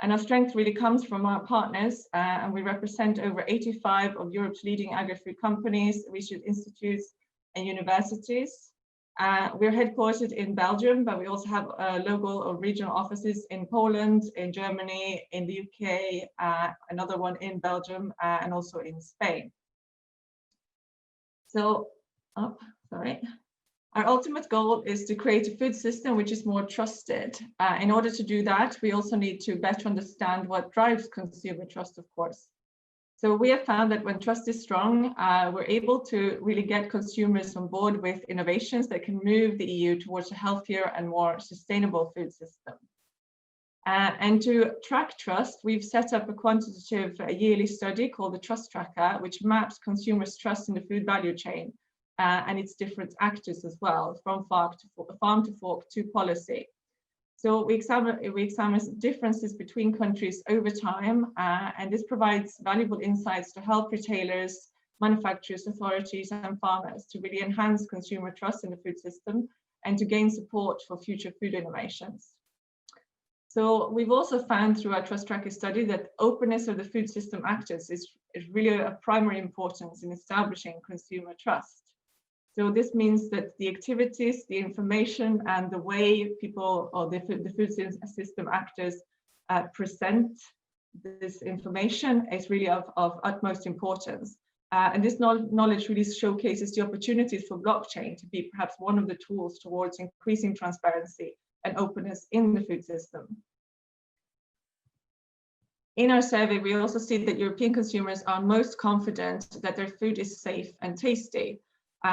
And our strength really comes from our partners, and we represent over 85 of Europe's leading agri-food companies, research institutes, and universities. We're headquartered in Belgium, but we also have local or regional offices in Poland, in Germany, in the UK, another one in Belgium, and also in Spain. So, our ultimate goal is to create a food system which is more trusted. In order to do that, we also need to better understand what drives consumer trust, of course. So we have found that when trust is strong, we're able to really get consumers on board with innovations that can move the EU towards a healthier and more sustainable food system. And to track trust, we've set up a quantitative yearly study called the Trust Tracker, which maps consumers' trust in the food value chain and its different actors as well, from farm to fork to policy. So we examine differences between countries over time, and this provides valuable insights to help retailers, manufacturers, authorities, and farmers to really enhance consumer trust in the food system and to gain support for future food innovations. So we've also found through our Trust Tracker study that openness of the food system actors is really of primary importance in establishing consumer trust. So this means that the activities, the information, and the way people or the food system actors present this information is really of utmost importance. And this knowledge really showcases the opportunities for blockchain to be perhaps one of the tools towards increasing transparency and openness in the food system. In our survey, we also see that European consumers are most confident that their food is safe and tasty.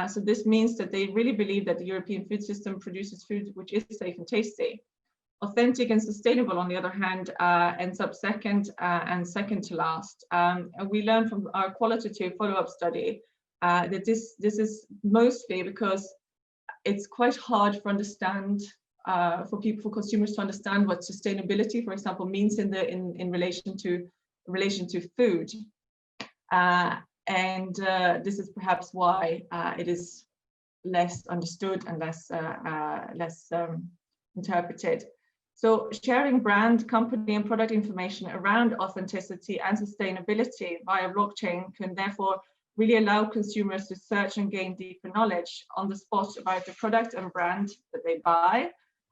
So this means that they really believe that the European food system produces food which is safe and tasty. Authentic and sustainable, on the other hand, ends up second and second to last. And we learned from our qualitative follow-up study that this is mostly because it's quite hard for consumers to understand what sustainability, for example, means in relation to food. And this is perhaps why it is less understood and less interpreted. So sharing brand, company, and product information around authenticity and sustainability via blockchain can therefore really allow consumers to search and gain deeper knowledge on the spot about the product and brand that they buy,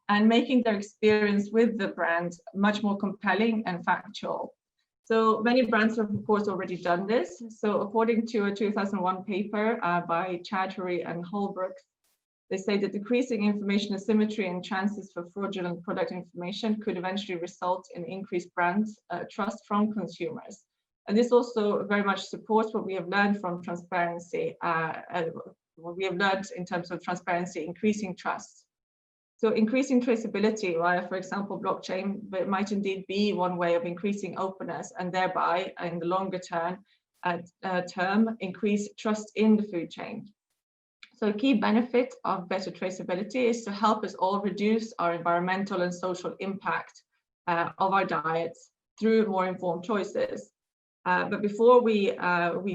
and making their experience with the brand much more compelling and factual. So many brands have, of course, already done this. So according to a 2001 paper by Chowdhury and Holbrook, they say that decreasing information asymmetry and chances for fraudulent product information could eventually result in increased brand trust from consumers. And this also very much supports what we have learned from transparency, what we have learned in terms of transparency, increasing trust. So increasing traceability via, for example, blockchain, but it might indeed be one way of increasing openness and thereby, in the longer term, increase trust in the food chain. So a key benefit of better traceability is to help us all reduce our environmental and social impact of our diets through more informed choices. But before we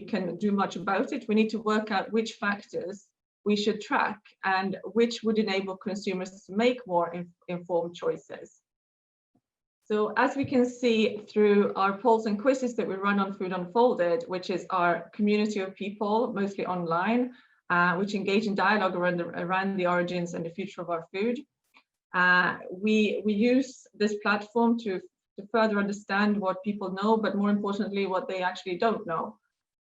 can do much about it, we need to work out which factors we should track and which would enable consumers to make more informed choices. So as we can see through our polls and quizzes that we run on Food Unfolded, which is our community of people, mostly online, which engage in dialogue around the origins and the future of our food. We use this platform to further understand what people know, but more importantly, what they actually don't know.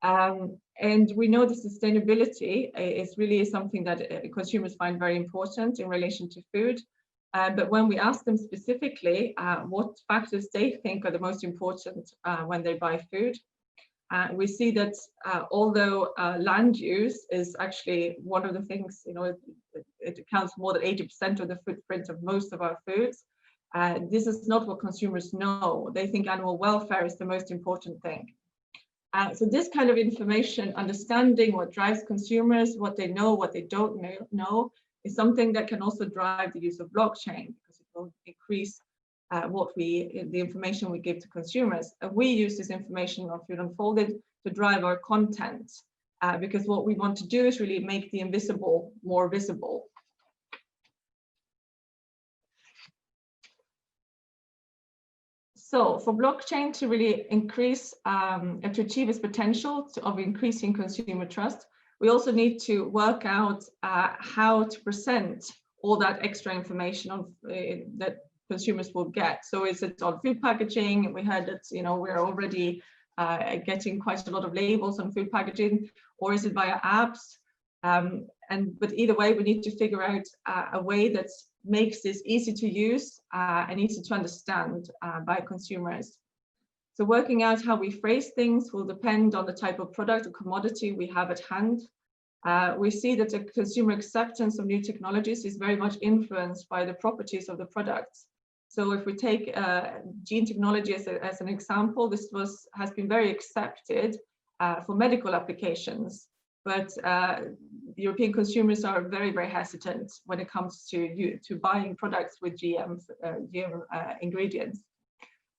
And we know that sustainability is really something that consumers find very important in relation to food. But when we ask them specifically what factors they think are the most important when they buy food, we see that although land use is actually one of the things, it accounts for more than 80% of the footprint of most of our foods. This is not what consumers know. They think animal welfare is the most important thing. So this kind of information, understanding what drives consumers, what they know, what they don't know, is something that can also drive the use of blockchain, because it will increase the information we give to consumers. And we use this information on Food Unfolded to drive our content. because what we want to do is really make the invisible more visible. So for blockchain to really increase and to achieve its potential of increasing consumer trust, we also need to work out how to present all that extra information on, that consumers will get. So is it on food packaging? We heard that, you know, we're already getting quite a lot of labels on food packaging, or is it via apps? But either way, we need to figure out a way that makes this easy to use and easy to understand by consumers. So working out how we phrase things will depend on the type of product or commodity we have at hand. We see that the consumer acceptance of new technologies is very much influenced by the properties of the products. So if we take gene technology as an example, this has been very accepted for medical applications, but European consumers are very, very hesitant when it comes to buying products with GM ingredients.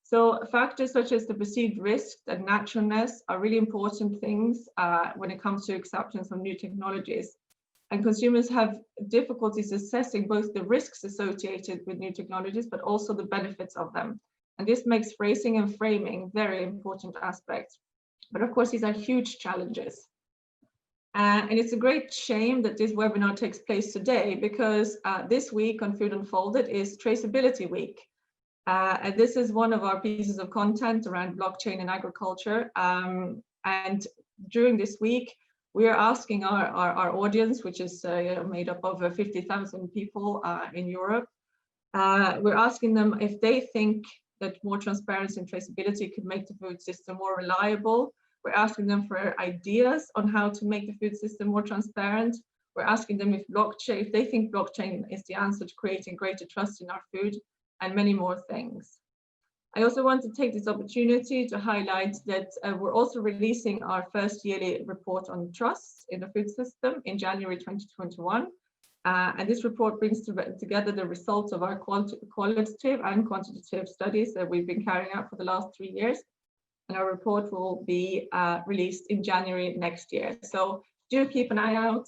So factors such as the perceived risk and naturalness are really important things when it comes to acceptance of new technologies. And consumers have difficulties assessing both the risks associated with new technologies, but also the benefits of them. And this makes phrasing and framing very important aspects. But of course, these are huge challenges. And it's a great shame that this webinar takes place today, because this week on Food Unfolded is Traceability Week. And this is one of our pieces of content around blockchain and agriculture. And during this week, we are asking our audience, which is made up of 50,000 people in Europe, we're asking them if they think that more transparency and traceability could make the food system more reliable. We're asking them for ideas on how to make the food system more transparent. We're asking them if they think blockchain is the answer to creating greater trust in our food, and many more things. I also want to take this opportunity to highlight that we're also releasing our first yearly report on trust in the food system in January 2021. And this report brings together the results of our qualitative and quantitative studies that we've been carrying out for the last 3 years. And our report will be released in January next year. So do keep an eye out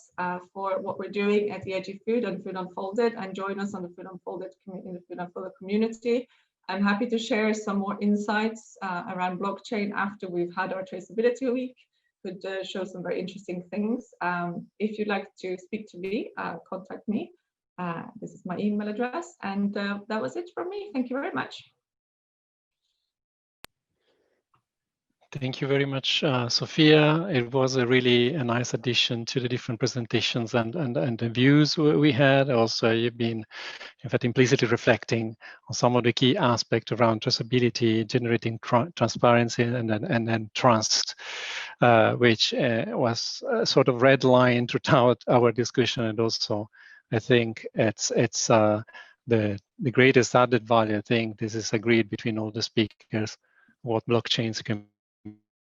for what we're doing at the Agrifood and Food Unfolded, and join us on the Food Unfolded in the Food Unfolded community. I'm happy to share some more insights around blockchain after we've had our traceability week. Could show some very interesting things. If you'd like to speak to me, contact me. This is my email address, and that was it from me. Thank you very much. Thank you very much, Sophia. It was a really nice addition to the different presentations and the views we had. Also, you've been, in fact, implicitly reflecting on some of the key aspects around traceability, generating transparency, and then trust, which was a sort of red line throughout our discussion. And also, I think it's the greatest added value. I think this is agreed between all the speakers, what blockchains can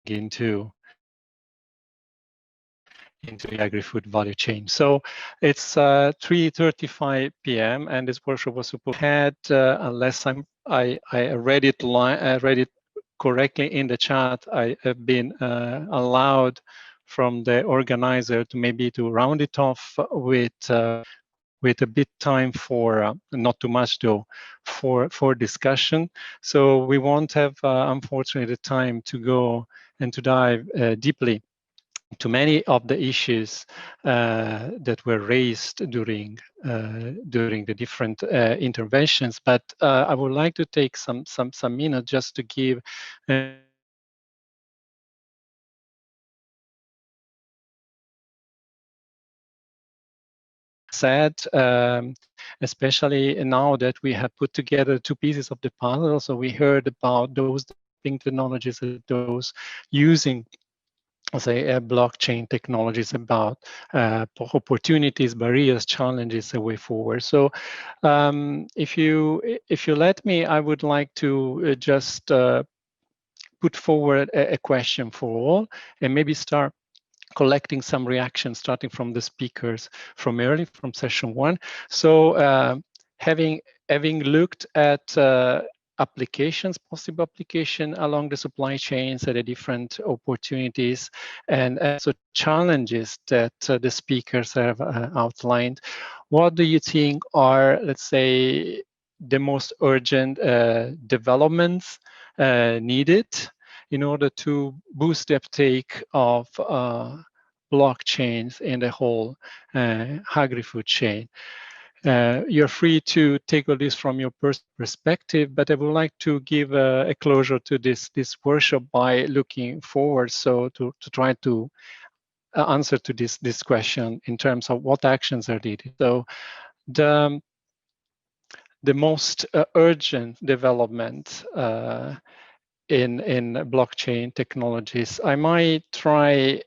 into the agri-food value chain. So it's 3:35 p.m. and this workshop was supposed to have, unless I read it correctly in the chat, I have been allowed from the organizer to maybe to round it off with a bit time for, not too much though, for discussion. So we won't have, unfortunately, the time to go and to dive deeply to many of the issues that were raised during the different interventions. But I would like to take some minutes just to give said, especially now that we have put together two pieces of the puzzle. So we heard about those technologies, those using, say, blockchain technologies, about opportunities, barriers, challenges, a way forward. So if you let me, I would like to just put forward a question for all, and maybe start collecting some reactions starting from the speakers from session 1. So having looked at applications, possible application along the supply chains, the different opportunities and also challenges that the speakers have outlined. What do you think are, let's say, the most urgent developments needed in order to boost the uptake of blockchains in the whole agri-food chain? You're free to tackle this from your perspective, but I would like to give a closure to this workshop by looking forward, so to try to answer to this question in terms of what actions are needed. So the most urgent development in blockchain technologies, I might try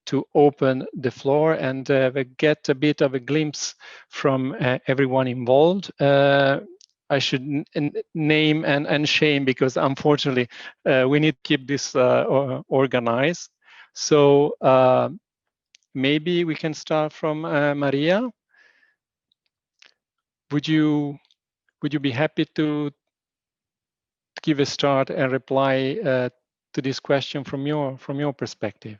to open the floor and get a bit of a glimpse from everyone involved. I should name and shame, because unfortunately we need to keep this organized. So maybe we can start from Maria. Would you be happy to give a start and reply to this question from your perspective?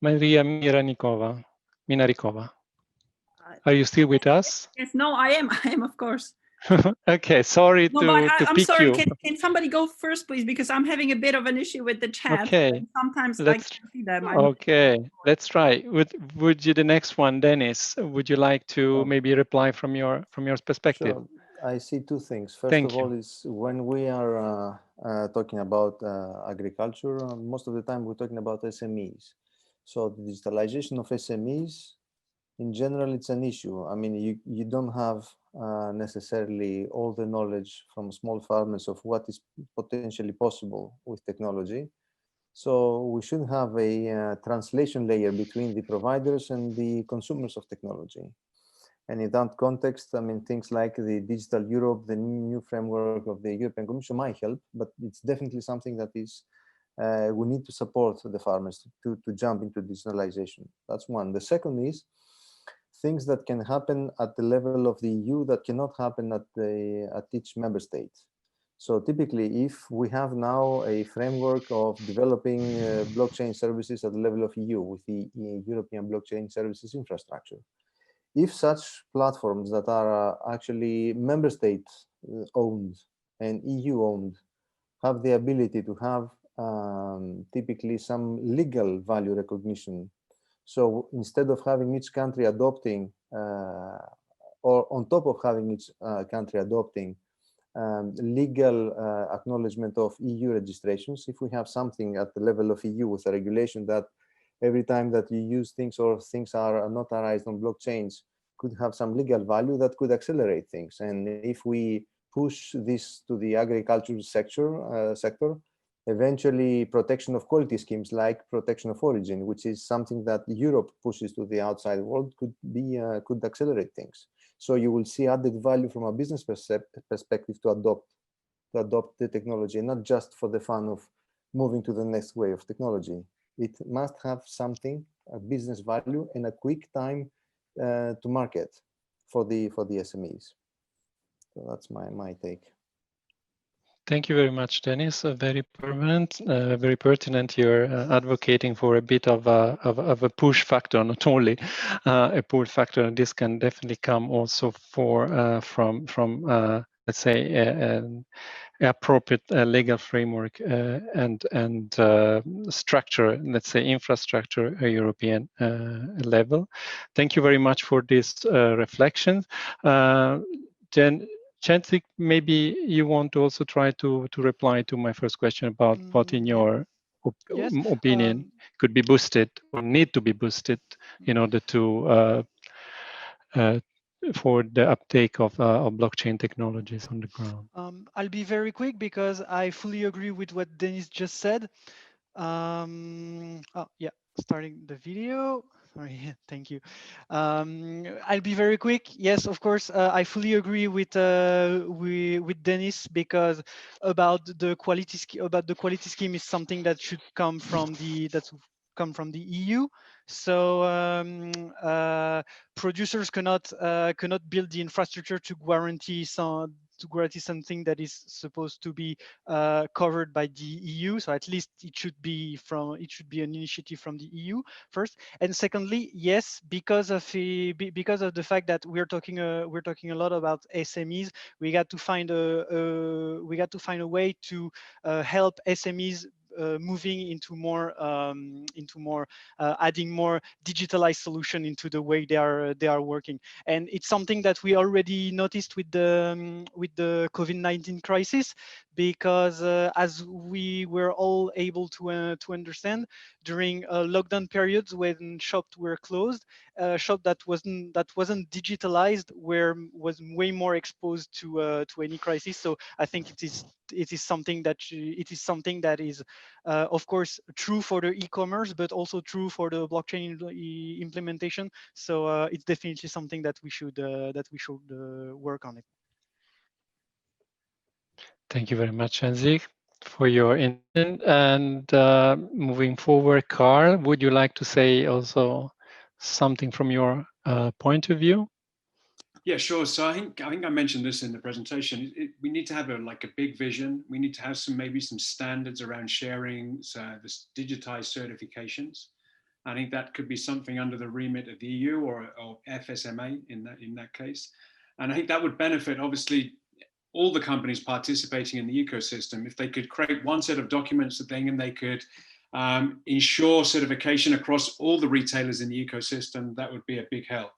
Maria Minarikova. Are you still with us? Yes, no, I am, of course. Okay, sorry no, to I'm pick sorry. you. Can somebody go first, please? Because I'm having a bit of an issue with the chat. Okay, sometimes I let's can't see them. okay, let's try. Would you, the next one, Dennis? Would you like to maybe reply from your perspective? Sure. I see two things. First Thank of all, is when we are talking about agriculture, most of the time we're talking about SMEs. So the digitalization of SMEs, in general, it's an issue. I mean, you don't have necessarily all the knowledge from small farmers of what is potentially possible with technology. So we should have a translation layer between the providers and the consumers of technology. And in that context, I mean, things like the Digital Europe, the new framework of the European Commission might help, but it's definitely something that is, we need to support the farmers to jump into digitalization. That's one. The second is things that can happen at the level of the EU that cannot happen at each member state. So typically, if we have now a framework of developing blockchain services at the level of EU with the European Blockchain Services Infrastructure, if such platforms that are actually member state owned and EU owned have the ability to have typically some legal value recognition, so instead of having each country adopting or on top of having each country adopting legal acknowledgement of EU registrations, if we have something at the level of EU with a regulation that every time that you use things or things are notarized on blockchains could have some legal value, that could accelerate things. And if we push this to the agricultural sector, eventually protection of quality schemes like protection of origin, which is something that Europe pushes to the outside world, could accelerate things. So you will see added value from a business perspective to adopt the technology, and not just for the fun of moving to the next way of technology. It must have something, a business value, and a quick time to market for the SMEs. So that's my take. Thank you very much, Dennis. Very pertinent. Very pertinent. You're advocating for a bit of a push factor, not only a pull factor. This can definitely come also from let's say an appropriate legal framework and structure, let's say infrastructure, European level. Thank you very much for this reflection. Then, Chantik, maybe you want to also try to reply to my first question about what, in your opinion, could be boosted or need to be boosted in order to for the uptake of blockchain technologies on the ground. I'll be very quick because I fully agree with what Dennis just said. Starting the video. Sorry, thank you. I'll be very quick. Yes, of course, I fully agree with Dennis, because about the quality scheme is something that should come from the EU. So producers cannot build the infrastructure to guarantee something that is supposed to be covered by the EU. So at least it should be an initiative from the EU first. And secondly, yes, because of the fact that we're talking a lot about SMEs, we got to find a way to help SMEs moving into more adding more digitalized solution into the way they are working. And it's something that we already noticed with the COVID-19 crisis, because as we were all able to understand, during lockdown periods when shops were closed, shop that wasn't digitalized was way more exposed to any crisis. So I think it is something that is of course true for the e-commerce, but also true for the blockchain implementation. So it's definitely something that we should work on it. Thank you very much, Anzik, for your input. And moving forward, Carl, would you like to say also something from your point of view? Yeah, sure. So I think I mentioned this in the presentation. We need to have a big vision. We need to have maybe some standards around sharing this digitized certifications. I think that could be something under the remit of the EU or FSMA in that case. And I think that would benefit, obviously, all the companies participating in the ecosystem. If they could create one set of documents that they could ensure certification across all the retailers in the ecosystem, that would be a big help.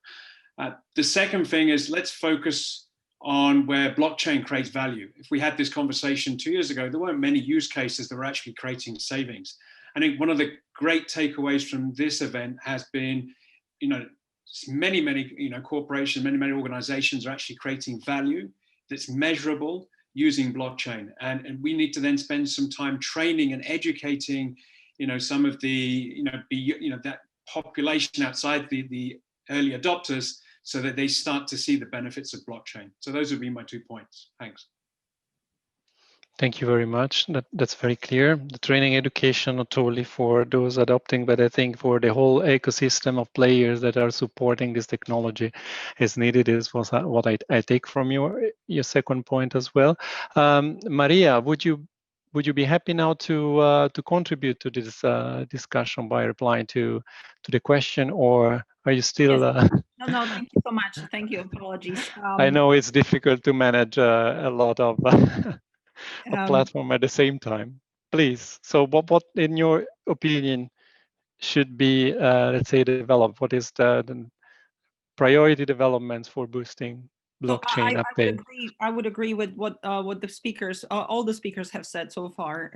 The second thing is, let's focus on where blockchain creates value. If we had this conversation 2 years ago, there weren't many use cases that were actually creating savings. I think one of the great takeaways from this event has been, many corporations, many organizations are actually creating value that's measurable using blockchain. And we need to then spend some time training and educating, some of the, that population outside the early adopters, so that they start to see the benefits of blockchain. So those would be my 2 points. Thanks. Thank you very much. That's very clear. The training education, not only for those adopting, but I think for the whole ecosystem of players that are supporting this technology is needed, is what I take from your second point as well. Maria, would you be happy now to contribute to this discussion by replying to the question, or are you still? Yes. No, thank you so much. Thank you. Apologies. I know it's difficult to manage a lot of a platform at the same time. Please. So, what in your opinion should be, let's say, developed? What is the priority developments for boosting blockchain uptake? I would agree with what the speakers, all the speakers have said so far.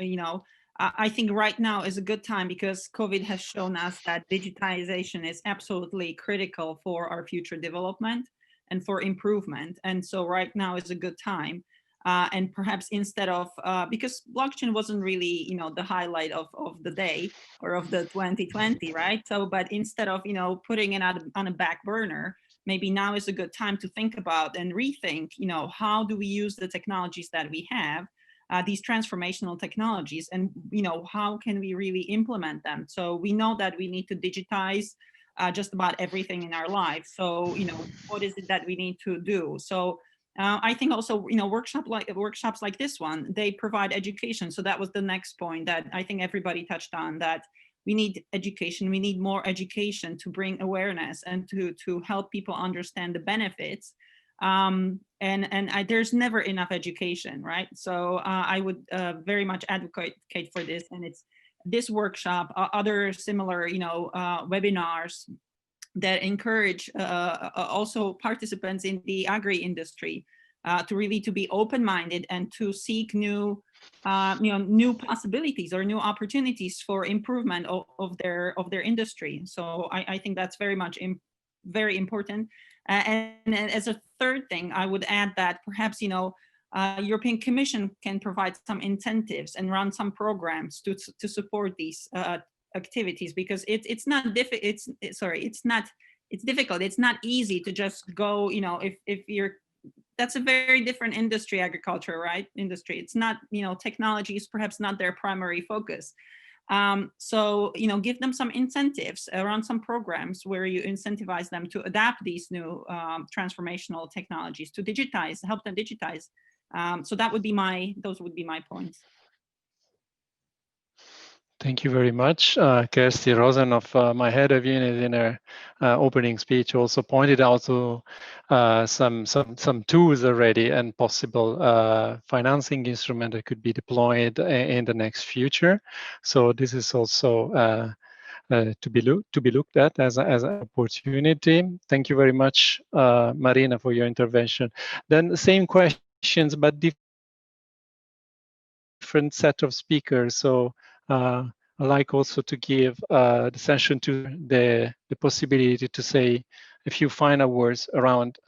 I think right now is a good time, because COVID has shown us that digitization is absolutely critical for our future development and for improvement. And so right now is a good time. And perhaps instead of, because blockchain wasn't really, the highlight of the day or of the 2020, right? So, but instead of, putting it on a back burner, maybe now is a good time to think about and rethink, how do we use the technologies that we have, these transformational technologies, and, how can we really implement them? So we know that we need to digitize just about everything in our life. So, what is it that we need to do? So I think also, workshops like this one, they provide education. So that was the next point that I think everybody touched on, that we need education. We need more education to bring awareness and to help people understand the benefits. There's never enough education, right? So I would very much advocate for this. And it's this workshop, other similar, webinars that encourage also participants in the agri industry to be open-minded and to seek new possibilities or new opportunities for improvement of their industry. So I think that's very important. And as a third thing, I would add that perhaps European Commission can provide some incentives and run some programs to support these activities, because it's difficult. It's not easy to just go, if you're, that's a very different industry, agriculture, right? Industry. It's not, technology is perhaps not their primary focus. So, give them some incentives around some programs where you incentivize them to adapt these new transformational technologies to digitize, help them digitize. So those would be my points. Thank you very much. Kirsty Rosenhoff, my head of unit, in her opening speech also pointed out to some tools already and possible financing instrument that could be deployed in the next future. So this is also to be looked at as an opportunity. Thank you very much, Marina, for your intervention. Then the same questions, but different set of speakers. So I'd like also to give the session to the possibility to say a few final words around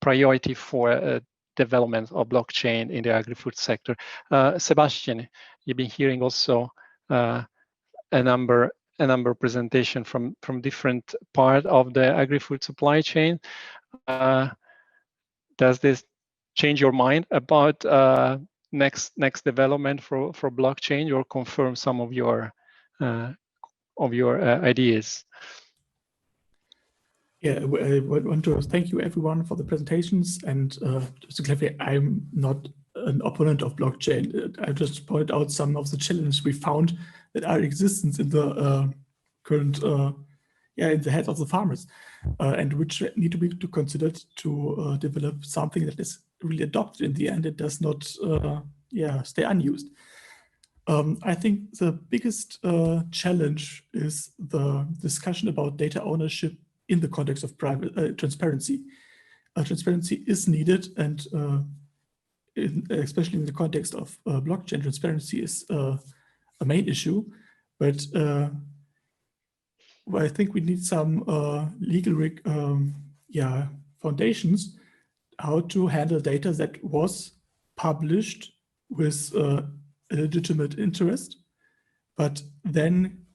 priority for development of blockchain in the agri-food sector. Sebastian, you've been hearing also a number of presentation from different part of the agri-food supply chain. Does this change your mind about next development for blockchain, or confirm some of your ideas? Yeah, I want to thank you everyone for the presentations, and just to clarify, I'm not an opponent of blockchain. I just pointed out some of the challenges we found that are existence in the current in the heads of the farmers, and which need to be considered to develop something that is really adopted in the end. It does not stay unused. I think the biggest challenge is the discussion about data ownership in the context of private transparency. Transparency is needed, and especially in the context of blockchain, transparency is a main issue. But I think we need some legal foundations how to handle data that was published with a legitimate interest, but then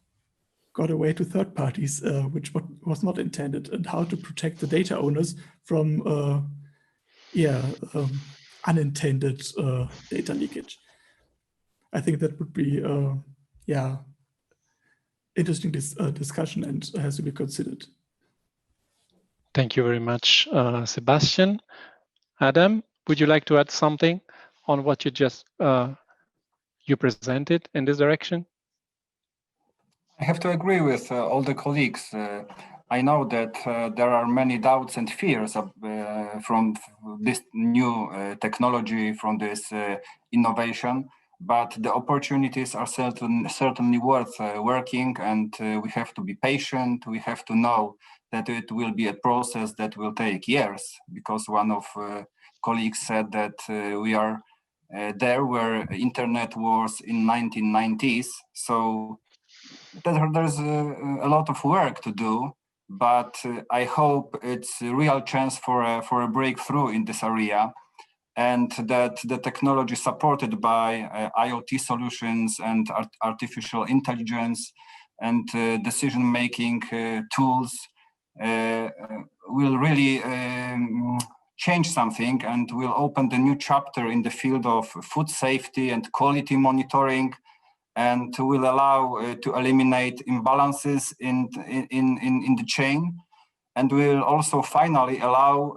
got away to third parties, which was not intended, and how to protect the data owners from unintended data leakage. I think that would be interesting discussion, and has to be considered. Thank you very much, Sebastian. Adam, would you like to add something on what you just you presented in this direction? I have to agree with all the colleagues. I know that there are many doubts and fears from this new technology, from this innovation, but the opportunities are certainly worth working, and we have to be patient. We have to know that it will be a process that will take years, because one of colleagues said that we are there where internet was in 1990s. So there's a lot of work to do, but I hope it's a real chance for a breakthrough in this area, and that the technology supported by IoT solutions and artificial intelligence and decision-making tools will really change something, and will open the new chapter in the field of food safety and quality monitoring, and will allow to eliminate imbalances in the chain, and will also finally allow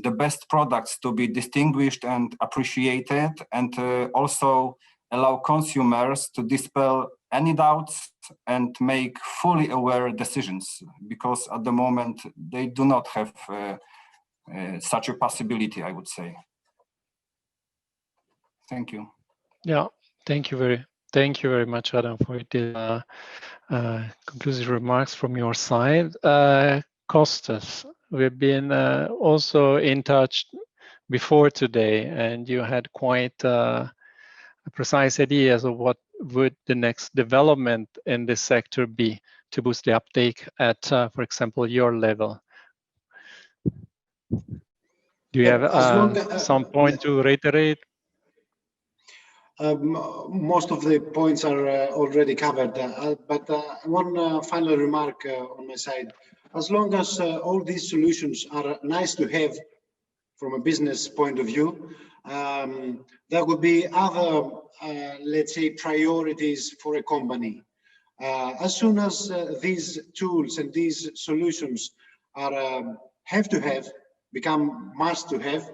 the best products to be distinguished and appreciated, and also allow consumers to dispel any doubts and make fully aware decisions, because at the moment they do not have such a possibility, I would say. Thank you. Yeah, thank you very much, Adam, for the conclusive remarks from your side. Kostas, we've been also in touch before today, and you had quite precise ideas of what would the next development in this sector be to boost the uptake at, for example, your level. Do you have some point to reiterate? Most of the points are already covered, but one final remark on my side. As long as all these solutions are nice to have from a business point of view, there would be other, let's say, priorities for a company. As soon as these tools and these solutions are become must to have,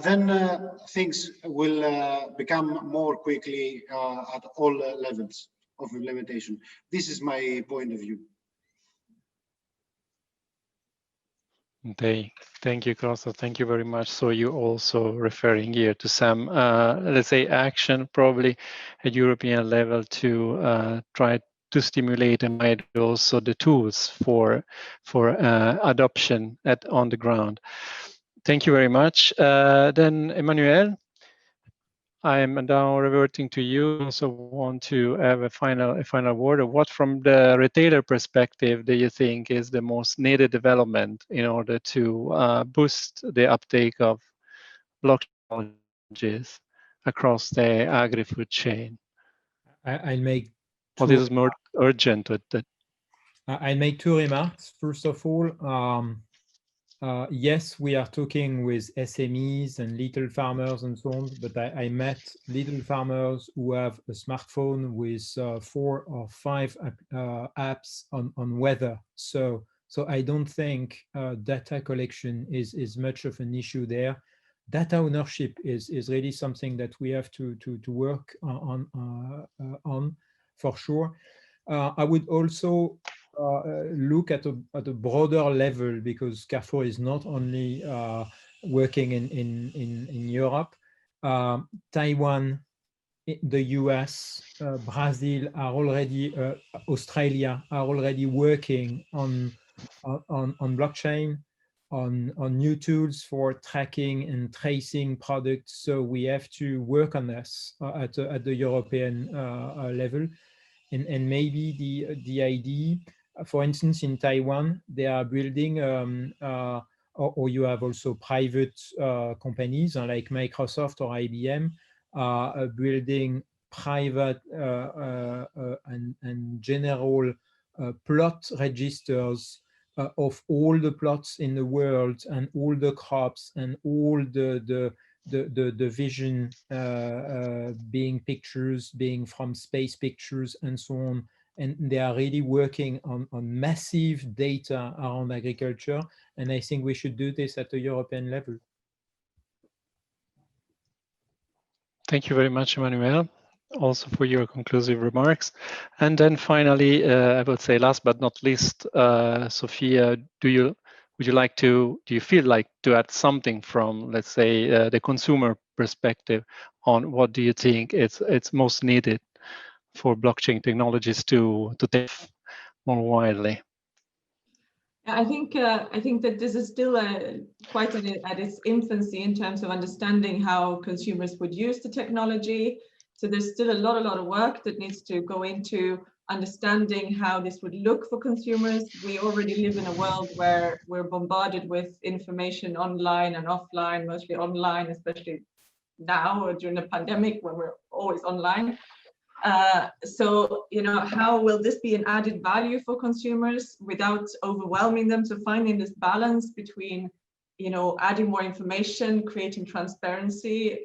then things will become more quickly at all levels of implementation. This is my point of view. Okay, thank you, Costa. Thank you very much. So you also referring here to some, let's say, action probably at European level to try to stimulate and provide also the tools for adoption on the ground. Thank you very much. Then Emmanuel, I am now reverting to you. Also want to have a final word of what, from the retailer perspective, do you think is the most needed development in order to boost the uptake of blockchain technologies across the agri-food chain? I'll make what is more urgent with that? I'll make two remarks. First of all, yes, we are talking with SMEs and little farmers and so on, but I met little farmers who have a smartphone with 4 or 5 apps on weather. So I don't think data collection is much of an issue there. Data ownership is really something that we have to work on for sure. I would also look at a broader level, because Carrefour is not only working in Europe. Taiwan, the US, Brazil are already, Australia are already working on blockchain, on new tools for tracking and tracing products. So we have to work on this at the European level. And maybe the idea, for instance, in Taiwan, they are building, or you have also private companies like Microsoft or IBM, building private and general plot registers of all the plots in the world and all the crops and all the vision being pictures, being from space pictures and so on. And they are really working on massive data around agriculture. And I think we should do this at the European level. Thank you very much, Emmanuel, also for your conclusive remarks. And then finally, I would say last but not least, Sophia, do you feel like to add something from, let's say, the consumer perspective on what do you think it's most needed for blockchain technologies to take more widely? I think that this is still quite at its infancy in terms of understanding how consumers would use the technology. So there's still a lot of work that needs to go into understanding how this would look for consumers. We already live in a world where we're bombarded with information online and offline, mostly online, especially now or during the pandemic when we're always online. So, how will this be an added value for consumers without overwhelming them? So finding this balance between, adding more information, creating transparency,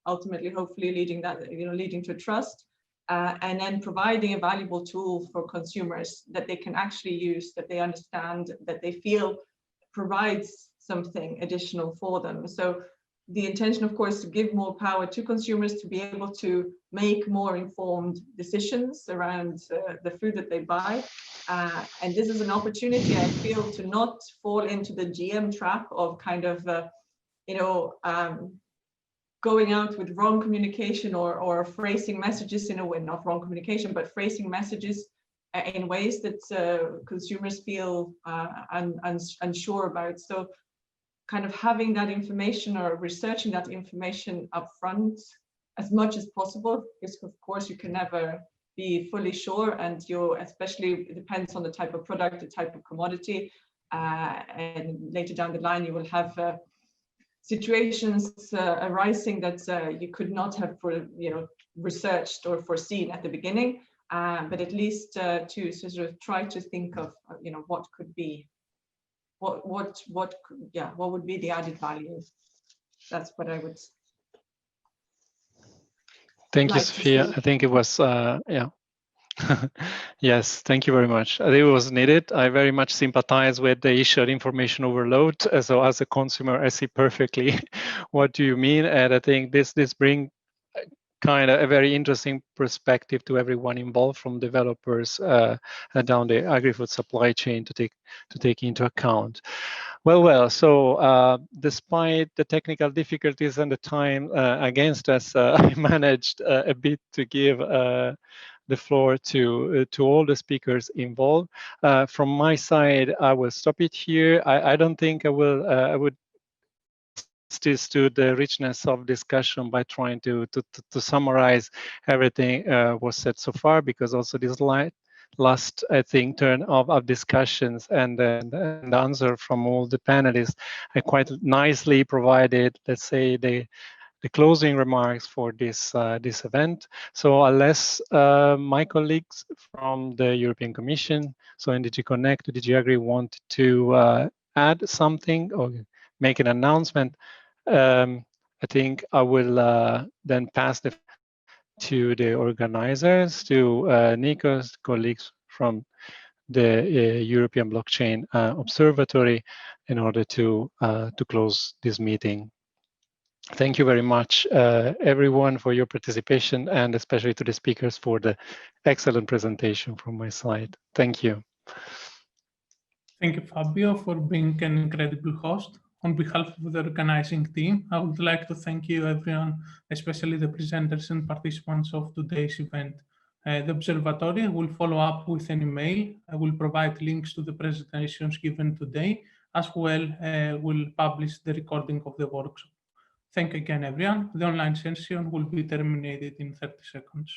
ultimately, hopefully leading to trust, and then providing a valuable tool for consumers that they can actually use, that they understand, that they feel provides something additional for them. So the intention, of course, to give more power to consumers to be able to make more informed decisions around the food that they buy. And this is an opportunity, I feel, to not fall into the GM trap of kind of, going out with wrong communication or phrasing messages in a way, not wrong communication, but phrasing messages in ways that consumers feel unsure about. So kind of having that information or researching that information up front as much as possible, because of course you can never be fully sure, and especially it depends on the type of product, the type of commodity, and later down the line you will have situations arising that you could not have researched or foreseen at the beginning, but at least to sort of try to think of what could be, what would be the added value. That's what I would. Thank you, Sophia. I think it was Yes, thank you very much. It was needed. I very much sympathize with the issue of information overload. So as a consumer, I see perfectly what do you mean. And I think this brings kind of a very interesting perspective to everyone involved, from developers down the agri-food supply chain to take into account. Well. So despite the technical difficulties and the time against us, I managed a bit to give the floor to all the speakers involved. From my side, I will stop it here. I don't think I would to the richness of discussion by trying to summarize everything was said so far, because also this last, I think, turn of discussions and the answer from all the panelists quite nicely provided, let's say, the closing remarks for this this event. So unless my colleagues from the European Commission, so in DG CONNECT to DG AGRI, want to add something or make an announcement, I think I will then pass to the organizers, to Nico's colleagues from the European Blockchain Observatory, in order to close this meeting. Thank you very much, everyone, for your participation, and especially to the speakers for the excellent presentation from my side. Thank you. Thank you, Fabio, for being an incredible host. On behalf of the organizing team, I would like to thank you, everyone, especially the presenters and participants of today's event. The observatory will follow up with an email. I will provide links to the presentations given today, as well will publish the recording of the workshop. Thank you again, everyone. The online session will be terminated in 30 seconds.